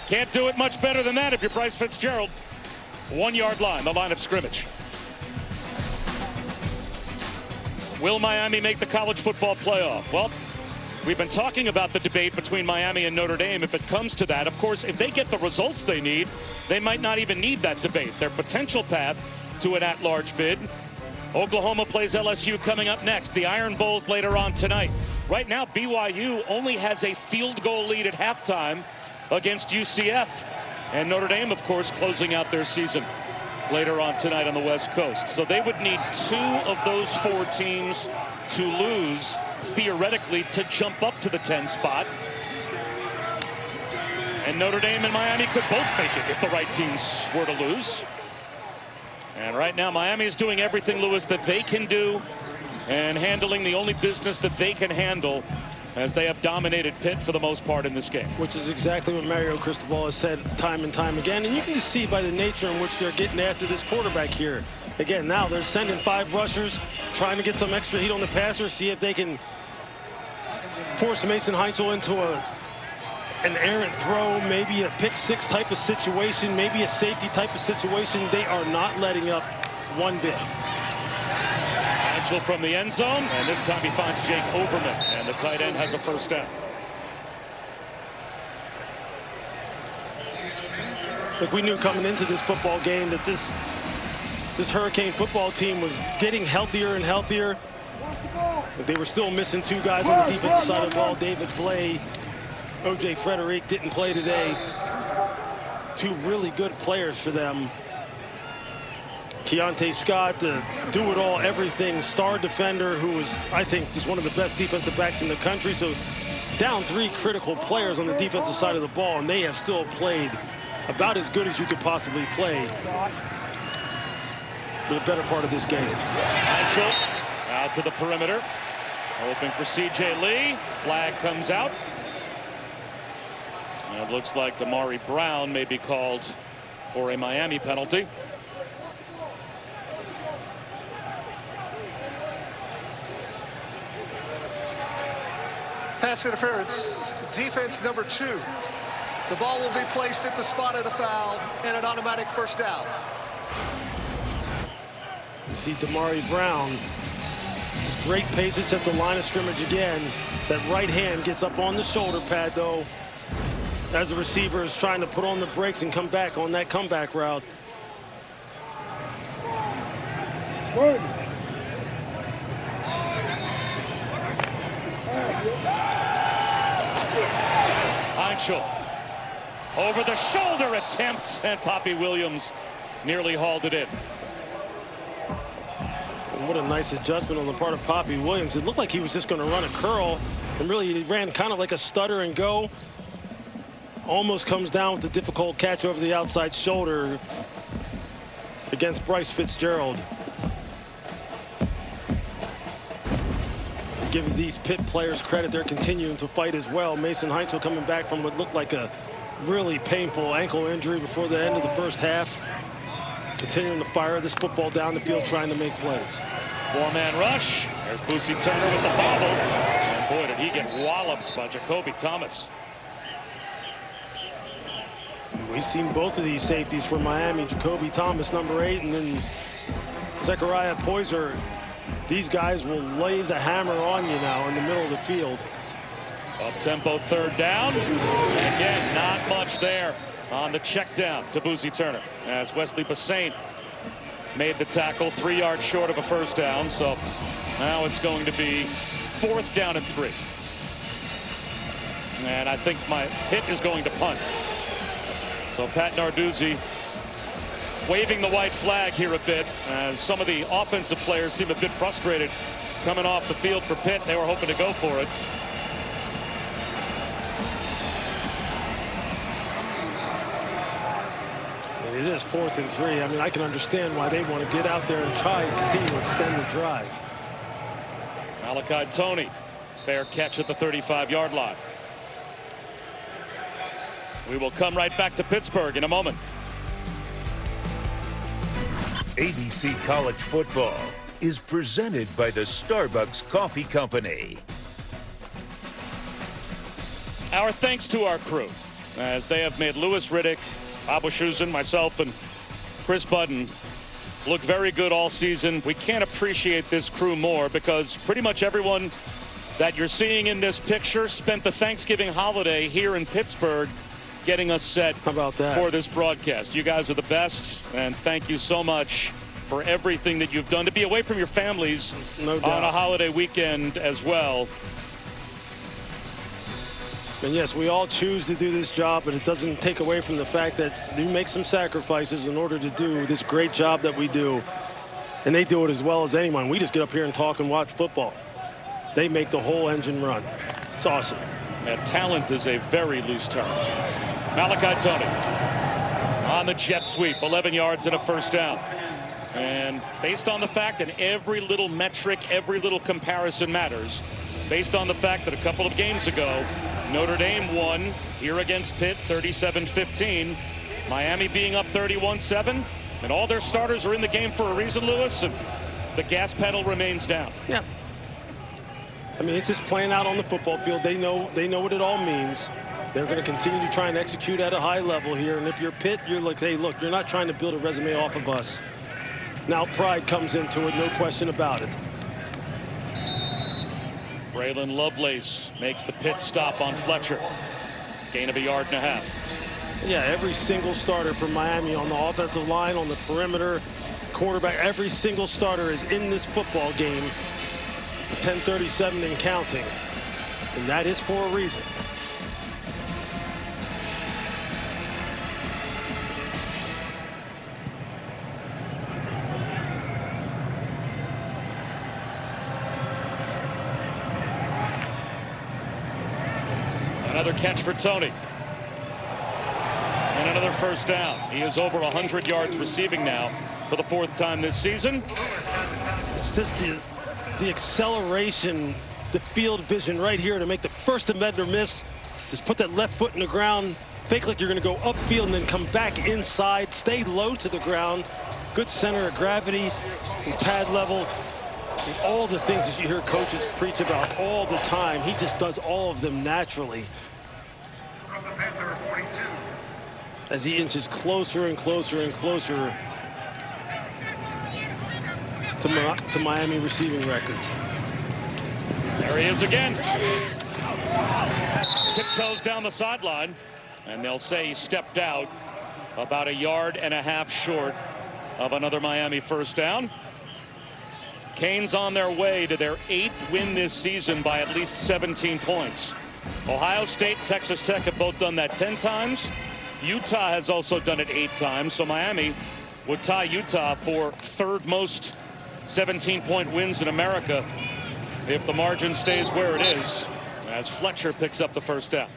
Can't do it much better than that if you're Bryce Fitzgerald. 1-yard line, the line of scrimmage. Will Miami make the college football playoff? Well, we've been talking about the debate between Miami and Notre Dame. If it comes to that, of course, if they get the results they need, they might not even need that debate. Their potential path to an at-large bid. Oklahoma plays LSU coming up next. The Iron Bowl's later on tonight. Right now, BYU only has a field goal lead at halftime against UCF. And Notre Dame, of course, closing out their season later on tonight on the West Coast. So they would need 2 of those 4 teams to lose, theoretically, to jump up to the 10 spot. And Notre Dame and Miami could both make it if the right teams were to lose. And right now, Miami is doing everything, Lewis, that they can do and handling the only business that they can handle, as they have dominated Pitt for the most part in this game. Which is exactly what Mario Cristobal has said time and time again. And you can just see by the nature in which they're getting after this quarterback here. Again, now they're sending 5 rushers, trying to get some extra heat on the passer, see if they can force Mason Heinzel into an errant throw, maybe a pick-6 type of situation, maybe a safety type of situation. They are not letting up one bit. From the end zone, and this time he finds Jake Overman, and the tight end has a 1st down. Look, we knew coming into this football game that this Hurricane football team was getting healthier and healthier. But they were still missing 2 guys on the defensive side of the ball. David Blay, O.J. Frederick didn't play today. 2 really good players for them. Keontae Scott, the do-it-all, everything star defender who was, I think, just one of the best defensive backs in the country. So down 3 critical players on the defensive side of the ball, and they have still played about as good as you could possibly play for the better part of this game. Mitchell out to the perimeter, hoping for C.J. Lee. Flag comes out. And it looks like Damari Brown may be called for a Miami penalty. Pass interference, defense number 2. The ball will be placed at the spot of the foul and an automatic 1st down. You see Damari Brown, just great passage at the line of scrimmage again. That right hand gets up on the shoulder pad, though, as the receiver is trying to put on the brakes and come back on that comeback route. Heinzel over the shoulder attempt, and Poppy Williams nearly hauled it in. What a nice adjustment on the part of Poppy Williams. It looked like he was just going to run a curl, and really he ran kind of like a stutter and go. Almost comes down with a difficult catch over the outside shoulder. against Bryce Fitzgerald. Give these Pitt players credit. They're continuing to fight as well. Mason Heinzel coming back from what looked like a really painful ankle injury before the end of the first half. Continuing to fire this football down the field, trying to make plays. Four-man rush. There's Boosie Turner with the bobble. And boy, did he get walloped by Jacoby Thomas. We've seen both of these safeties from Miami. Jacoby Thomas, number 8, and then Zechariah Poyser. These guys will lay the hammer on you now in the middle of the field. Up-tempo third down. And again, not much there on the check down to Boosie Turner as Wesley Bassane made the tackle 3 yards short of a first down. So now it's going to be 4th down and 3. And I think Pitt is going to punt. So Pat Narduzzi waving the white flag here a bit as some of the offensive players seem a bit frustrated coming off the field for Pitt. They were hoping to go for it. And it is 4th and 3. I mean, I can understand why they want to get out there and try and continue to extend the drive. Malachi Toney, fair catch at the 35-yard line. We will come right back to Pittsburgh in a moment. ABC College Football is presented by the Starbucks Coffee Company. Our thanks to our crew, as they have made Louis Riddick, Bob Wischusen, myself, and Chris Budden look very good all season. We can't appreciate this crew more because pretty much everyone that you're seeing in this picture spent the Thanksgiving holiday here in Pittsburgh getting us set for this broadcast. You guys are the best, and thank you so much for everything that you've done to be away from your families on a holiday weekend as well. And yes, we all choose to do this job, but it doesn't take away from the fact that you make some sacrifices in order to do this great job that we do. And they do it as well as anyone. We just get up here and talk and watch football. They make the whole engine run. It's awesome. And talent is a very loose term. Malachi Toney on the jet sweep, 11 yards and a first down. And based on the fact that every little metric, every little comparison matters, based on the fact that a couple of games ago, Notre Dame won here against Pitt 37-15, Miami being up 31-7, and all their starters are in the game for a reason, Lewis, and the gas pedal remains down. Yeah. I mean, it's just playing out on the football field. They know what it all means. They're going to continue to try and execute at a high level here. And if you're Pitt, you're like, hey, look, you're not trying to build a resume off of us. Now pride comes into it, no question about it. Braylon Lovelace makes the Pitt stop on Fletcher. Gain of 1.5 yards. Yeah, every single starter from Miami on the offensive line, on the perimeter, quarterback, every single starter is in this football game. 10:37 and counting. And that is for a reason. Another catch for Toney. And another first down. He is over 100 yards receiving now for the 4th time this season. It's just the acceleration, the field vision right here to make the first defender miss. Just put that left foot in the ground, fake like you're going to go upfield and then come back inside, stay low to the ground. Good center of gravity and pad level. And all the things that you hear coaches preach about all the time, he just does all of them naturally. As he inches closer and closer and closer to Miami receiving records. There he is again. Tiptoes down the sideline, and they'll say he stepped out about 1.5 yards short of another Miami first down. Canes on their way to their 8th win this season by at least 17 points. Ohio State, Texas Tech have both done that 10 times. Utah has also done it 8 times. So Miami would tie Utah for 3rd most 17-point wins in America if the margin stays where it is, as Fletcher picks up the first down.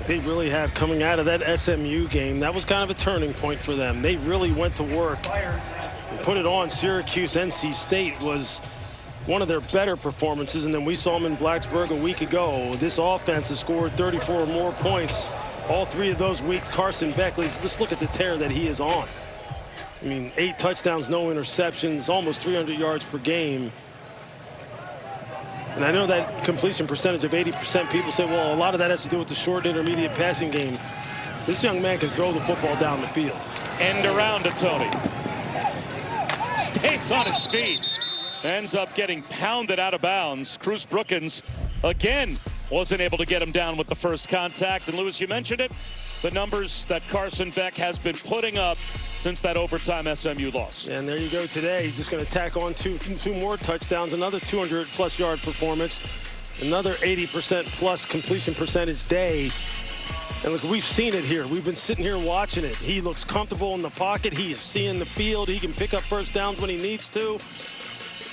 They really have. Coming out of that SMU game, that was kind of a turning point for them. They really went to work and put it on Syracuse. NC State was one of their better performances, and then we saw them in Blacksburg a week ago. This offense has scored 34 or more points all 3 of those weeks. Carson Beckley's, just look at the tear that he is on. I mean, 8 touchdowns, no interceptions, almost 300 yards per game. And I know that completion percentage of 80%, people say, well, a lot of that has to do with the short intermediate passing game. This young man can throw the football down the field. End around to Tony. Stays on his feet. Ends up getting pounded out of bounds. Cruz Brookins, again, wasn't able to get him down with the first contact. And, Lewis, you mentioned it, the numbers that Carson Beck has been putting up since that overtime SMU loss. And there you go today. He's just going to tack on two more touchdowns, another 200-plus yard performance, another 80%-plus completion percentage day. And look, we've seen it here. We've been sitting here watching it. He looks comfortable in the pocket. He is seeing the field. He can pick up first downs when he needs to.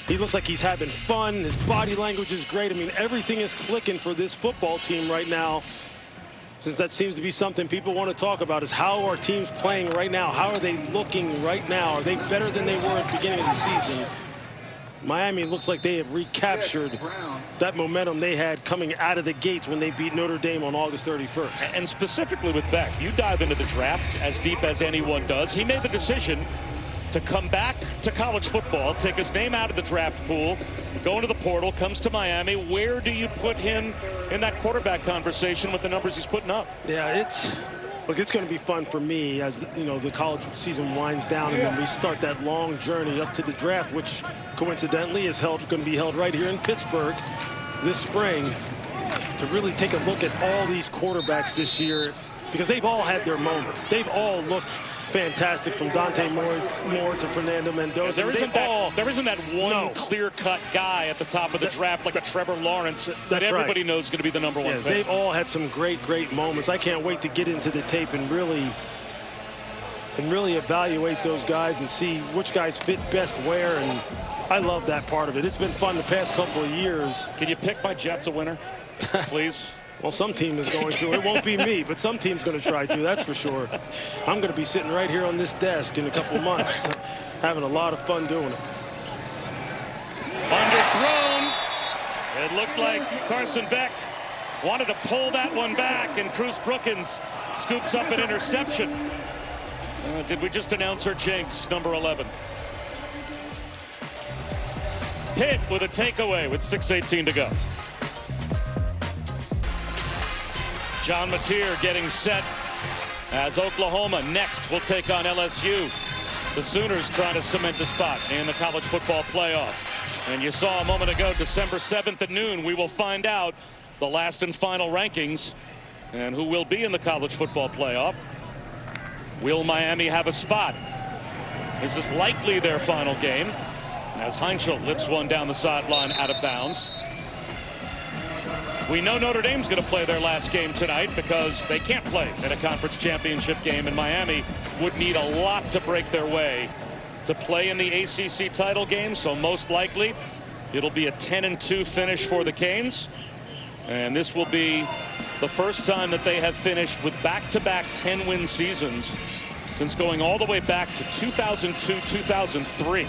He looks like he's having fun. His body language is great. I mean, everything is clicking for this football team right now. Since that seems to be something people want to talk about, is how are teams playing right now? How are they looking right now? Are they better than they were at the beginning of the season? Miami looks like they have recaptured that momentum they had coming out of the gates when they beat Notre Dame on August 31st. And specifically with Beck, you dive into the draft as deep as anyone does. He made the decision to come back to college football, take his name out of the draft pool, go into the portal, comes to Miami. Where do you put him in that quarterback conversation with the numbers he's putting up? Yeah, look, it's going to be fun for me as, you know, the college season winds down and then we start that long journey up to the draft, which coincidentally is going to be held right here in Pittsburgh this spring, to really take a look at all these quarterbacks this year, because they've all had their moments. They've all looked fantastic, from Dante Moore to Fernando Mendoza. There isn't that one clear-cut guy at the top of the draft like a Trevor Lawrence that everybody knows is going to be the number one pick. They've all had some great moments. I can't wait to get into the tape and really evaluate those guys and see which guys fit best where, and I love that part of it. It's been fun the past couple of years. Can you pick my Jets a winner, please? Well, some team is going to. It won't be me, but some team's going to try to, that's for sure. I'm going to be sitting right here on this desk in a couple months, having a lot of fun doing it. Underthrown. It looked like Carson Beck wanted to pull that one back, and Cruz Brookins scoops up an interception. Did we just announce her jinx, number 11? Pitt with a takeaway with 6:18 to go. John Mateer getting set as Oklahoma next will take on LSU. The Sooners trying to cement a spot in the college football playoff. And you saw a moment ago, December 7th at noon, we will find out the last and final rankings and who will be in the college football playoff. Will Miami have a spot? Is this likely their final game, as Heinzel lifts one down the sideline out of bounds? We know Notre Dame's going to play their last game tonight because they can't play in a conference championship game, and Miami would need a lot to break their way to play in the ACC title game. So most likely it'll be a 10-2 finish for the Canes, and this will be the first time that they have finished with back-to-back 10-win seasons since going all the way back to 2002-2003.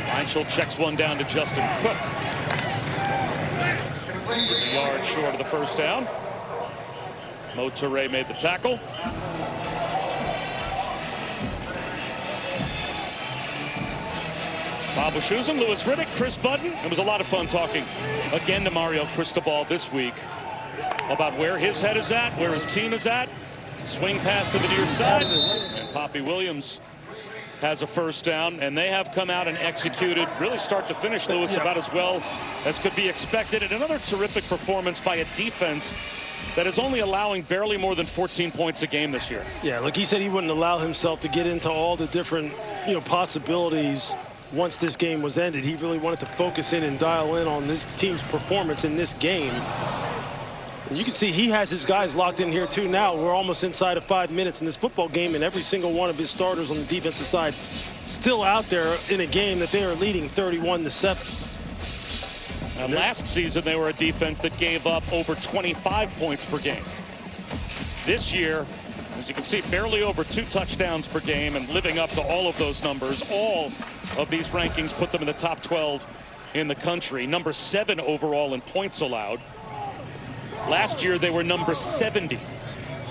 Heinzel checks one down to Justin Cook. He's a yard short of the first down. Mo Toure made the tackle. Bob Wischusen, Louis Riddick, Chris Budden. It was a lot of fun talking again to Mario Cristobal this week about where his head is at, where his team is at. Swing pass to the near side, and Poppy Williams has a first down, and they have come out and executed really start to finish, Lewis, about as well as could be expected. And another terrific performance by a defense that is only allowing barely more than 14 points a game this year. Yeah, like he said, he wouldn't allow himself to get into all the different, possibilities once this game was ended. He really wanted to focus in and dial in on this team's performance in this game. And you can see he has his guys locked in here too now. We're almost inside of 5 minutes in this football game, and every single one of his starters on the defensive side still out there in a game that they are leading 31-7. And last season, they were a defense that gave up over 25 points per game. This year, as you can see, barely over 2 touchdowns per game, and living up to all of those numbers. All of these rankings put them in the top 12 in the country. Number 7 overall in points allowed. Last year, they were number 70.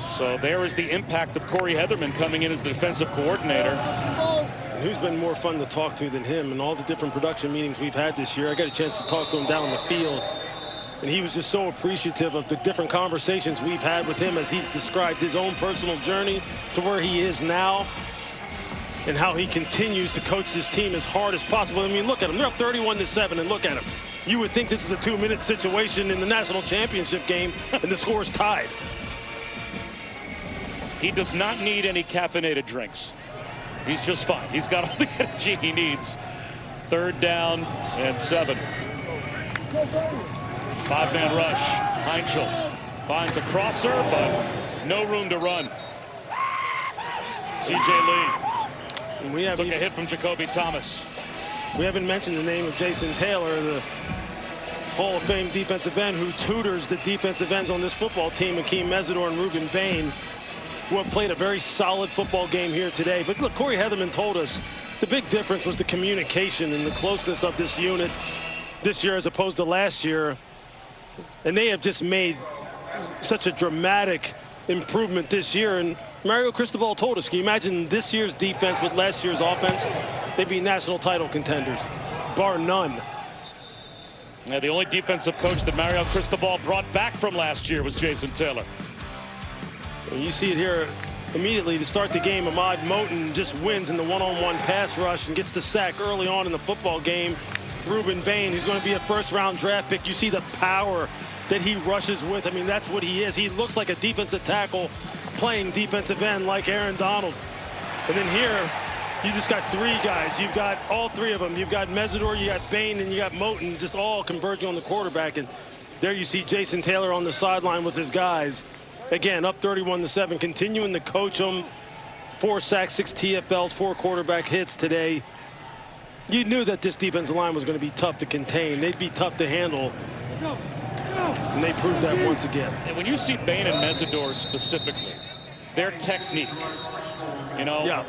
So there is the impact of Corey Heatherman coming in as the defensive coordinator. And who's been more fun to talk to than him? And all the different production meetings we've had this year, I got a chance to talk to him down on the field. And he was just so appreciative of the different conversations we've had with him as he's described his own personal journey to where he is now and how he continues to coach this team as hard as possible. I mean, look at him. They're up 31-7, and look at him. You would think this is a 2-minute situation in the national championship game, and the score is tied. He does not need any caffeinated drinks. He's just fine. He's got all the energy he needs. 3rd down and 7. 5-man rush. Heinchel finds a crosser, but no room to run. C.J. Lee and we took a hit from Jacoby Thomas. We haven't mentioned the name of Jason Taylor, the Hall of Fame defensive end who tutors the defensive ends on this football team, Akeem Mesidor and Ruben Bain, who have played a very solid football game here today. But look, Corey Heatherman told us the big difference was the communication and the closeness of this unit this year as opposed to last year. And they have just made such a dramatic improvement this year. And Mario Cristobal told us, can you imagine this year's defense with last year's offense? They'd be national title contenders, bar none. Yeah, the only defensive coach that Mario Cristobal brought back from last year was Jason Taylor. And you see it here immediately to start the game. Ahmad Moten just wins in the one-on-one pass rush and gets the sack early on in the football game. Ruben Bain, who's going to be a first-round draft pick. You see the power that he rushes with. I mean, that's what he is. He looks like a defensive tackle playing defensive end like Aaron Donald. And then here, you just got 3 guys. You've got all 3 of them. You've got Mesidor, you got Bain, and you got Moten just all converging on the quarterback. And there you see Jason Taylor on the sideline with his guys. Again, up 31-7, continuing to coach them. 4 sacks, 6 TFLs, 4 quarterback hits today. You knew that this defensive line was going to be tough to contain. They'd be tough to handle. And they proved that once again. And when you see Bain and Mesidor specifically, their technique, you know,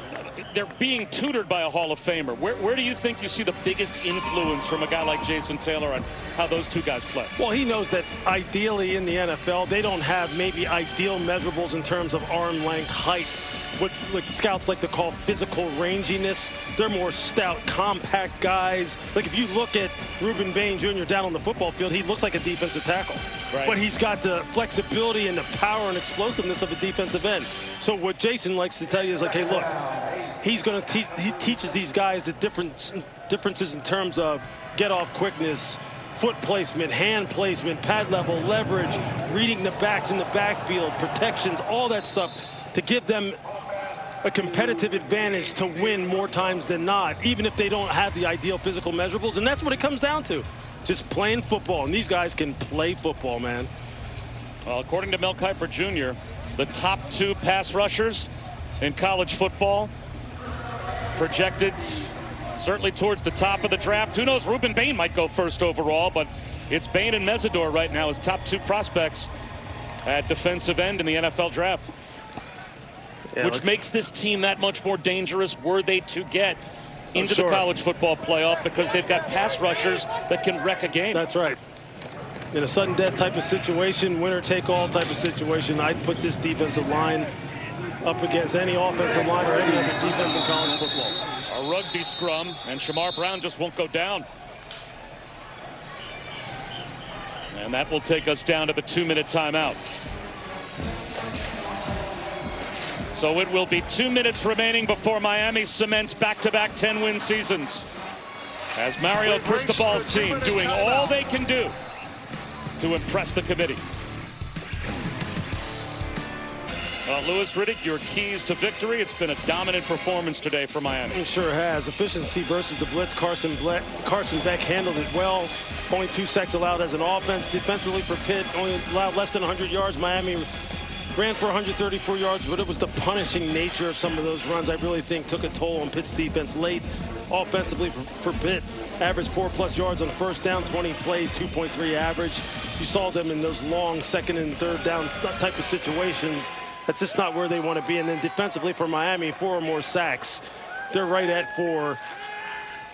they're being tutored by a Hall of Famer. Where do you think you see the biggest influence from a guy like Jason Taylor on how those 2 guys play? Well, he knows that ideally in the NFL, they don't have maybe ideal measurables in terms of arm length, height, what scouts like to call physical ranginess. They're more stout, compact guys. Like if you look at Ruben Bain Jr. down on the football field, he looks like a defensive tackle. Right. But he's got the flexibility and the power and explosiveness of a defensive end. So what Jason likes to tell you is like, hey, look, he's going to he teaches these guys the differences in terms of get off quickness, foot placement, hand placement, pad level, leverage, reading the backs in the backfield, protections, all that stuff to give them a competitive advantage to win more times than not, even if they don't have the ideal physical measurables. And that's what it comes down to, just playing football. And these guys can play football, man. Well, according to Mel Kiper Jr., the top 2 pass rushers in college football projected certainly towards the top of the draft. Who knows, Ruben Bain might go first overall, but it's Bain and Mesidor right now as top 2 prospects at defensive end in the NFL draft. Yeah, which makes this team that much more dangerous were they to get into the college football playoff, because they've got pass rushers that can wreck a game. That's right. In a sudden death type of situation, winner take all type of situation, I'd put this defensive line up against any offensive line or any other defense in college football. A rugby scrum, and Shamar Brown just won't go down. And that will take us down to the 2-minute timeout. So it will be 2 minutes remaining before Miami cements back-to-back 10-win seasons, as Mario Cristobal's team doing all they can do to impress the committee. Louis Riddick, your keys to victory. It's been a dominant performance today for Miami. It sure has. Efficiency versus the blitz. Carson Beck handled it well. Only 2 sacks allowed as an offense. Defensively for Pitt, only allowed less than 100 yards. Miami ran for 134 yards, but it was the punishing nature of some of those runs I really think took a toll on Pitt's defense late. Offensively for Pitt, averaged 4+ yards on first down, 20 plays, 2.3 average. You saw them in those long second and third down type of situations. That's just not where they want to be. And then defensively for Miami, 4 or more sacks. They're right at 4.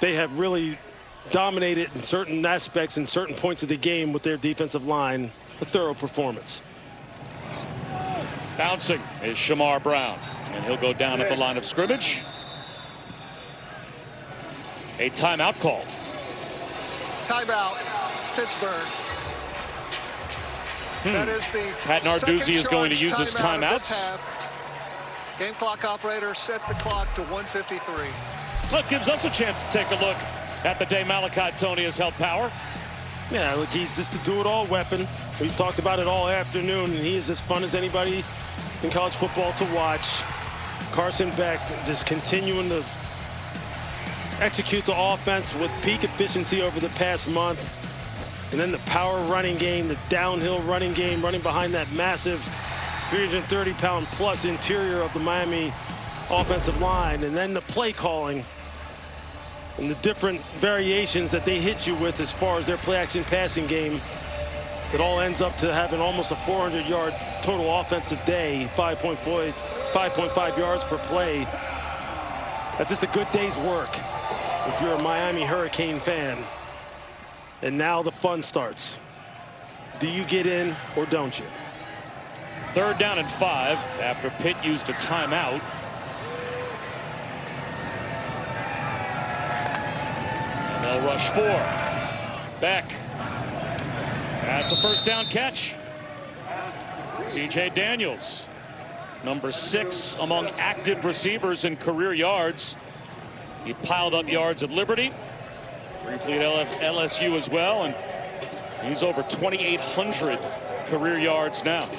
They have really dominated in certain aspects and certain points of the game with their defensive line. A thorough performance. Bouncing is Shamar Brown, and he'll go down at the line of scrimmage. A timeout called. Timeout, Pittsburgh. That is the Pat Narduzzi is going to use his timeouts. Game clock operator set the clock to 1:53. Look, gives us a chance to take a look at the day Malachi Tony has held power. Yeah, look, he's just a do-it-all weapon. We've talked about it all afternoon, and he is as fun as anybody in college football to watch. Carson Beck just continuing to execute the offense with peak efficiency over the past month. And then the power running game, the downhill running game, running behind that massive 330-pound plus interior of the Miami offensive line. And then the play calling and the different variations that they hit you with as far as their play action passing game. It all ends up to having almost a 400-yard total offensive day, 5.5 yards per play. That's just a good day's work if you're a Miami Hurricane fan. And now the fun starts. Do you get in or don't you? 3rd down and 5 after Pitt used a timeout. They'll rush 4. Beck. That's a first down catch. C.J. Daniels, number 6 among active receivers in career yards. He piled up yards at Liberty, briefly at LSU as well, and he's over 2,800 career yards now.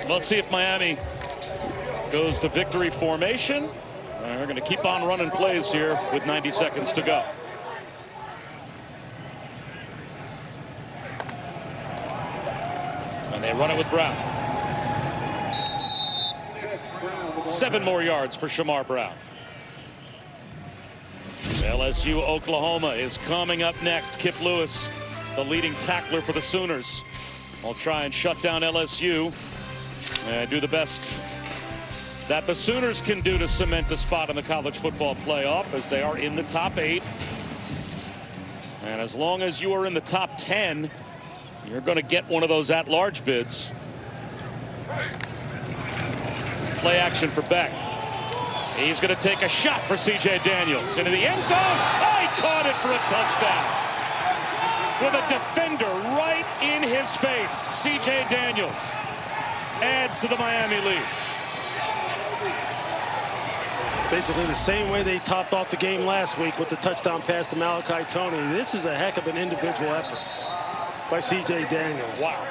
Let's see if Miami goes to victory formation. They're going to keep on running plays here with 90 seconds to go. And they run it with Brown. 7 more yards for Shamar Brown. LSU Oklahoma is coming up next. Kip Lewis, the leading tackler for the Sooners, will try and shut down LSU and do the best that the Sooners can do to cement a spot in the college football playoff, as they are in the top 8. And as long as you are in the top 10, you're going to get one of those at-large bids. Play action for Beck. He's going to take a shot for C.J. Daniels into the end zone. Oh, he caught it for a touchdown. With a defender right in his face, C.J. Daniels adds to the Miami lead. Basically the same way they topped off the game last week with the touchdown pass to Malachi Tony. This is a heck of an individual effort by C.J. Daniels. Wow.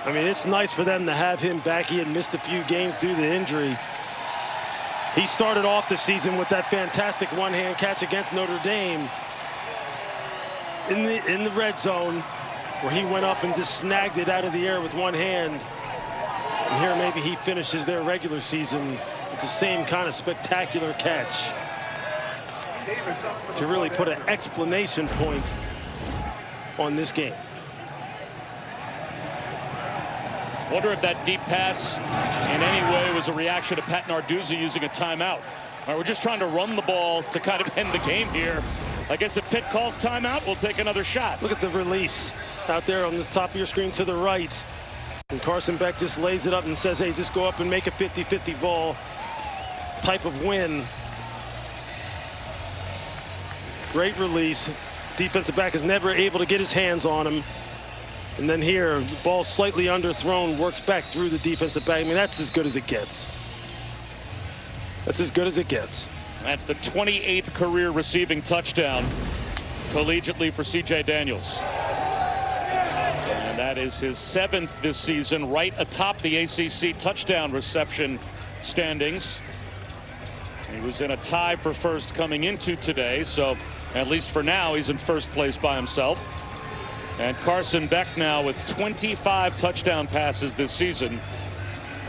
I mean, it's nice for them to have him back. He had missed a few games due to injury. He started off the season with that fantastic one-hand catch against Notre Dame in the red zone, where he went up and just snagged it out of the air with one hand. And here maybe he finishes their regular season with the same kind of spectacular catch to really put an explanation point on this game. Wonder if that deep pass in any way was a reaction to Pat Narduzzi using a timeout. All right, we're just trying to run the ball to kind of end the game here. I guess if Pitt calls timeout, we'll take another shot. Look at the release out there on the top of your screen to the right. And Carson Beck just lays it up and says, hey, just go up and make a 50-50 ball type of win. Great release. Defensive back is never able to get his hands on him. And then here, the ball slightly underthrown, works back through the defensive back. I mean, that's as good as it gets. That's as good as it gets. That's the 28th career receiving touchdown collegiately for C.J. Daniels. And that is his 7th this season, right atop the ACC touchdown reception standings. He was in a tie for first coming into today, so at least for now he's in first place by himself. And Carson Beck now with 25 touchdown passes this season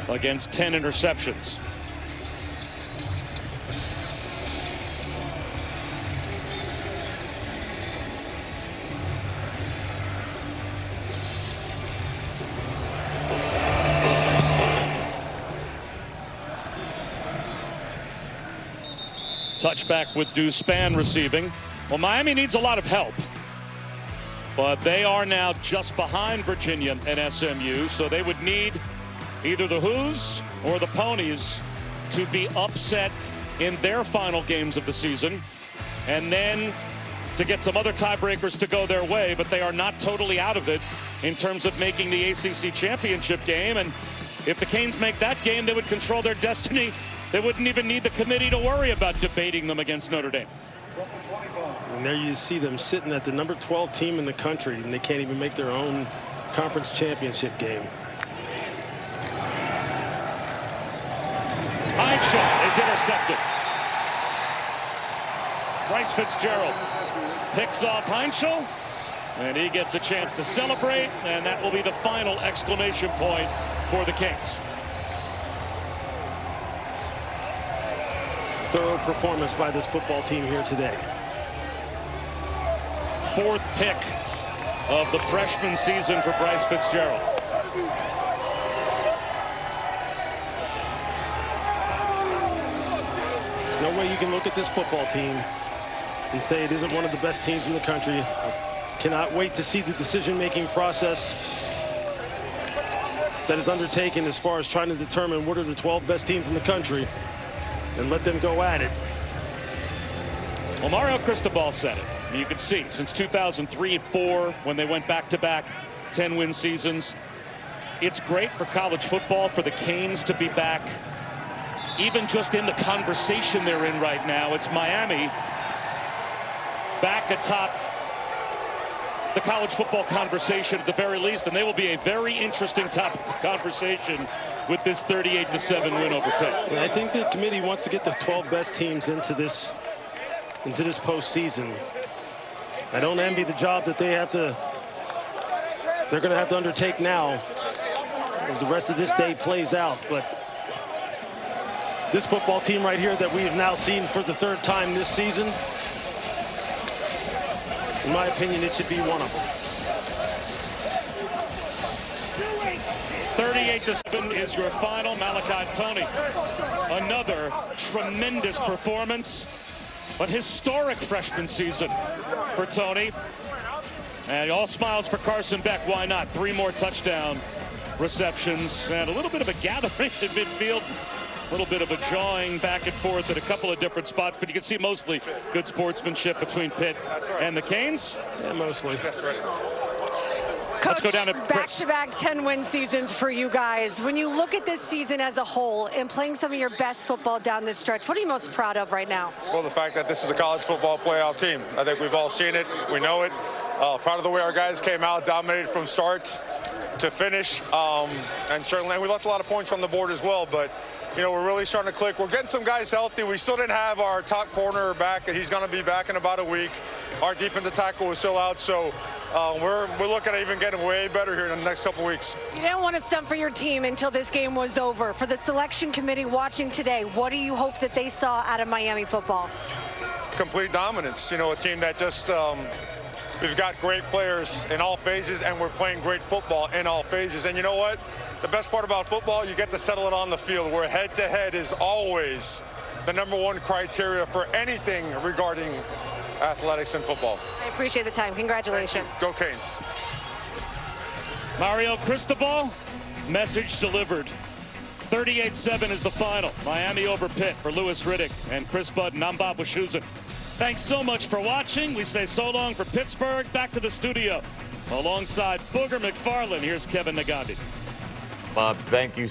against 10 interceptions. Touchback with Deuce Spann receiving. Well, Miami needs a lot of help, but they are now just behind Virginia and SMU, so they would need either the Who's or the Ponies to be upset in their final games of the season, and then to get some other tiebreakers to go their way, but they are not totally out of it in terms of making the ACC championship game. And if the Canes make that game, they would control their destiny. They wouldn't even need the committee to worry about debating them against Notre Dame. And there you see them sitting at the number 12 team in the country, and they can't even make their own conference championship game. Heinschel is intercepted. Bryce Fitzgerald picks off Heinschel, and he gets a chance to celebrate, and that will be the final exclamation point for the Canes. Thorough performance by this football team here today. 4th pick of the freshman season for Bryce Fitzgerald. There's no way you can look at this football team and say it isn't one of the best teams in the country. Cannot wait to see the decision-making process that is undertaken as far as trying to determine what are the 12 best teams in the country and let them go at it. Well, Mario Cristobal said it. You can see since 2003-4, when they went back-to-back 10-win seasons, it's great for college football for the Canes to be back, even just in the conversation they're in right now. It's Miami back atop the college football conversation at the very least, and they will be a very interesting topic of conversation with this 38-7 win over Pitt. Yeah, I think the committee wants to get the 12 best teams into this postseason. I don't envy the job that they're going to have to undertake now as the rest of this day plays out. But this football team right here that we have now seen for the 3rd time this season, in my opinion, it should be one of them. 38-7 is your final. Malachi Tony, another tremendous performance, but historic freshman season for Tony. And all smiles for Carson Beck. Why not? 3 more touchdown receptions and a little bit of a gathering in midfield. A little bit of a jawing back and forth at a couple of different spots, but you can see mostly good sportsmanship between Pitt and the Canes. Yeah, mostly. Let's go down to Chris. Back-to-back 10-win seasons for you guys. When you look at this season as a whole and playing some of your best football down this stretch, what are you most proud of right now? Well, the fact that this is a college football playoff team. I think we've all seen it. We know it. Proud of the way our guys came out, dominated from start to finish. And certainly we left a lot of points on the board as well, but you know, we're really starting to click. We're getting some guys healthy. We still didn't have our top corner back. He's going to be back in about a week. Our defensive tackle was still out, so we're looking at even getting way better here in the next couple weeks. You didn't want to stump for your team until this game was over. For the selection committee watching today, what do you hope that they saw out of Miami football? Complete dominance. You know, a team that just we've got great players in all phases, and we're playing great football in all phases. And you know what? The best part about football, you get to settle it on the field, where head-to-head is always the #1 criteria for anything regarding athletics and football. I appreciate the time. Congratulations. Go Canes. Mario Cristobal, message delivered. 38-7 is the final. Miami over Pitt. For Louis Riddick and Chris Budden, I'm Bob Wischusen. Thanks so much for watching. We say so long for Pittsburgh. Back to the studio. Alongside Booger McFarland, here's Kevin Nagandi. Bob, thank you